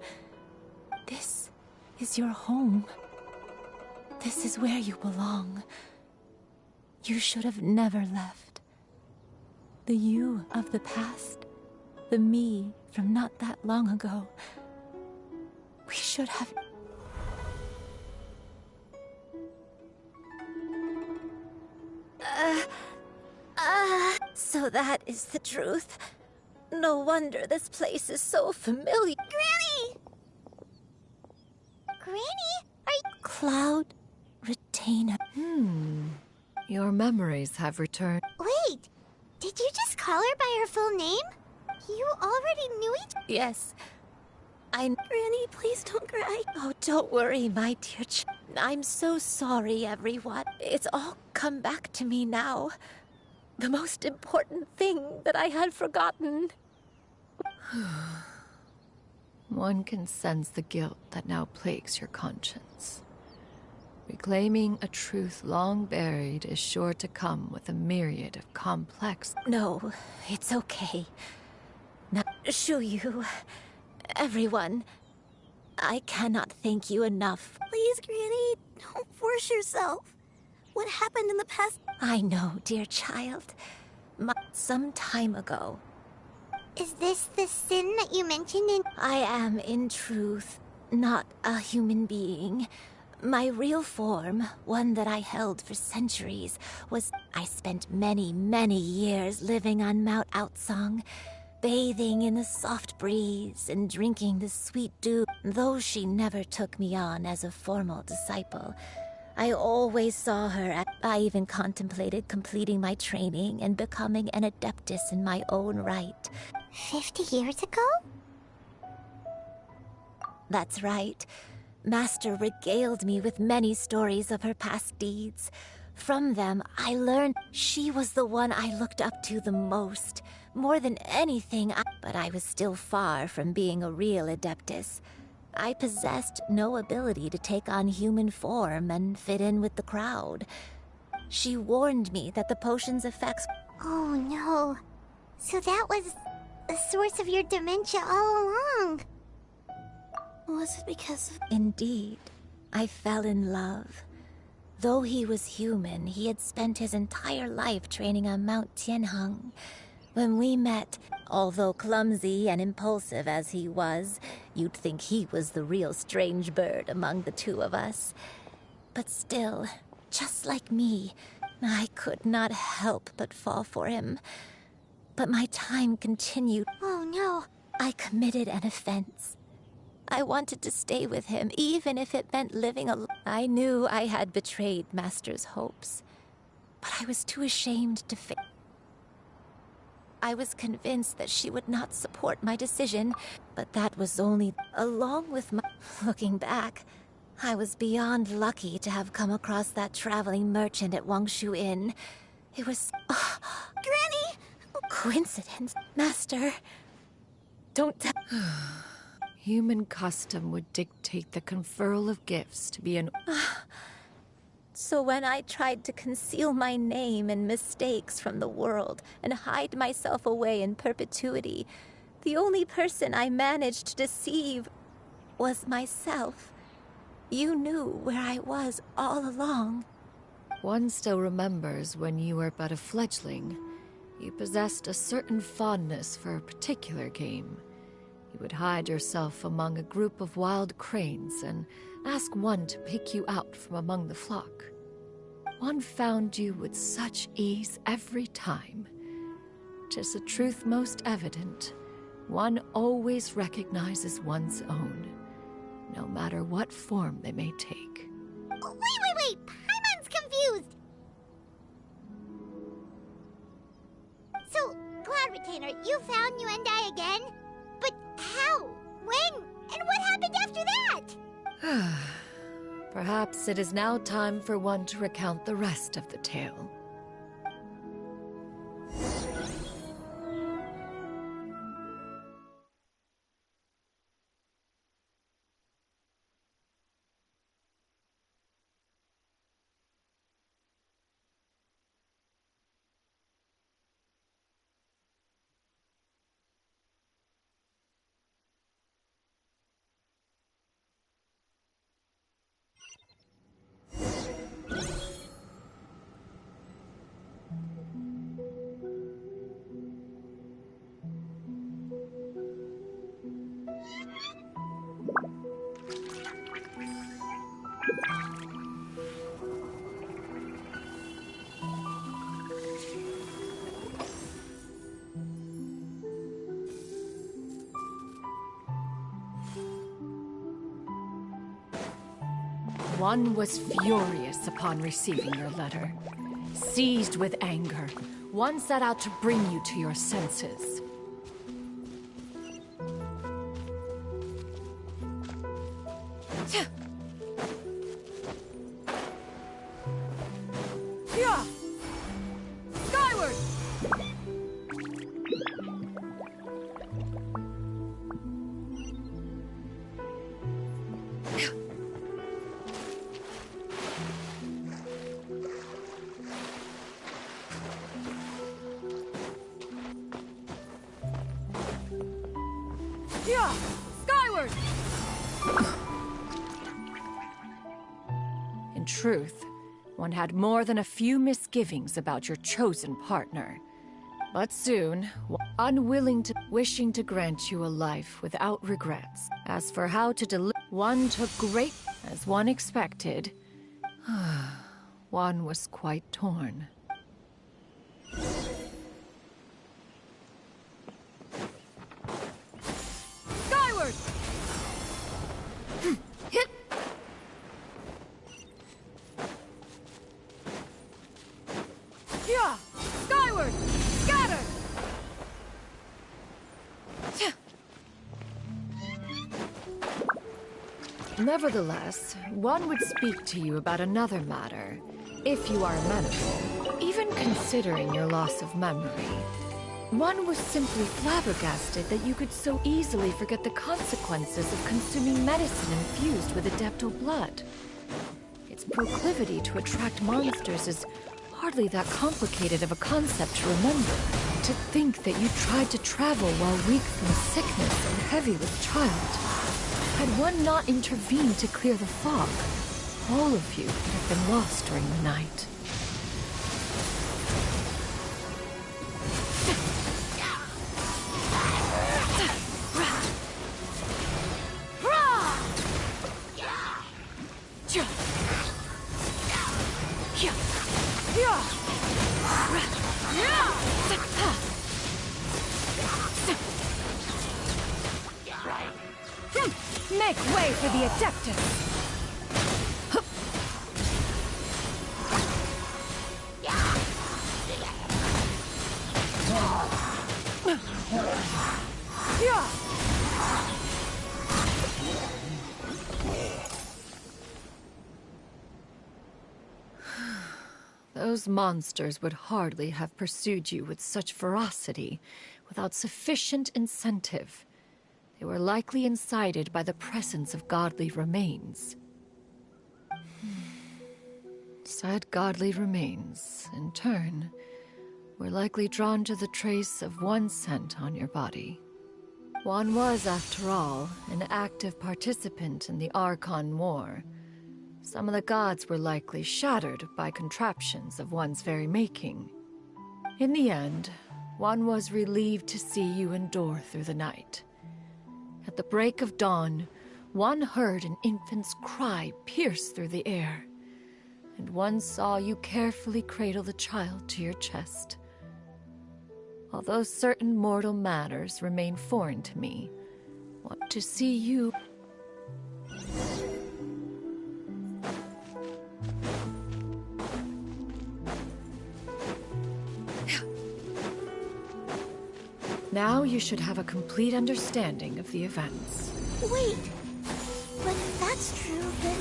This is your home. This is where you belong. You should have never left. The you of the past, the me from not that long ago. We should have... So that is the truth. No wonder this place is so familiar. Granny! Granny? Are you... Cloud Retainer. Your memories have returned. Wait! Did you just call her by her full name? You already knew each... Yes. Granny, please don't cry. Oh, don't worry, my dear I'm so sorry, everyone. It's all come back to me now. The most important thing that I had forgotten. One can sense the guilt that now plagues your conscience. Reclaiming a truth long buried is sure to come with a myriad of complex... No, it's okay. Now, Shuyu, everyone, I cannot thank you enough. Please, Granny, don't force yourself. What happened in the past? I know, dear child. Some time ago. Is this the sin that you mentioned in... I am, in truth, not a human being. My real form, one that I held for centuries, was... I spent many, many years living on Mount Outsong, bathing in the soft breeze and drinking the sweet dew. Though she never took me on as a formal disciple, I always saw her. I even contemplated completing my training and becoming an adeptus in my own right. 50 years ago? That's right. Master regaled me with many stories of her past deeds. From them, I learned she was the one I looked up to the most. More than anything, but I was still far from being a real adeptus. I possessed no ability to take on human form and fit in with the crowd. She warned me that the potion's effects... Oh no. So that was the source of your dementia all along. Was it because of... Indeed. I fell in love. Though he was human, he had spent his entire life training on Mount Tianheng. When we met, although clumsy and impulsive as he was, you'd think he was the real strange bird among the two of us. But still, just like me, I could not help but fall for him. But my time continued. Oh no. I committed an offense. I wanted to stay with him, even if it meant living alone. I knew I had betrayed Master's hopes, but I was too ashamed to face. I was convinced that she would not support my decision, but that was only... Along with my... Looking back, I was beyond lucky to have come across that traveling merchant at Wangshu Inn. It was... Granny! Coincidence. Master, don't tell... Human custom would dictate the conferral of gifts to be an... So when I tried to conceal my name and mistakes from the world and hide myself away in perpetuity, the only person I managed to deceive was myself. You knew where I was all along. One still remembers when you were but a fledgling. You possessed a certain fondness for a particular game. You would hide yourself among a group of wild cranes and ask one to pick you out from among the flock. one found you with such ease every time. 'Tis a truth most evident. One always recognizes one's own, no matter what form they may take. Wait! Paimon's confused! So, Cloud Retainer, you found Yuendai again? But how? When? And what happened after that? Perhaps it is now time for one to recount the rest of the tale. One was furious upon receiving your letter. Seized with anger, one set out to bring you to your senses. Skyward! Skyward! In truth, one had more than a few misgivings about your chosen partner. But soon, wishing to grant you a life without regrets. As for how to deliver, one took great, as one expected. One was quite torn. Skyward! Hit! Yeah! Skyward! Scatter! Nevertheless, one would speak to you about another matter, if you are amenable. Even considering your loss of memory, one was simply flabbergasted that you could so easily forget the consequences of consuming medicine infused with Adeptal blood. Its proclivity to attract monsters is hardly that complicated of a concept to remember. To think that you tried to travel while weak from sickness and heavy with child. Had one not intervened to clear the fog, all of you would have been lost during the night. Make way for the Adeptus! Those monsters would hardly have pursued you with such ferocity without sufficient incentive. They were likely incited by the presence of godly remains. Said godly remains, in turn, were likely drawn to the trace of one scent on your body. One was, after all, an active participant in the Archon War. Some of the gods were likely shattered by contraptions of one's very making. In the end, one was relieved to see you endure through the night. At the break of dawn, one heard an infant's cry pierce through the air. and one saw you carefully cradle the child to your chest. Although certain mortal matters remain foreign to me, want to see you. Now you should have a complete understanding of the events. Wait! But if that's true, then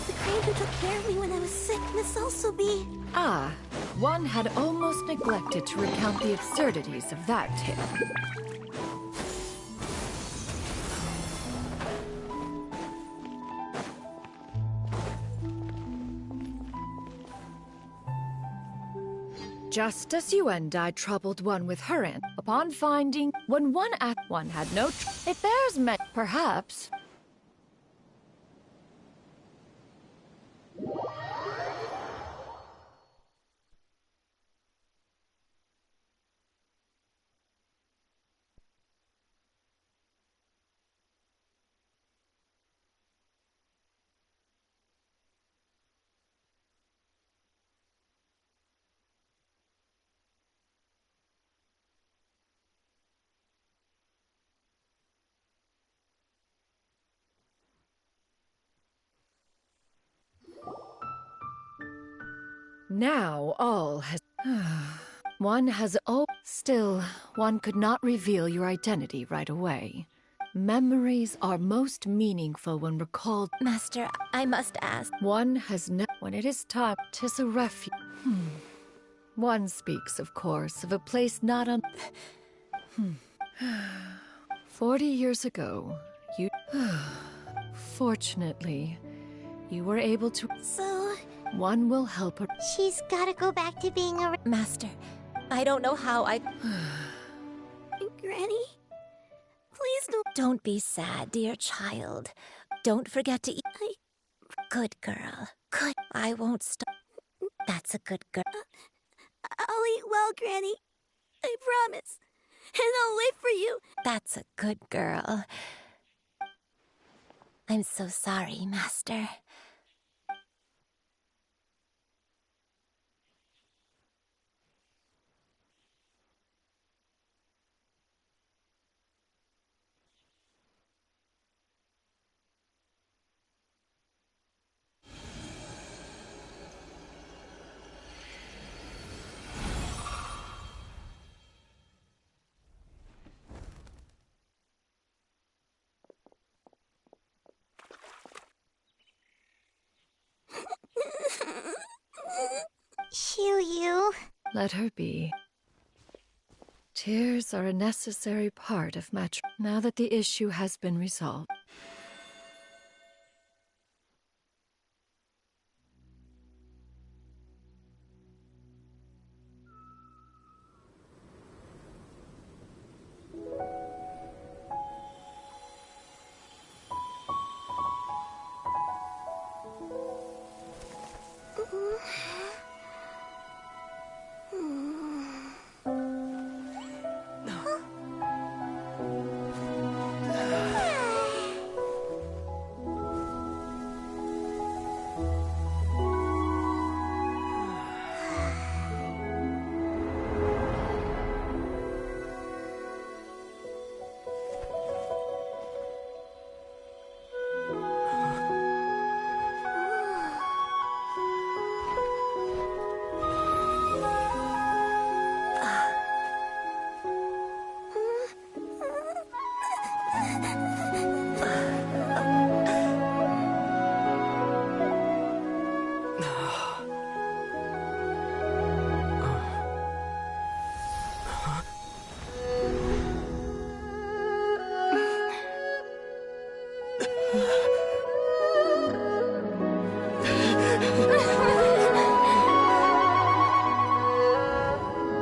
the crane who took care of me when I was sick must also be... Ah, one had almost neglected to recount the absurdities of that tale. Just as you and I troubled one with her aunt, upon finding when one had no it bears perhaps. Now all has... one has... Oh, still, one could not reveal your identity right away. Memories are most meaningful when recalled... Master, I must ask. One has when it is time, 'tis a refuge. One speaks, of course, of a place not on... 40 years ago, you... Fortunately, you were able to... So... One will help her. She's gotta go back to being a... Master, I don't know how I... Granny? Please don't... Don't be sad, dear child. Don't forget to eat... Good girl. Good. I won't stop. That's a good girl. I'll eat well, Granny. I promise. And I'll wait for you. That's a good girl. I'm so sorry, Master. Xiuyu. Let her be. Tears are a necessary part of matrimony. Now that the issue has been resolved.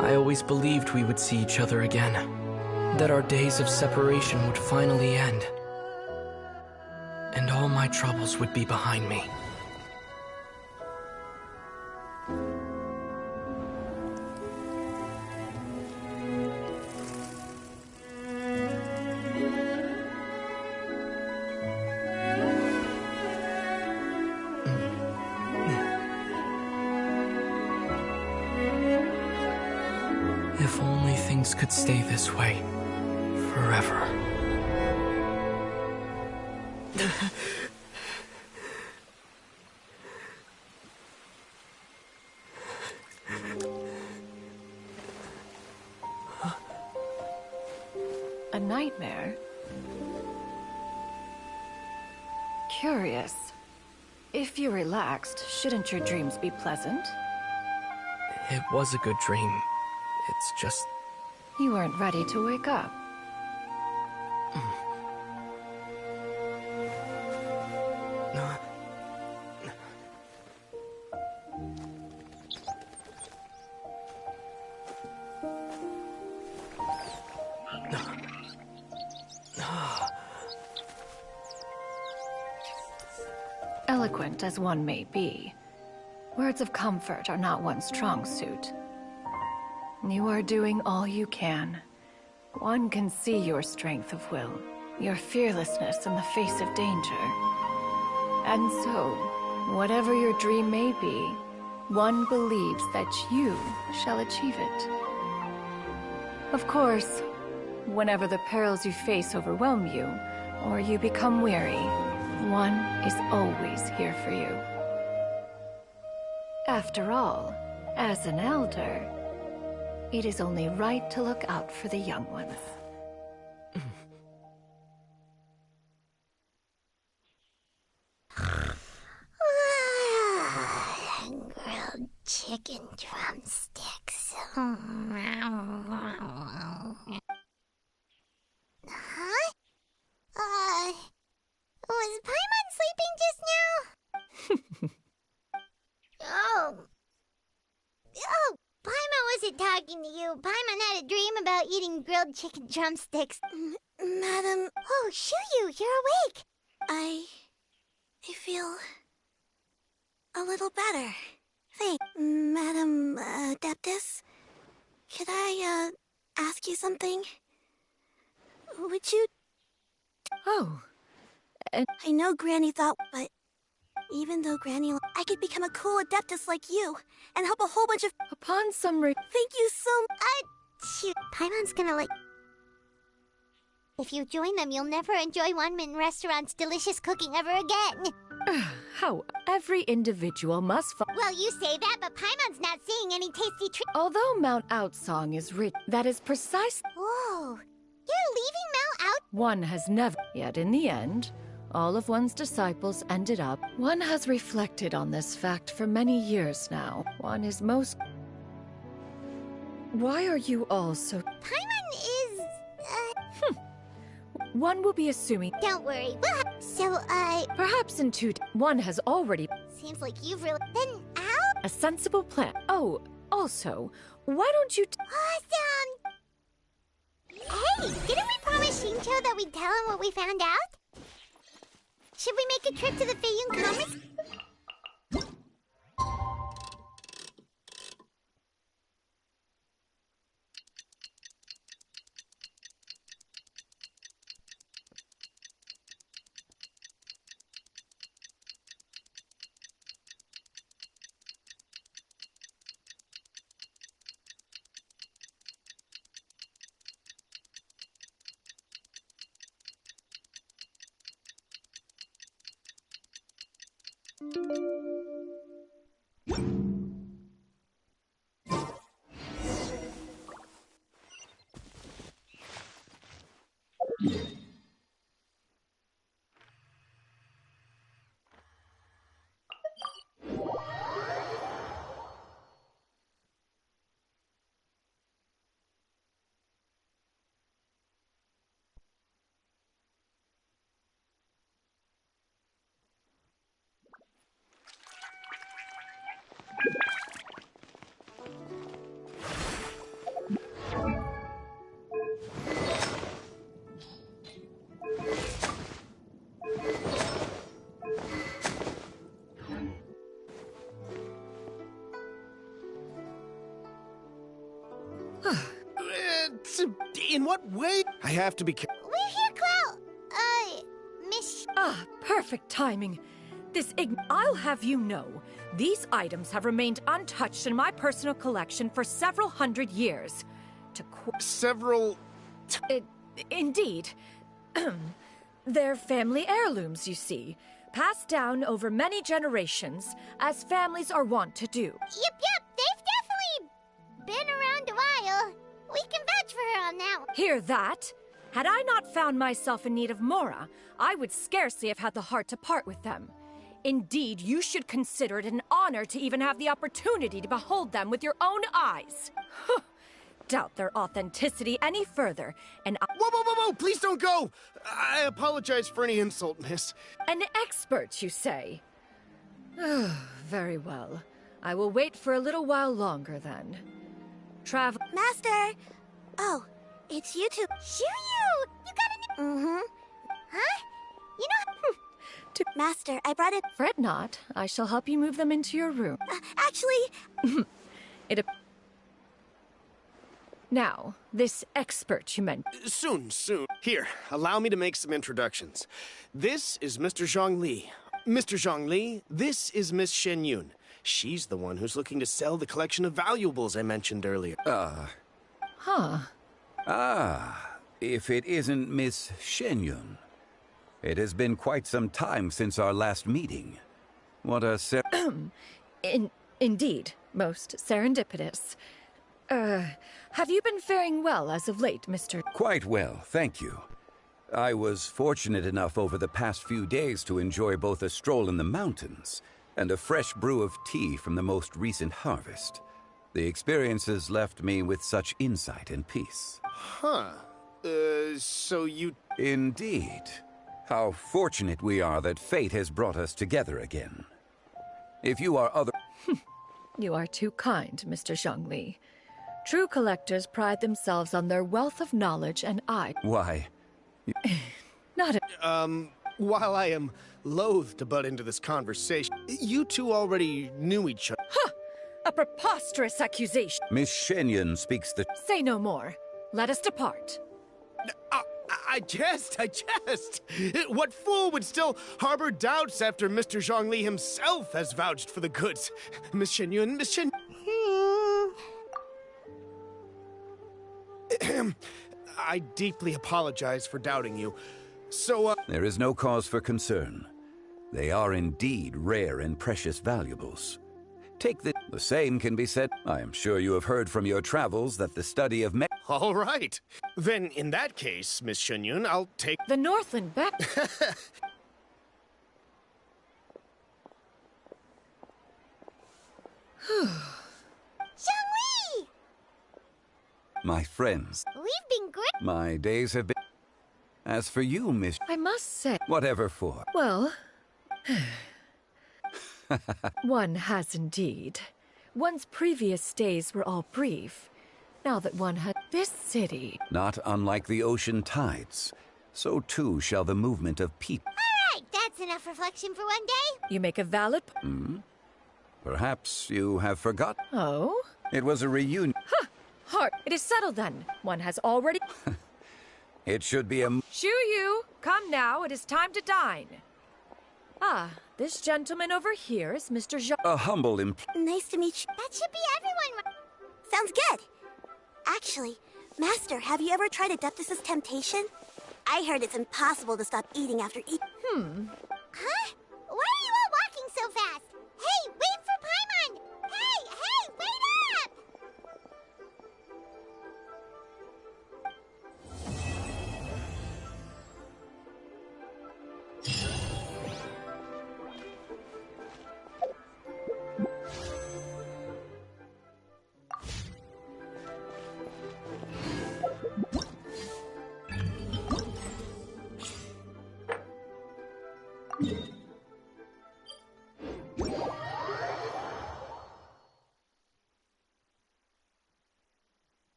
I always believed we would see each other again, that our days of separation would finally end, and all my troubles would be behind me. things could stay this way forever. A nightmare? Curious. If you're relaxed, shouldn't your dreams be pleasant? It was a good dream. It's just... You weren't ready to wake up. Eloquent as one may be, words of comfort are not one's strong suit. You are doing all you can. One can see your strength of will, your fearlessness in the face of danger. And so, whatever your dream may be, one believes that you shall achieve it. Of course, whenever the perils you face overwhelm you, or you become weary, one is always here for you. After all, as an elder, it is only right to look out for the young ones. Grilled chicken drumsticks. Huh? Was Paimon sleeping just now? Oh, Paimon wasn't talking to you. Paimon had a dream about eating grilled chicken drumsticks. Madam... Oh, Shuyu, you're awake. I feel... a little better. Thanks. Madam Adeptus, could I, ask you something? Would you... Oh. I know Granny thought, but... even though Granny... I could become a cool Adeptus like you, and help a whole bunch of... Upon some Thank you so Shoot, Paimon's gonna like... If you join them, you'll never enjoy One-Man Restaurant's delicious cooking ever again. How every individual must Well, you say that, but Paimon's not seeing any tasty treats. Although Mount Outsong is rich, that is precise. Whoa, you're leaving Mount Out? One has never... Yet in the end, all of one's disciples ended up... One has reflected on this fact for many years now. One is most... Why are you all so... Paimon is... One will be assuming... Don't worry, So, Perhaps in one has already... Seems like you've really... Then out? A sensible plan. Oh, also, why don't you... Awesome! Hey, didn't we promise Shincho that we'd tell him what we found out? Should we make a trip to the Feiyun Comics? In what way? I have to be careful. We're here, Cloud. Miss... perfect timing. I'll have you know, these items have remained untouched in my personal collection for several hundred years. to several... Indeed. They're family heirlooms, you see. Passed down over many generations, as families are wont to do. Yep, they've definitely been around a while. We can vouch for her on that one. Hear that? Had I not found myself in need of Mora, I would scarcely have had the heart to part with them. Indeed, you should consider it an honor to even have the opportunity to behold them with your own eyes. Doubt their authenticity any further, and Whoa! Please don't go! I apologize for any insult, miss. An expert, you say? Very well. I will wait for a little while longer, then. Master! Oh, it's you two. Shiryu! You got an... Mm-hmm. Huh? You know... Master, I brought it... Fret not. I shall help you move them into your room. Actually... Now, this expert you meant... Soon. Here, allow me to make some introductions. This is Mr. Zhongli. Mr. Zhongli, this is Miss Shen Yun. She's the one who's looking to sell the collection of valuables I mentioned earlier. If it isn't Miss Shen Yun. It has been quite some time since our last meeting. What a Indeed, most serendipitous. Have you been faring well as of late, Mr.? Quite well, thank you. I was fortunate enough over the past few days to enjoy both a stroll in the mountains and a fresh brew of tea from the most recent harvest. The experiences left me with such insight and peace. So you... Indeed. How fortunate we are that fate has brought us together again. If you are other... You are too kind, Mr. Zhongli. True collectors pride themselves on their wealth of knowledge, and I... Why? Not a... While I am loath to butt into this conversation, you two already knew each other. A preposterous accusation! Miss Shen Yun speaks the... Say no more. Let us depart. I jest! What fool would still harbor doubts after Mr. Zhongli himself has vouched for the goods? Miss Shen Yun, Miss Shen... I deeply apologize for doubting you. So, There is no cause for concern. They are indeed rare and precious valuables. Take the same can be said. I am sure you have heard from your travels that the study of All right. Then, in that case, Miss Shen Yun, I'll take... The Northland back... Zhongli! My friends, We've been good. my days have been... As for you, Miss... I must say... Whatever for. Well... One has indeed. One's previous days were all brief. Now that one had this city... Not unlike the ocean tides, so too shall the movement of people. All right, that's enough reflection for one day. You make a valid... Perhaps you have forgotten. Oh? It was a reunion. Heart, it is settled then. One has already... It should be a... Shiryu, come now, it is time to dine. This gentleman over here is Mr. Zhang... A humble Nice to meet you. That should be everyone. Sounds good. Actually, Master, have you ever tried Adeptus' temptation? I heard it's impossible to stop eating after eating. Huh? Why are you all walking so fast? Hey, wait for Paimon! Hey, wait up!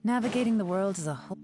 Navigating the world as a whole.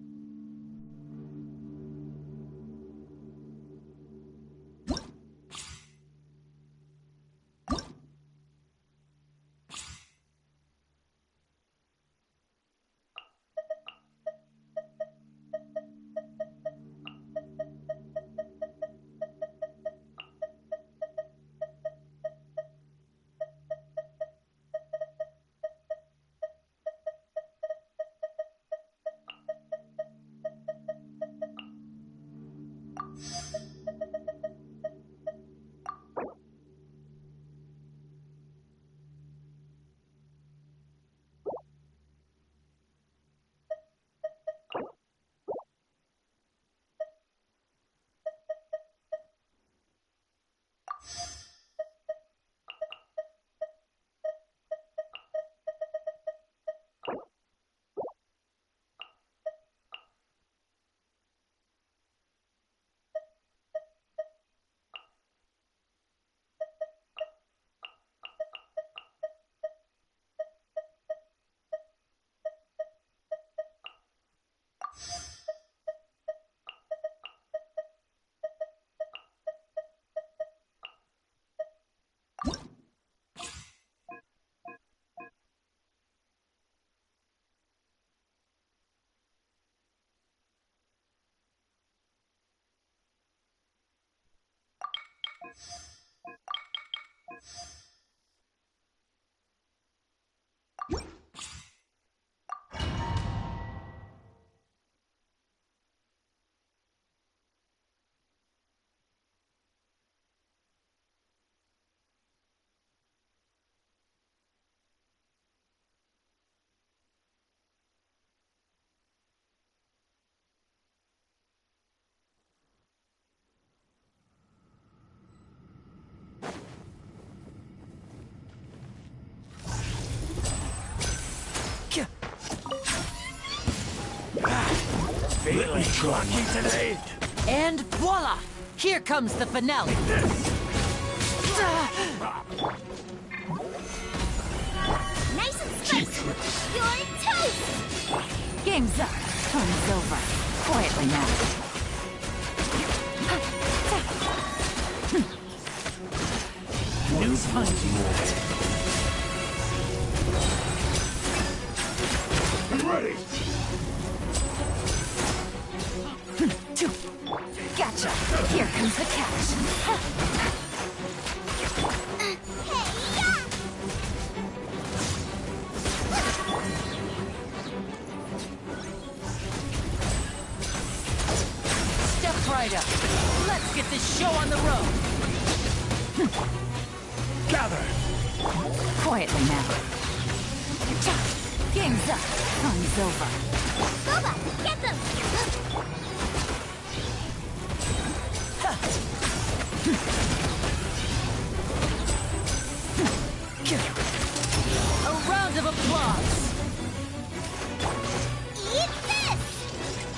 feeling lucky today. And voila! Here comes the finale. Nice and spicy. You're toast. Game's up. Fun's over. Quietly now. New punching bag. Ready. Gotcha. Here comes the catch. Step right up. Let's get this show on the road. Gather. Quietly now. Game's up. Fun's over. Boba, get them. A round of applause. Eat this.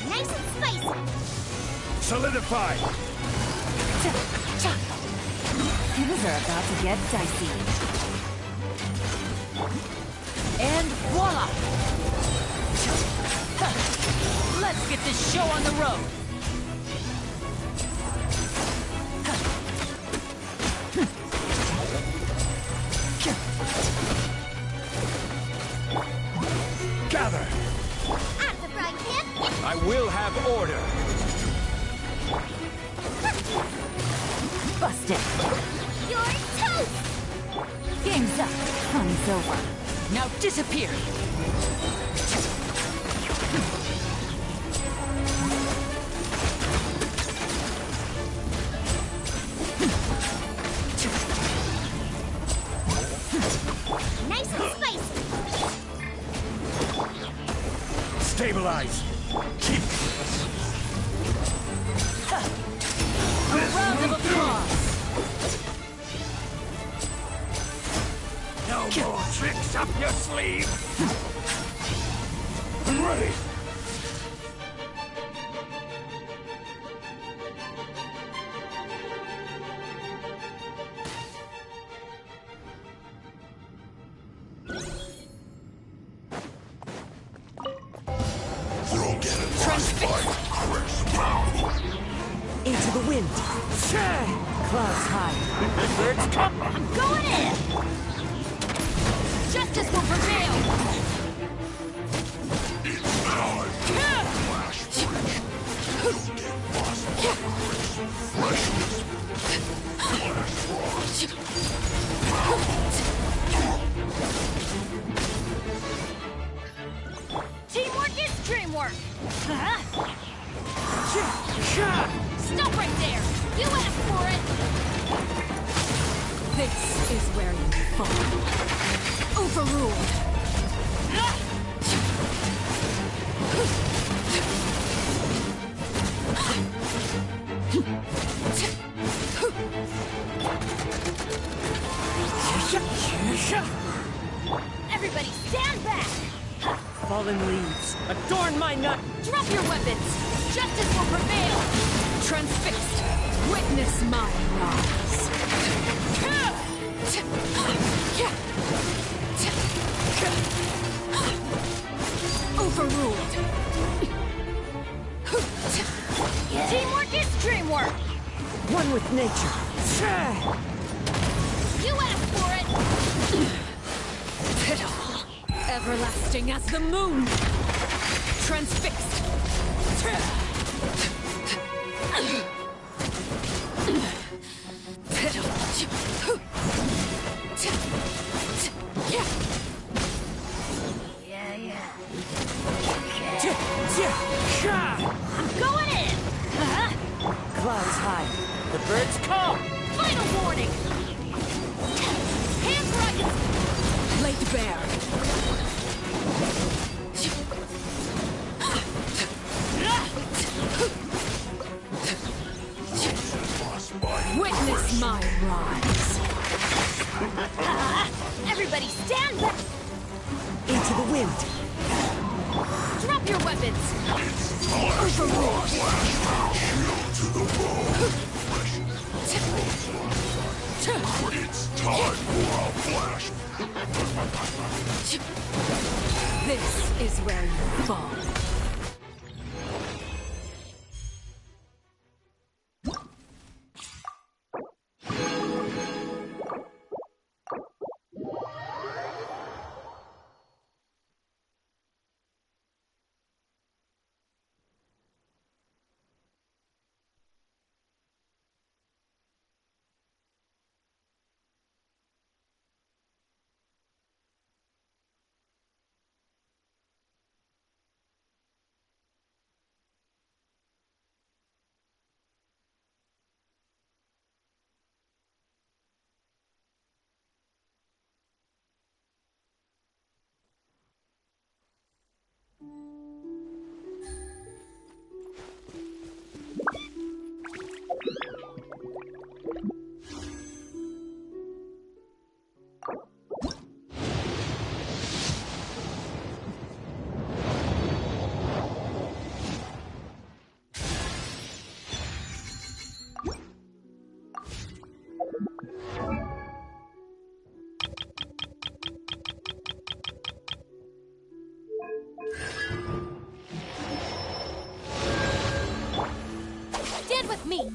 Nice and spicy. Solidify. Things are about to get dicey. And voila! Let's get this show on the road. Gather. At the frying pan. I will have order. Busted. You're toast. Game's up. Fun's over. Now disappear. Nice and spicy. Stabilize. Keep. A round of applause. No more tricks up your sleeve. Ready. Into the wind. Clouds high. Birds come. I'm going in. Justice will prevail. Teamwork is dreamwork. Stop right there. You asked for it. This is where you fall. Overruled. Everybody stand back. Fallen leaves. Adorn my nut. Drop your weapons. Justice will prevail. Transfixed. Witness my rise. Overruled. Teamwork is dreamwork. One with nature. You asked for it. Pitiful. Everlasting as the moon. Transfixed. I'm going in. Clouds high. The birds call. Final warning. Hands rugged. Laid bare. Witness my rise. Everybody stand back. Into the wind. Drop your weapons! It's time for a flash! This is where you fall. Stand with me!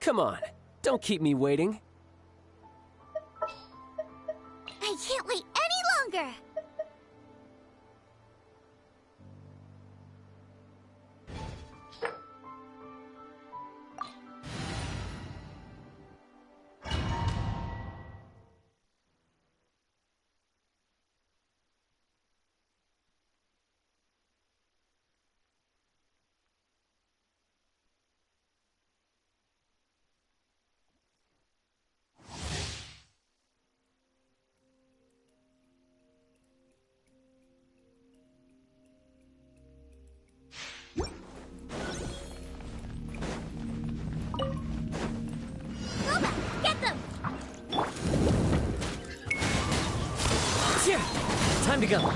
Come on, don't keep me waiting. I can't wait any longer! Time to go. Out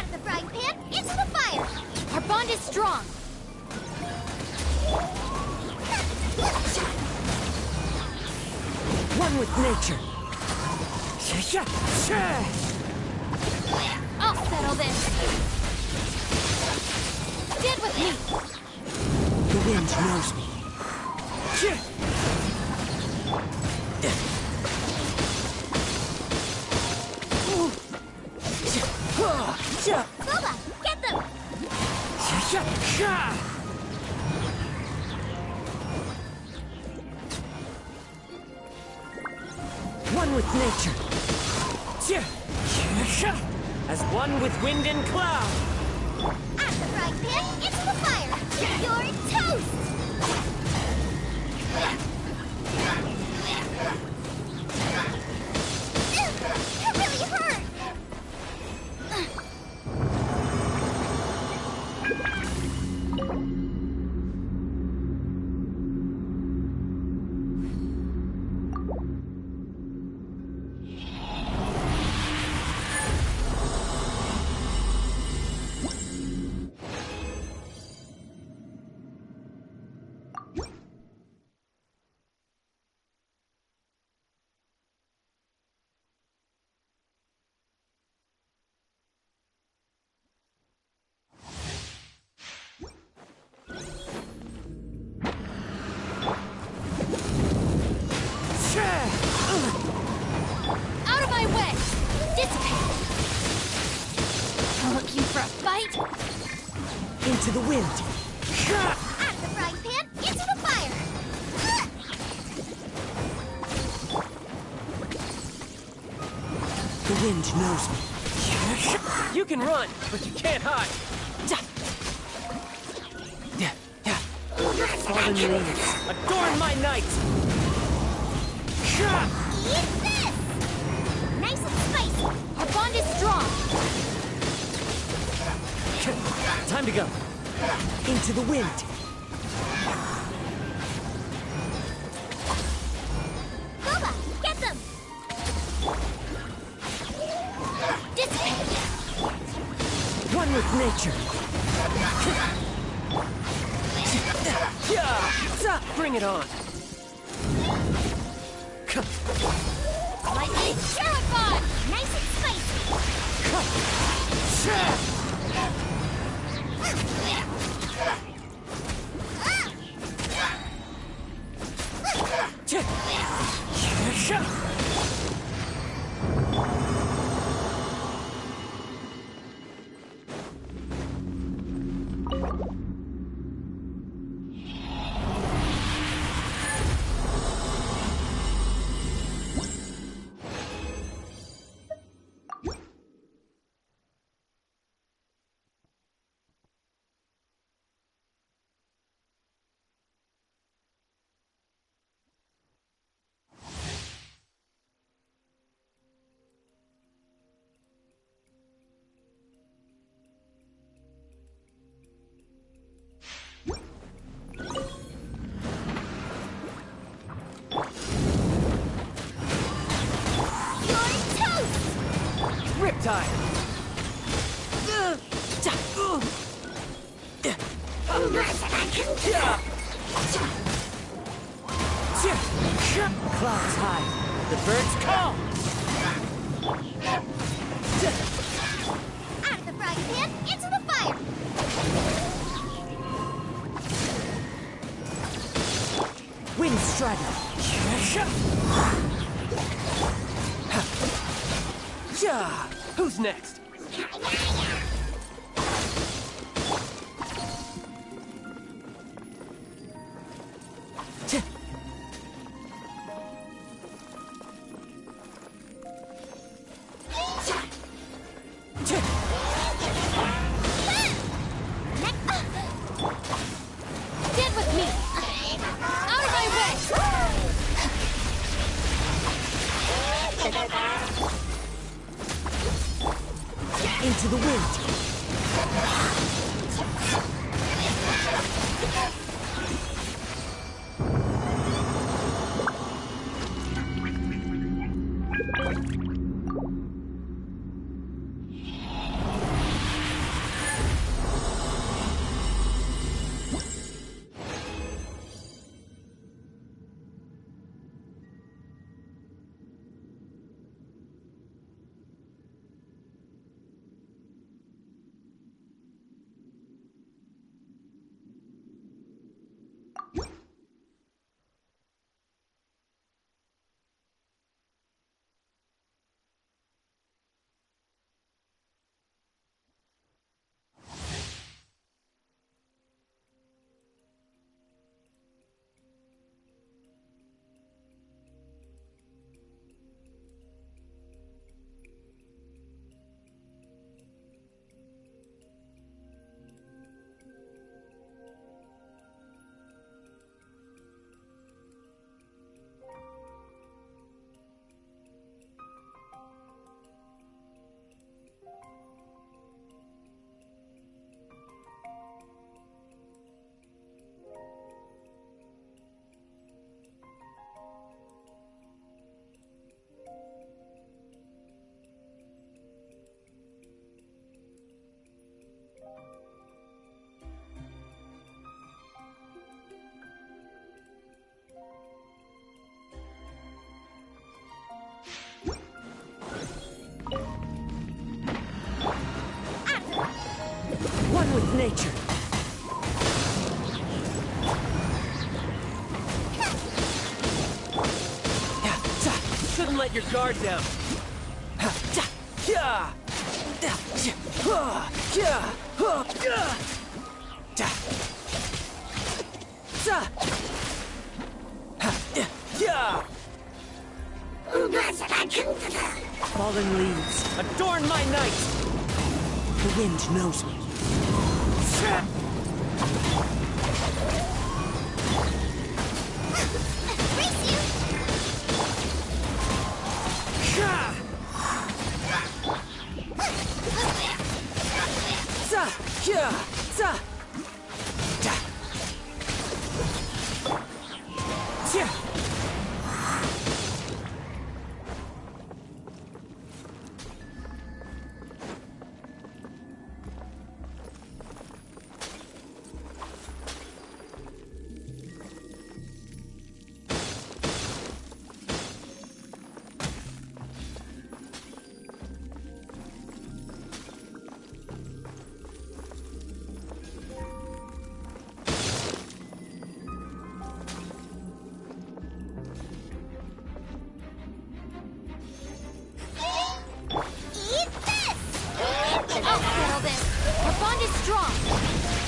of the frying pan, into the fire! Our bond is strong! One with nature. I'll settle this! Stand with me! The wind knows me. One with nature. As one with wind and cloud. At the frying pan, into the fire! You're toast! It really hurt! Out of my way! Dissipate! Looking for a fight? Into the wind. Out of the frying pan, into the fire! The wind knows me. You can run, but you can't hide. Fallen leaves, adorn my night. Eat this! Nice and spicy! Our bond is strong! Time to go. Into the wind. Boba, get them! Dissipate! One with nature. Bring it on. Lightning terrified! Nice and spicy! Riptide! Clouds high. The birds call! Out of the frying pan, into the fire! Wind strider. Who's next? Get with me! Out of my way! Into the wind. nature. Shouldn't let your guard down. Fallen leaves, adorn my night! The wind knows me.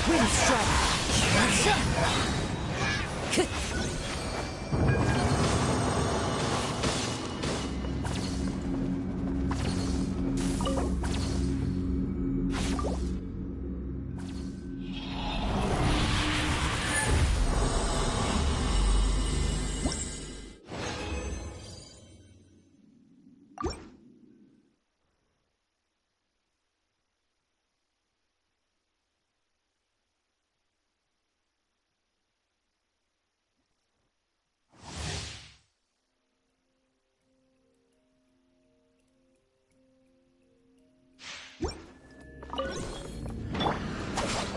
Wind strike!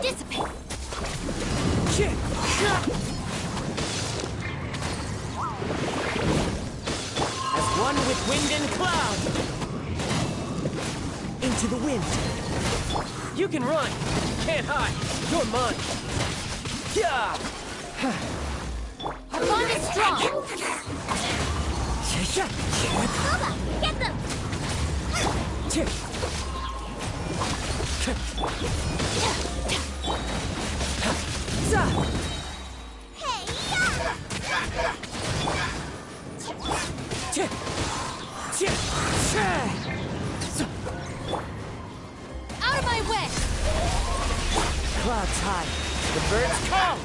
Dissipate! As one with wind and cloud! Into the wind! You can run! Can't hide! You're mine! Our bond is strong! Koba, get them! Out of my way! Clouds high. The birds call!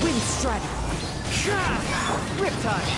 Wind strider! Riptide!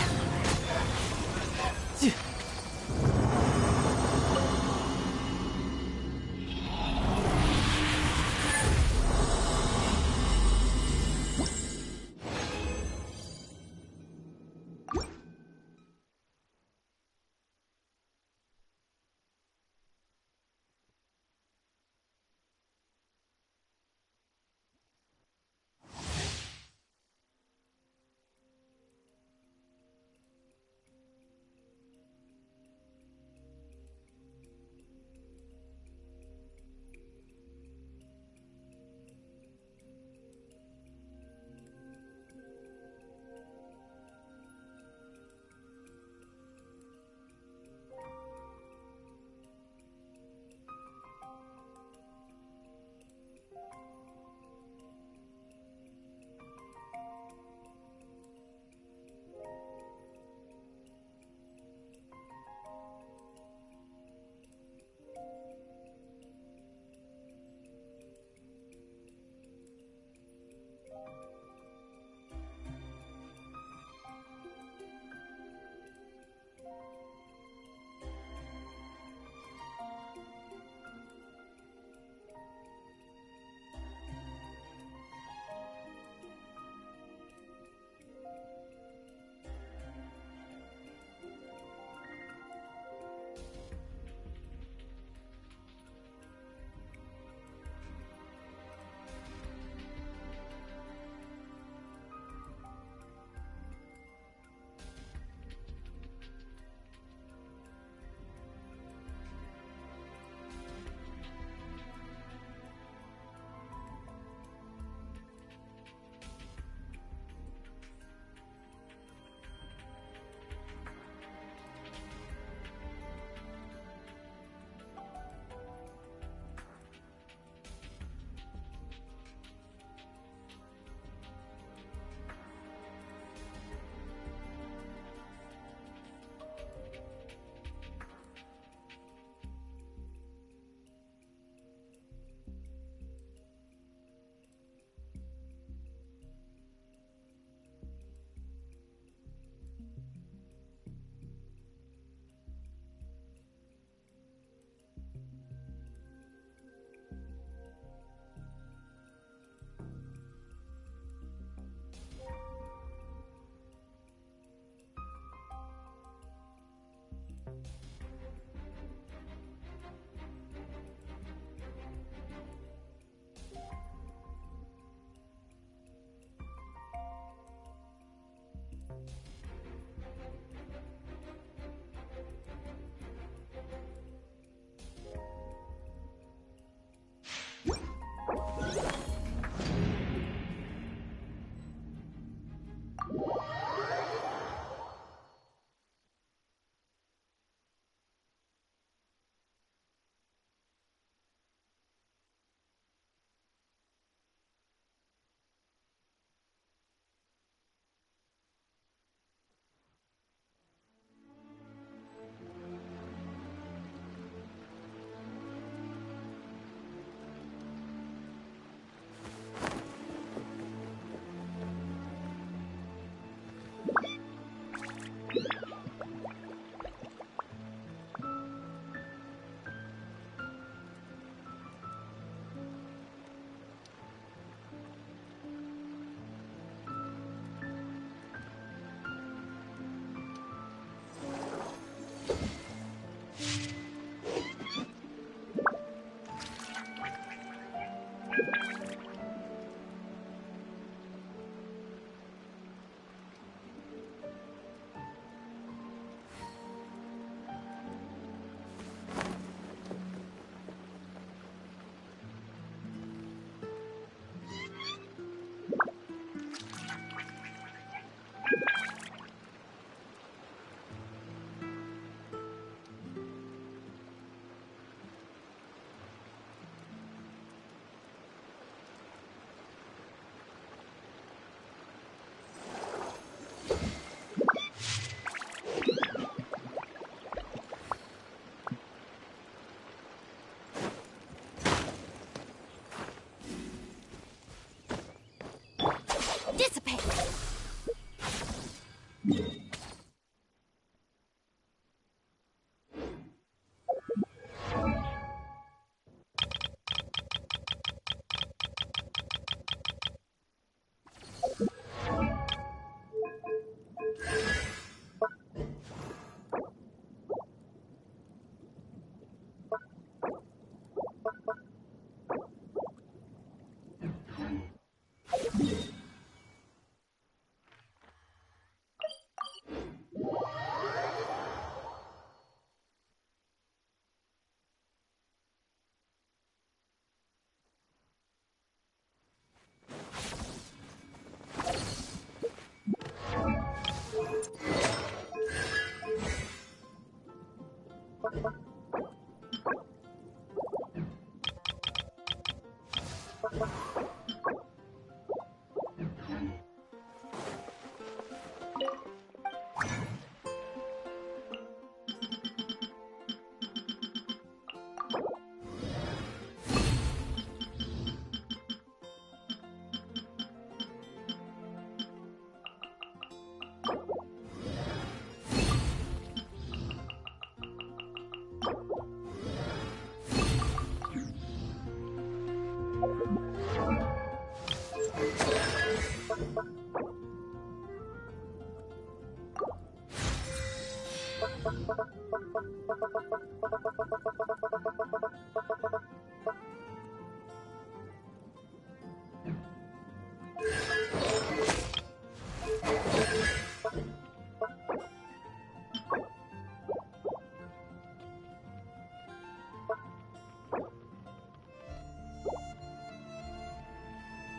Dissipate!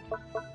Thank you.